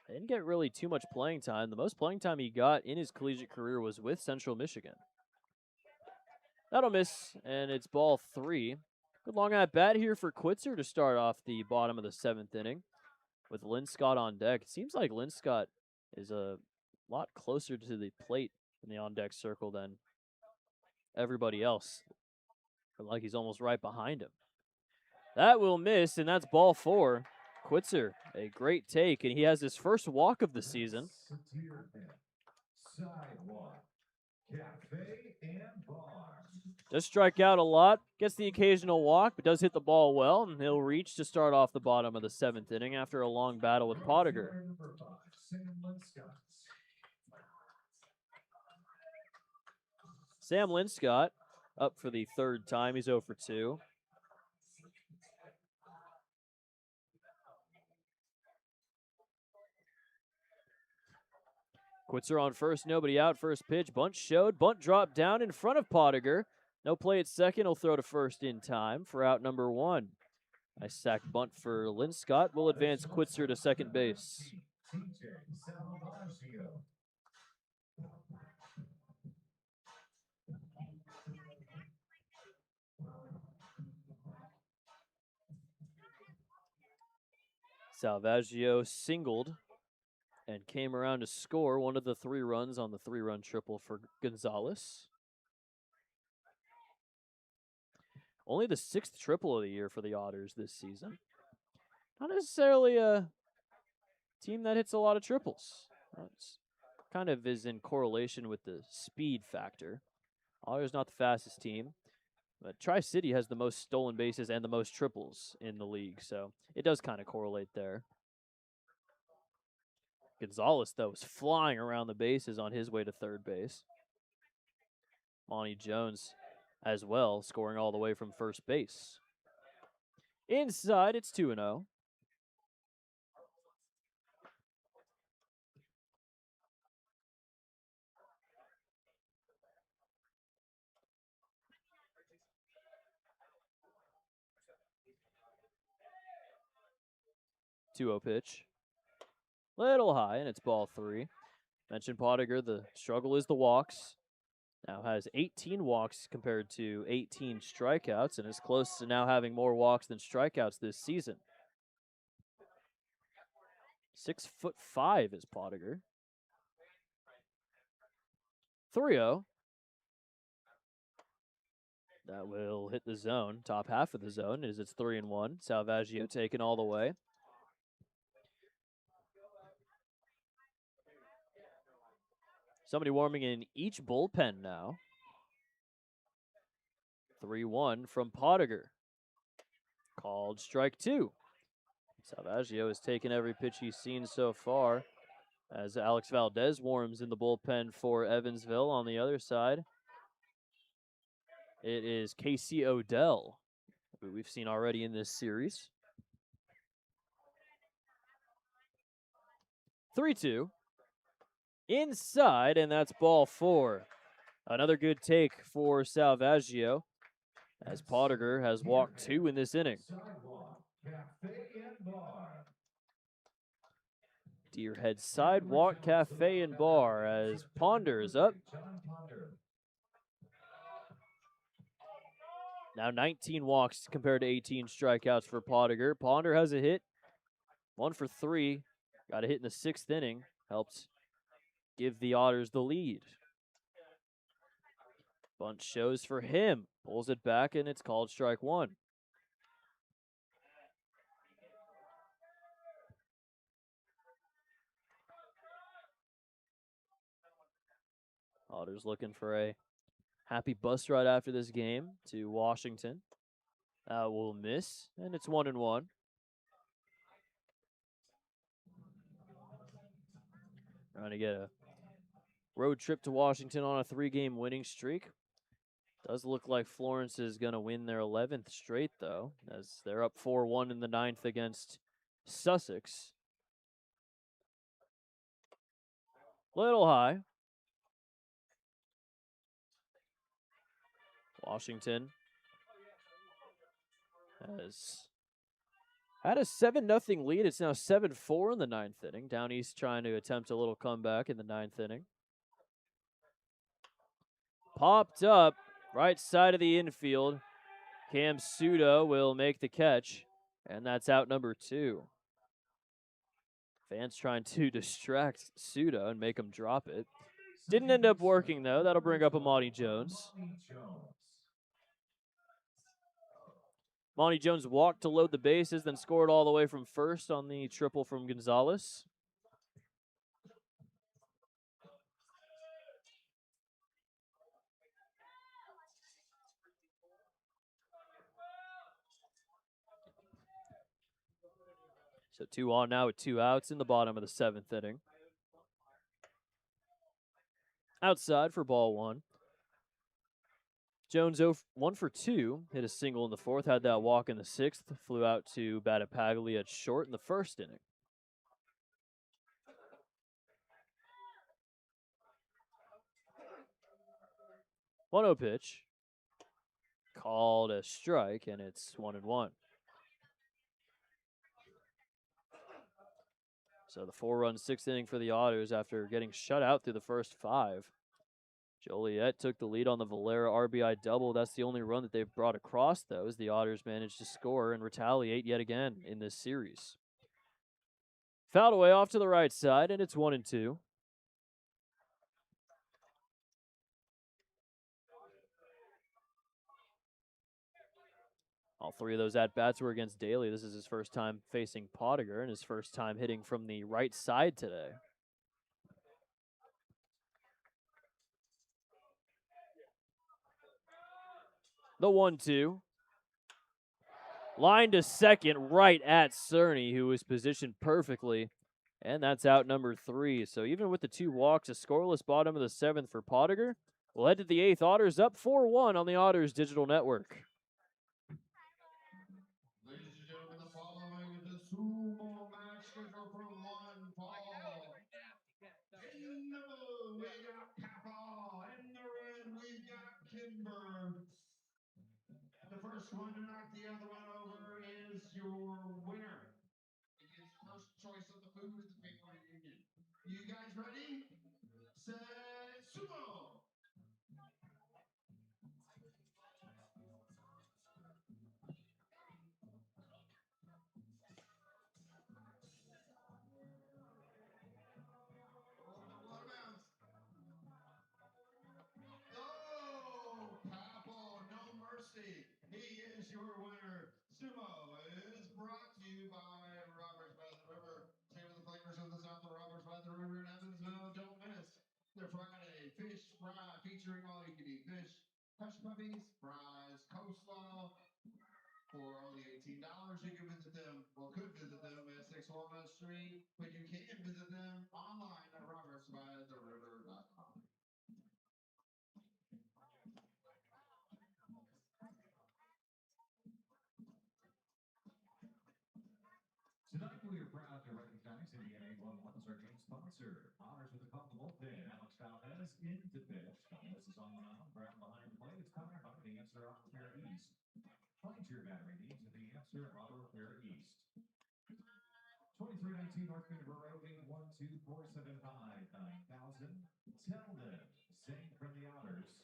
Didn't get really too much playing time. The most playing time he got in his collegiate career was with Central Michigan. That'll miss, and it's ball 3. Good long at bat here for Quitzer to start off the bottom of the 7th inning with Linscott on deck. It seems like Linscott is a lot closer to the plate in the on-deck circle than everybody else. Like he's almost right behind him. That will miss, and that's ball 4. Quitzer, a great take, and he has his first walk of the season. Sidewalk, cafe, and bar. Does strike out a lot, gets the occasional walk, but does hit the ball well, and he'll reach to start off the bottom of the 7th inning after a long battle with Pottinger. Sam Linscott up for the 3rd time. He's 0 for 2. Quitzer on first, nobody out. First pitch, bunt showed. Bunt dropped down in front of Pottinger. No play at second. He'll throw to first in time for out number 1. Nice sack bunt for Linscott. Will advance Quitzer to second base. Salvaggio singled and came around to score one of the 3 runs on the 3-run triple for Gonzalez. Only the 6th triple of the year for the Otters this season. Not necessarily a team that hits a lot of triples. It's kind of is in correlation with the speed factor. Otters not the fastest team, but Tri-City has the most stolen bases and the most triples in the league, so it does kind of correlate there. Gonzalez, though, is flying around the bases on his way to third base. Monty Jones as well, scoring all the way from first base. Inside, it's 2-0. Two-0 pitch. Little high, and it's ball 3. Mentioned Pottinger, the struggle is the walks. Now has 18 walks compared to 18 strikeouts, and is close to now having more walks than strikeouts this season. 6'5" is Pottinger. 3-0. That will hit the zone, top half of the zone, as it's 3-1. Salvaggio taken all the way. Somebody warming in each bullpen now. 3-1 from Pottinger. Called strike 2. Salvaggio has taken every pitch he's seen so far as Alex Valdez warms in the bullpen for Evansville. On the other side, it is Casey Odell, who we've seen already in this series. 3-2. Inside, and that's ball 4. Another good take for Salvaggio, as Pottinger has walked 2 in this inning. Deerhead Sidewalk Cafe and Bar as Ponder is up. Now 19 walks compared to 18 strikeouts for Pottinger. Ponder has a hit, 1 for 3. Got a hit in the 6th inning. Helps give the Otters the lead. Bunt shows for him. Pulls it back, and it's called strike 1. Otters looking for a happy bus ride after this game to Washington. Will miss, and it's 1-1. Trying to get a road trip to Washington on a 3-game winning streak. Does look like Florence is going to win their 11th straight, though, as they're up 4-1 in the 9th against Sussex. Little high. Washington has had a 7-0 lead. It's now 7-4 in the 9th inning. Down East trying to attempt a little comeback in the 9th inning. Popped up, right side of the infield. Cam Suda will make the catch, and that's out number 2. Fans trying to distract Suda and make him drop it. Didn't end up working, though. That'll bring up Amani Jones. Monty Jones walked to load the bases, then scored all the way from first on the triple from Gonzalez. So 2 on now with 2 outs in the bottom of the 7th inning. Outside for ball 1. Jones 1 for 2, hit a single in the 4th, had that walk in the 6th, flew out to Battipaglia at short in the 1st inning. 1-0 pitch. Called a strike, and it's 1-1. So the 4-run 6th inning for the Otters after getting shut out through the first 5. Joliet took the lead on the Valera RBI double. That's the only run that they've brought across, though, as the Otters managed to score and retaliate yet again in this series. Fouled away off to the right side, and it's 1-2. All 3 of those at-bats were against Daly. This is his first time facing Pottinger and his first time hitting from the right side today. The 1-2. Line to second right at Cerny, who was positioned perfectly. And that's out number 3. So even with the 2 walks, a scoreless bottom of the 7th for Pottinger. We'll head to the 8th. Otters up 4-1 on the Otters Digital Network. Ladies and gentlemen, the following is a sumo match scheduled for 1 fall. In the blue, we got Capo. In the red, we've got Kimber. And the first one to knock the other one over is your winner. It is first choice of the food at the family reunion. You guys ready? Set, sumo! Out of bounds. Oh, Papo, no mercy. He is your winner. Sumo is brought to you by Roberts by the River. Save the flavors of the South of Roberts by the River in Evansville. Don't miss their Friday fish fry featuring all you can eat fish, hush puppies, fries, coleslaw. For only $18, you can visit them, could visit them at 6 Walnut Street, but you can visit them online at robertsbytheriver.com. Tonight we are proud to recognize Indiana 811 as our game sponsor. Honors with a call to bullpen. Alex Valdez in to pitch. Valdez is on the mound. Ground behind the plate. It's powered by the Answer Auto Repair East. Find your battery needs at the Answer Auto Repair East. 2319 North Middleborough Road, 812-475-9000. Tell them, Zane from the Otters.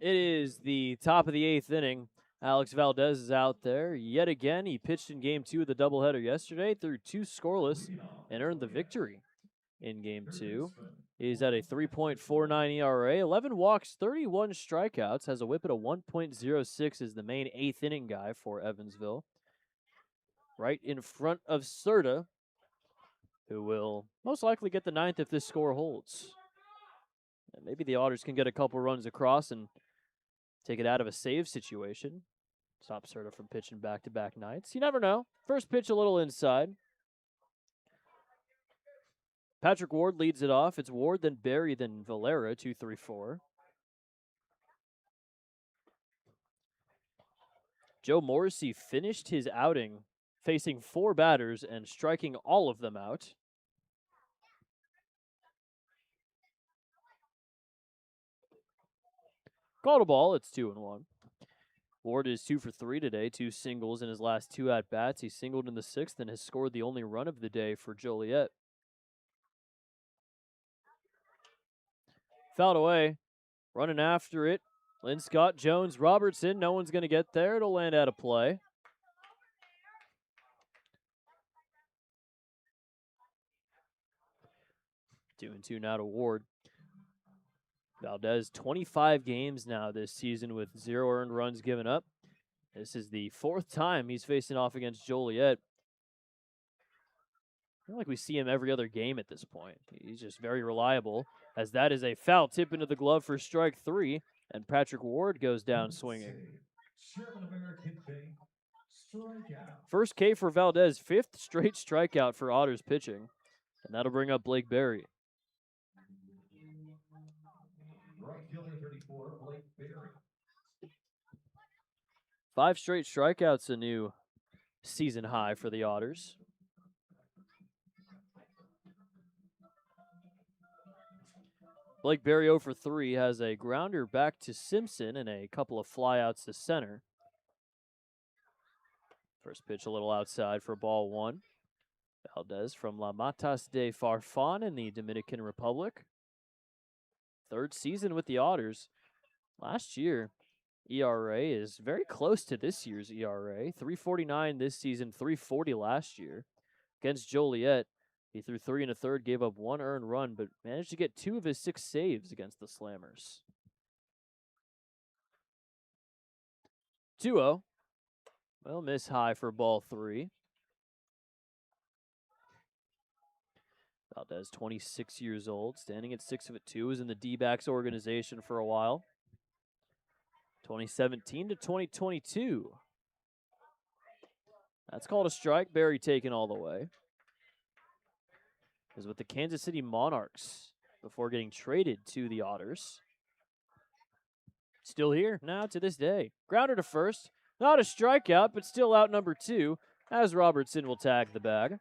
It is the top of the 8th inning. Alex Valdez is out there yet again. He pitched in Game 2 of the doubleheader yesterday, threw 2 scoreless, and earned the victory in Game 2. He's at a 3.49 ERA, 11 walks, 31 strikeouts, has a whip at a 1.06, is the main 8th inning guy for Evansville. Right in front of Serta, who will most likely get the 9th if this score holds. And maybe the Otters can get a couple runs across and take it out of a save situation. Stop Serta from pitching back-to-back nights. You never know. First pitch a little inside. Patrick Ward leads it off. It's Ward, then Barry, then Valera, 2-3-4. Joe Morrissey finished his outing facing 4 batters and striking all of them out. Called a ball, it's 2-1. Ward is 2 for 3 today, 2 singles in his last 2 at-bats. He singled in the 6th and has scored the only run of the day for Joliet. Fouled away, running after it. Linscott, Jones, Robertson. No one's going to get there. It'll land out of play. 2-2 now to Ward. Valdez, 25 games now this season with 0 earned runs given up. This is the 4th time he's facing off against Joliet. I feel like we see him every other game at this point. He's just very reliable, as that is a foul tip into the glove for strike 3, and Patrick Ward goes down swinging. First K for Valdez, 5th straight strikeout for Otters pitching, and that'll bring up Blake Berry. Right fielder 34, Blake Berry. 5 straight strikeouts, a new season high for the Otters. Blake Berry 0 for 3 has a grounder back to Simpson and a couple of flyouts to center. First pitch a little outside for ball 1. Valdez from La Matas de Farfan in the Dominican Republic. 3rd season with the Otters. Last year, ERA is very close to this year's ERA. 3.49 this season, 3.40 last year. Against Joliet, he threw 3 1/3, gave up 1 earned run, but managed to get 2 of his 6 saves against the Slammers. 2-0. Well, miss high for ball 3. Valdez, 26 years old, standing at 6'2", was in the D-backs organization for a while. 2017 to 2022. That's called a strike. Berry taken all the way. Is with the Kansas City Monarchs before getting traded to the Otters. Still here now to this day. Grounder to first. Not a strikeout, but still out number 2, as Robertson will tag the bag.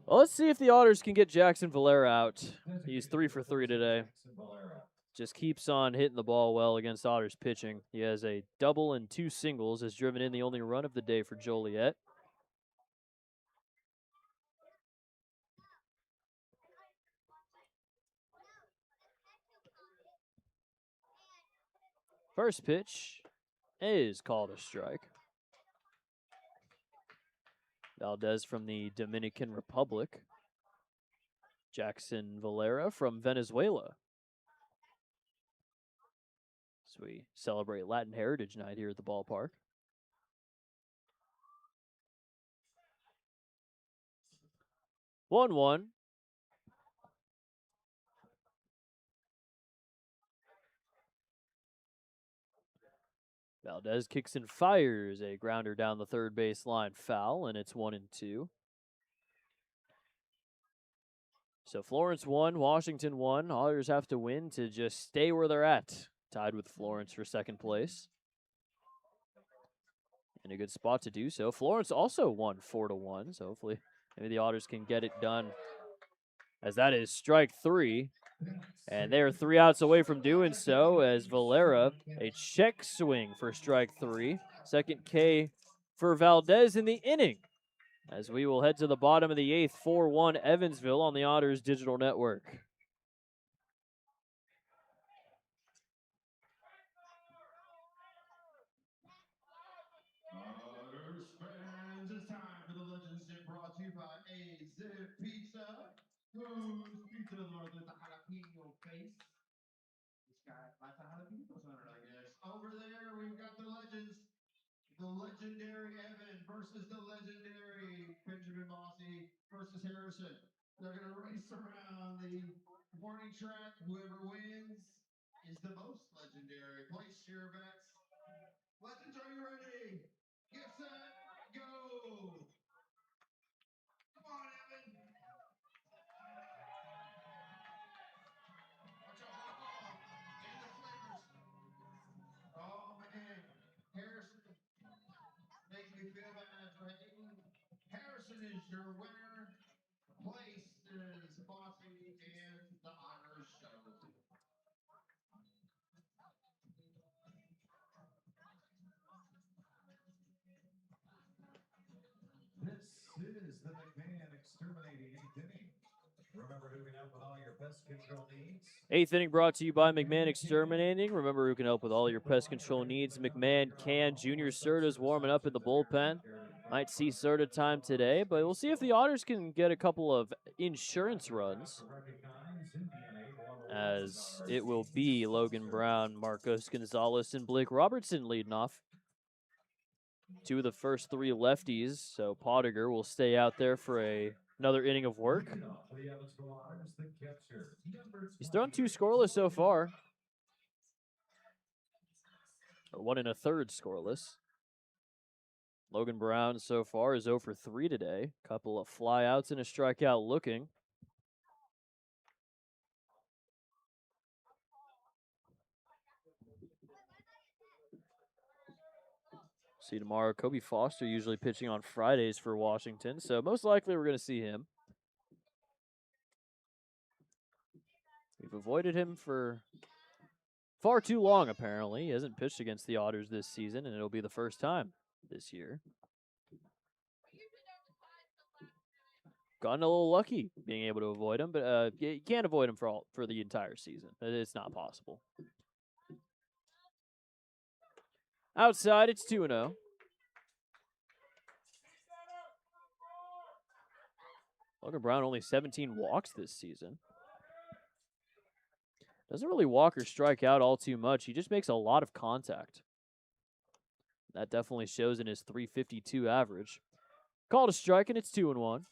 Well, let's see if the Otters can get Jackson Valera out. He's 3 for 3 today. Just keeps on hitting the ball well against Otters pitching. He has a double and 2 singles, has driven in the only run of the day for Joliet. First pitch is called a strike. Valdez from the Dominican Republic. Jackson Valera from Venezuela. So we celebrate Latin Heritage Night here at the ballpark. One. Valdez kicks and fires a grounder down the third base line, foul, and it's 1-2. So Florence 1, Washington 1. Otters have to win to just stay where they're at, tied with Florence for second place. In a good spot to do so. Florence also won 4-1, so hopefully maybe the Otters can get it done, as that is strike 3. And they are 3 outs away from doing so, as Valera, a check swing for strike 3. Second K for Valdez in the inning, as we will head to the bottom of the 8th, 4-1 Evansville on the Otters Digital Network. Otters fans, it's time for the Legends Dip, brought to you by A-Zip Pizza. Whose pizza lord with the jalapeno face? This guy likes the jalapenos on it, I guess. Over there, we've got the Legends. The legendary Evan versus the legendary Benjamin Mossy versus Harrison. They're going to race around the warning track. Whoever wins is the most legendary. Place your bets. Legends, are you ready? Get set, go! Come on, Evan. Watch out for the ball and the flavors. is your winner. Place is Bossy and the Otters show. This is the McMahon exterminating eighth inning. Remember who can help with all your pest control needs? Eighth inning brought to you by McMahon Exterminating. Remember who can help with all your pest control needs. McMahon can. Junior Serta's warming up in the bullpen. Might see Serta time today, but we'll see if the Otters can get a couple of insurance runs, as it will be Logan Brown, Marcos Gonzalez, and Blake Robertson leading off. Two of the first three lefties, so Pottinger will stay out there for another inning of work. He's thrown 2 scoreless so far. Or 1 1/3 scoreless. Logan Brown so far is 0 for 3 today. Couple of flyouts and a strikeout looking. See tomorrow. Kobe Foster usually pitching on Fridays for Washington, so most likely we're going to see him. We've avoided him for far too long, apparently. He hasn't pitched against the Otters this season, and it'll be the first time this year. Gotten a little lucky being able to avoid him, but you can't avoid him for the entire season. It's not possible. Outside, it's 2-0. Logan Brown only 17 walks this season. Doesn't really walk or strike out all too much. He just makes a lot of contact. That definitely shows in his .352 average. Called a strike, and it's 2-1.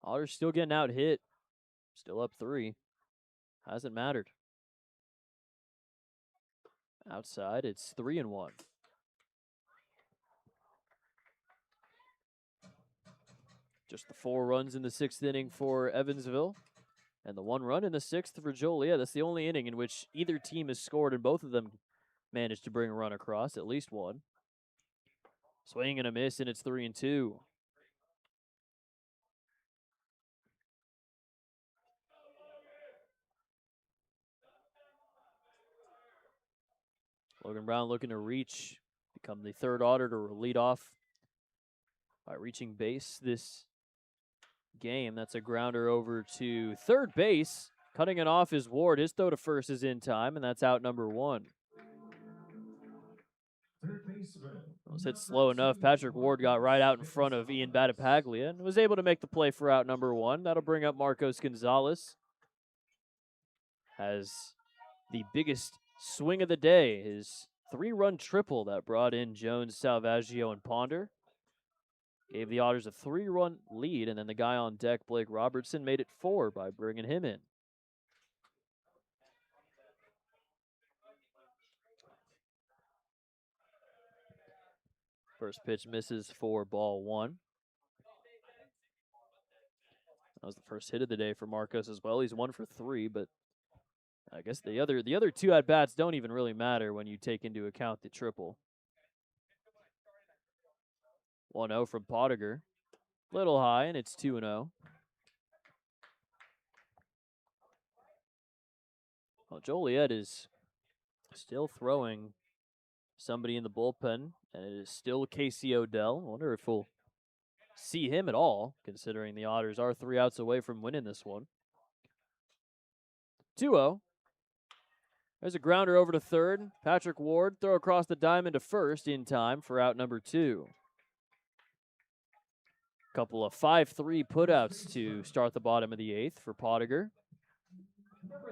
Otters still getting out hit. Still up 3. Hasn't mattered. Outside, it's 3-1. Just the 4 runs in the 6th inning for Evansville, and the 1 run in the 6th for Joliet. That's the only inning in which either team has scored, and both of them managed to bring a run across, at least one. Swing and a miss, and it's 3-2. Logan Brown looking to reach, become the 3rd Otter to lead off by reaching base this game. That's a grounder over to 3rd base. Cutting it off is Ward. His throw to first is in time, and that's out number 1. It was hit slow enough. Patrick Ward got right out in front of Ian Battipaglia and was able to make the play for out number 1. That'll bring up Marcos Gonzalez. Has the biggest swing of the day, his 3-run triple that brought in Jones, Salvaggio, and Ponder. Gave the Otters a 3-run lead, and then the guy on deck, Blake Robertson, made it 4 by bringing him in. First pitch misses for ball 1. That was the first hit of the day for Marcos as well. He's 1 for 3, but I guess the other 2 at-bats don't even really matter when you take into account the triple. 1-0 from Pottinger. Little high, and it's 2-0. Well, Joliet is still throwing somebody in the bullpen, and it is still Casey Odell. I wonder if we'll see him at all, considering the Otters are 3 outs away from winning this one. 2-0. There's a grounder over to 3rd. Patrick Ward throw across the diamond to 1st in time for out number 2. Couple of 5-3 putouts to start the bottom of the 8th for Pottinger.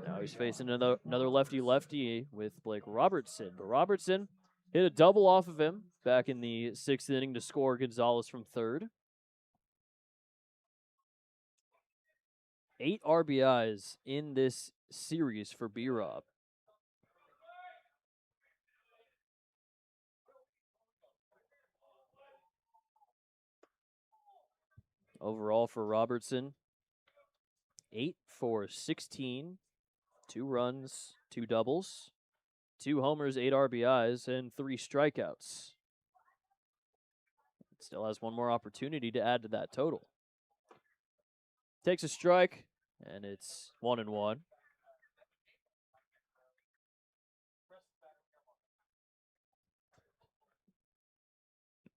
Now he's facing another lefty-lefty with Blake Robertson. But Robertson hit a double off of him back in the 6th inning to score Gonzalez from 3rd. 8 RBIs in this series for B-Rob. Overall for Robertson, 8 for 16, 2 runs, 2 doubles. 2 homers, 8 RBIs, and 3 strikeouts. Still has one more opportunity to add to that total. Takes a strike, and it's 1-1.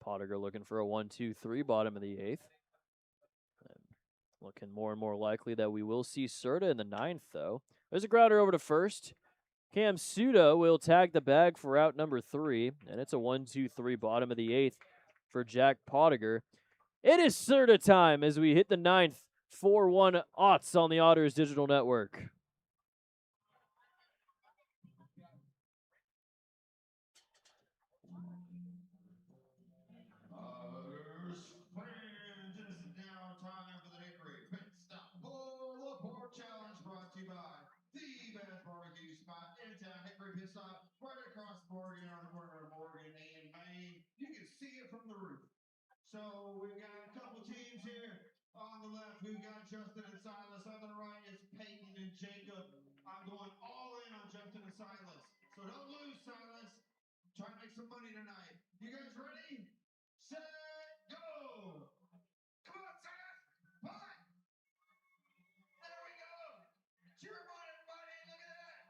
Pottinger looking for a 1-2-3 bottom of the 8th. And looking more and more likely that we will see Serta in the 9th, though. There's a grounder over to first. Cam Suda will tag the bag for out number 3, and it's a 1-2-3 bottom of the 8th for Jack Pottinger. It is Serta time as we hit the 9th. 4-1 Otts on the Otters Digital Network. Otters fans, it is now time for the Hickory Pit Stop Pull the Pork Challenge, brought to you by the best barbecue spot in town, Hickory Pit Stop, right across Morgan on the corner of Morgan and Main. You can see it from the roof. So we've got a couple teams here. On the left, we've got Justin and Silas. On the right is Peyton and Jacob. I'm going all in on Justin and Silas. So don't lose, Silas. Try to make some money tonight. You guys ready? Set, go! Come on, Silas! Putt! There we go! Cheer him on, everybody! Look at that!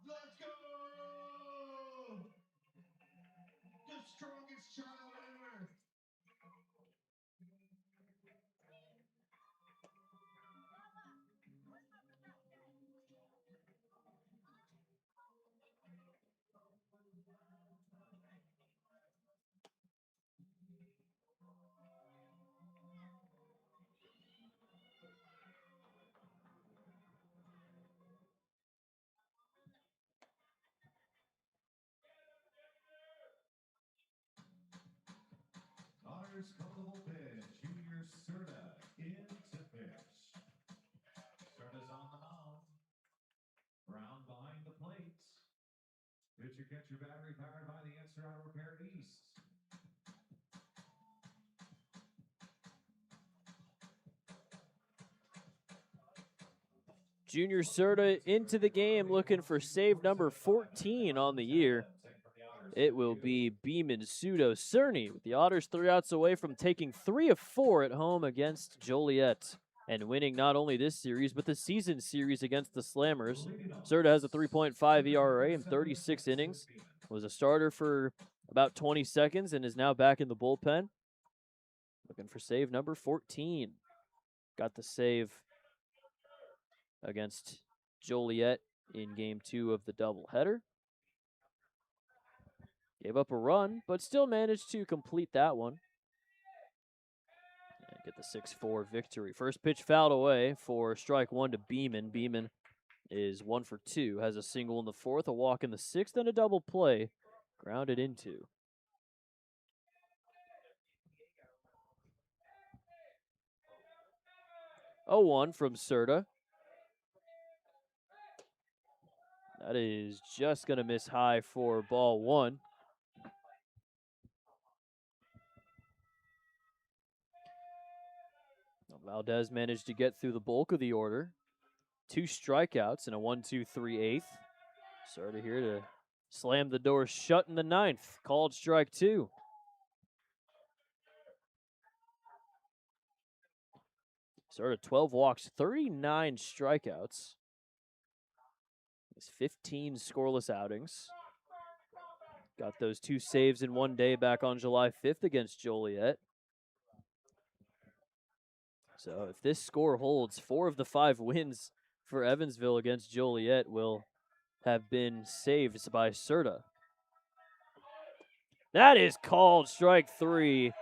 Let's go! The strongest child on earth! Otters culpable pitch. Junior Serta into pitch. Serta's on the mound. Brown behind the plate. Pitcher catcher battery powered by the Answer Auto Repair East. Junior Serta into the game looking for save number 14 on the year. It will be Beeman Pseudo Cerny with the Otters 3 outs away from taking 3 of 4 at home against Joliet and winning not only this series but the season series against the Slammers. Serta has a 3.5 ERA in 36 innings, was a starter for about 20 seconds and is now back in the bullpen. Looking for save number 14. Got the save against Joliet in game 2 of the doubleheader. Gave up a run, but still managed to complete that one. And get the 6-4 victory. First pitch fouled away for strike 1 to Beeman. Beeman is 1 for 2. Has a single in the 4th, a walk in the 6th, and a double play. Grounded into. Oh, 1 from Serta. That is just going to miss high for ball 1. Valdez managed to get through the bulk of the order. 2 strikeouts and a 1-2-3/8. Serta here to slam the door shut in the 9th. Called strike 2. Serta 12 walks, 39 strikeouts. His 15 scoreless outings. Got those 2 saves in one day back on July 5th against Joliet. So if this score holds, 4 of the 5 wins for Evansville against Joliet will have been saved by Serta. That is called strike 3.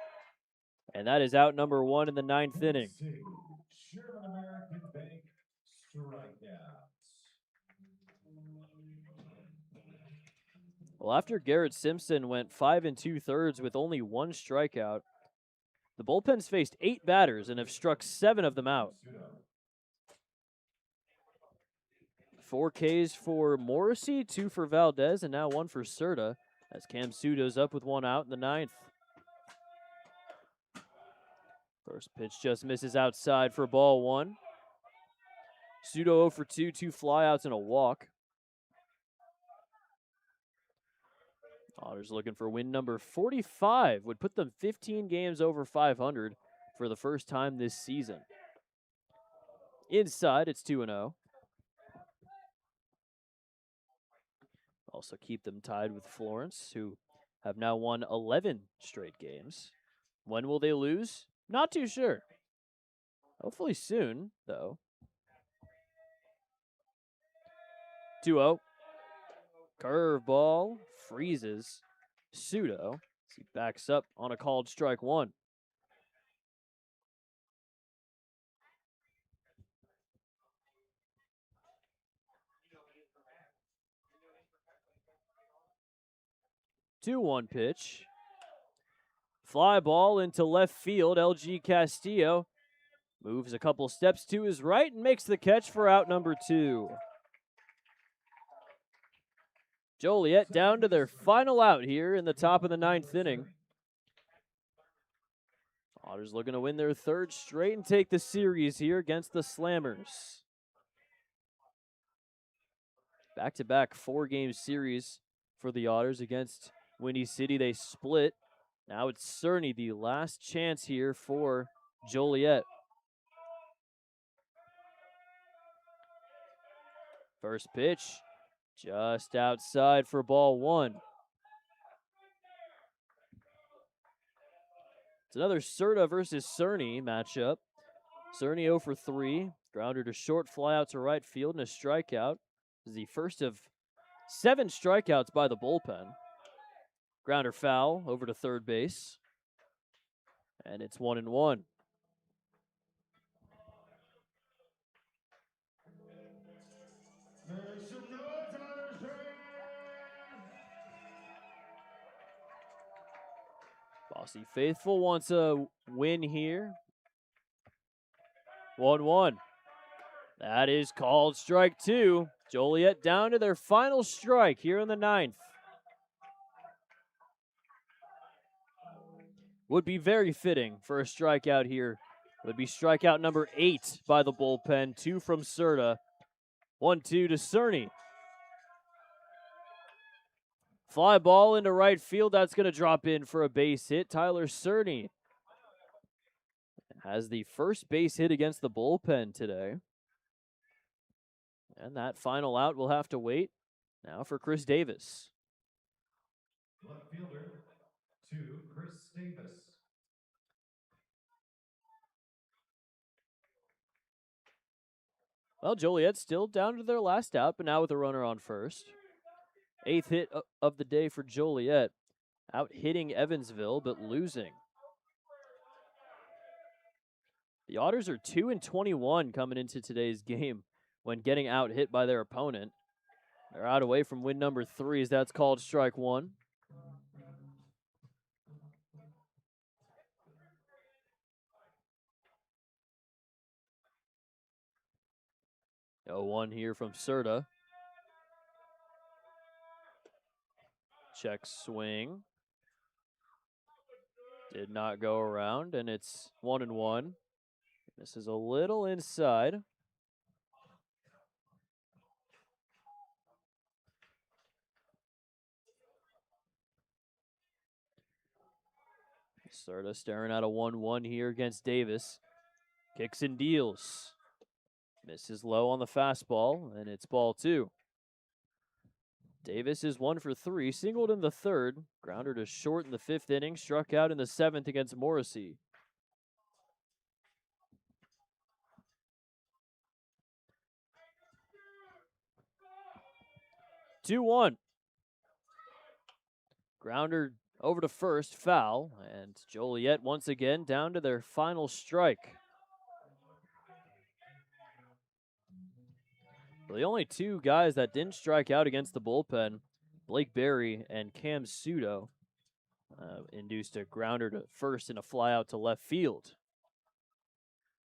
And that is out number 1 in the 9th inning. Sherman American Bank strikeouts. Well, after Garrett Simpson went 5 2/3 with only 1 strikeout, the bullpen's faced 8 batters and have struck 7 of them out. 4 Ks for Morrissey, 2 for Valdez, and now 1 for Serta as Cam Pseudo's up with 1 out in the 9th. First pitch just misses outside for ball 1. Pseudo 0 for 2, 2 flyouts and a walk. Otters looking for win number 45. Would put them 15 games over 500 for the first time this season. Inside, it's 2-0. Also keep them tied with Florence, who have now won 11 straight games. When will they lose? Not too sure. Hopefully soon, though. 2-0. Curveball freezes Pseudo as he backs up on a called strike one. Two-one pitch. Fly ball into left field. LG Castillo moves a couple steps to his right and makes the catch for out number 2. Joliet down to their final out here in the top of the 9th inning. Otters looking to win their 3rd straight and take the series here against the Slammers. Back-to-back 4-game series for the Otters against Windy City. They split. Now it's Cerny, the last chance here for Joliet. First pitch, just outside for ball 1. It's another Serta versus Cerny matchup. Cerny 0 for 3. Grounder to short, fly out to right field, and a strikeout. This is the first of 7 strikeouts by the bullpen. Grounder foul over to third base. And it's 1-1. Bossy Faithful wants a win here. 1-1. That is called strike 2. Joliet down to their final strike here in the 9th. Would be very fitting for a strikeout here. Would be strikeout number 8 by the bullpen. 2 from Serta. 1-2 to Cerny. Fly ball into right field. That's going to drop in for a base hit. Tyler Cerny has the first base hit against the bullpen today. And that final out will have to wait now for Chris Davis. Left fielder, 2, Chris Davis. Well, Joliet's still down to their last out, but now with a runner on first. 8th hit of the day for Joliet. Out hitting Evansville, but losing. The Otters are 2-21 coming into today's game when getting out hit by their opponent. They're out away from win number 3 as that's called strike 1. Oh, 1 here from Serta. Check swing. Did not go around, and it's 1-1. This is a little inside. Serta staring at a 1-1 here against Davis. Kicks and deals. Misses low on the fastball, and it's ball 2. Davis is 1 for 3, singled in the 3rd. Grounder to short in the 5th inning, struck out in the 7th against Morrissey. Two-one. Grounder over to first, foul, and Joliet once again down to their final strike. Well, the only 2 guys that didn't strike out against the bullpen, Blake Berry and Cam Pseudo, induced a grounder to first and a fly out to left field.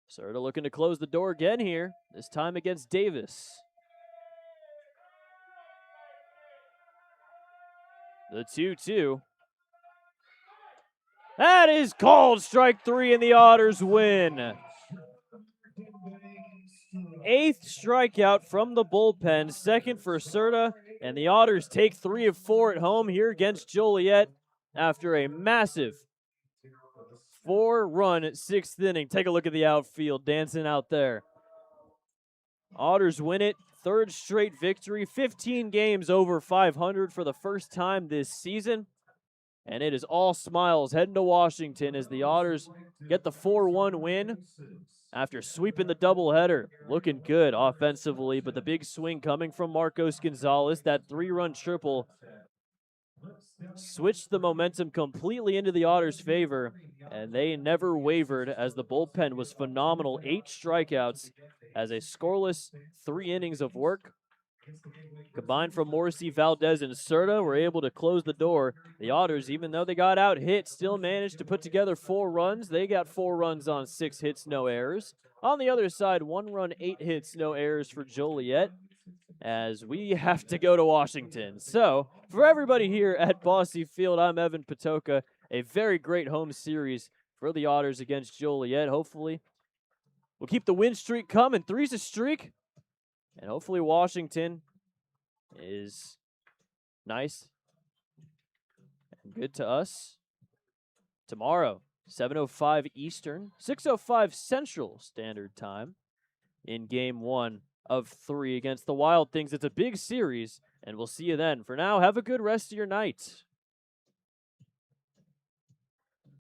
Serta looking to close the door again here, this time against Davis. The 2-2. That is called strike 3 and the Otters win. 8th strikeout from the bullpen, 2nd for Serta, And the Otters take 3 of 4 at home here against Joliet after a massive 4-run 6th inning. Take a look at the outfield dancing out there. Otters win it, 3rd straight victory, 15 games over 500 for the first time this season. And it is all smiles heading to Washington as the Otters get the 4-1 win after sweeping the doubleheader. Looking good offensively, but the big swing coming from Marcos Gonzalez, that 3-run triple, switched the momentum completely into the Otters' favor, and they never wavered as the bullpen was phenomenal. 8 strikeouts as a scoreless 3 innings of work. Combined from Morrissey, Valdez, and Serta, were able to close the door. The Otters, even though they got out hit, still managed to put together 4 runs. They got 4 runs on 6 hits, no errors. On the other side, 1 run, 8 hits, no errors for Joliet, as we have to go to Washington. So, for everybody here at Bossy Field, I'm Evan Patoka. A very great home series for the Otters against Joliet. Hopefully, we'll keep the win streak coming. 3's a streak. And hopefully Washington is nice and good to us. Tomorrow, 7:05 Eastern, 6:05 Central Standard Time in Game 1 of 3 against the Wild Things. It's a big series, and we'll see you then. For now, have a good rest of your night.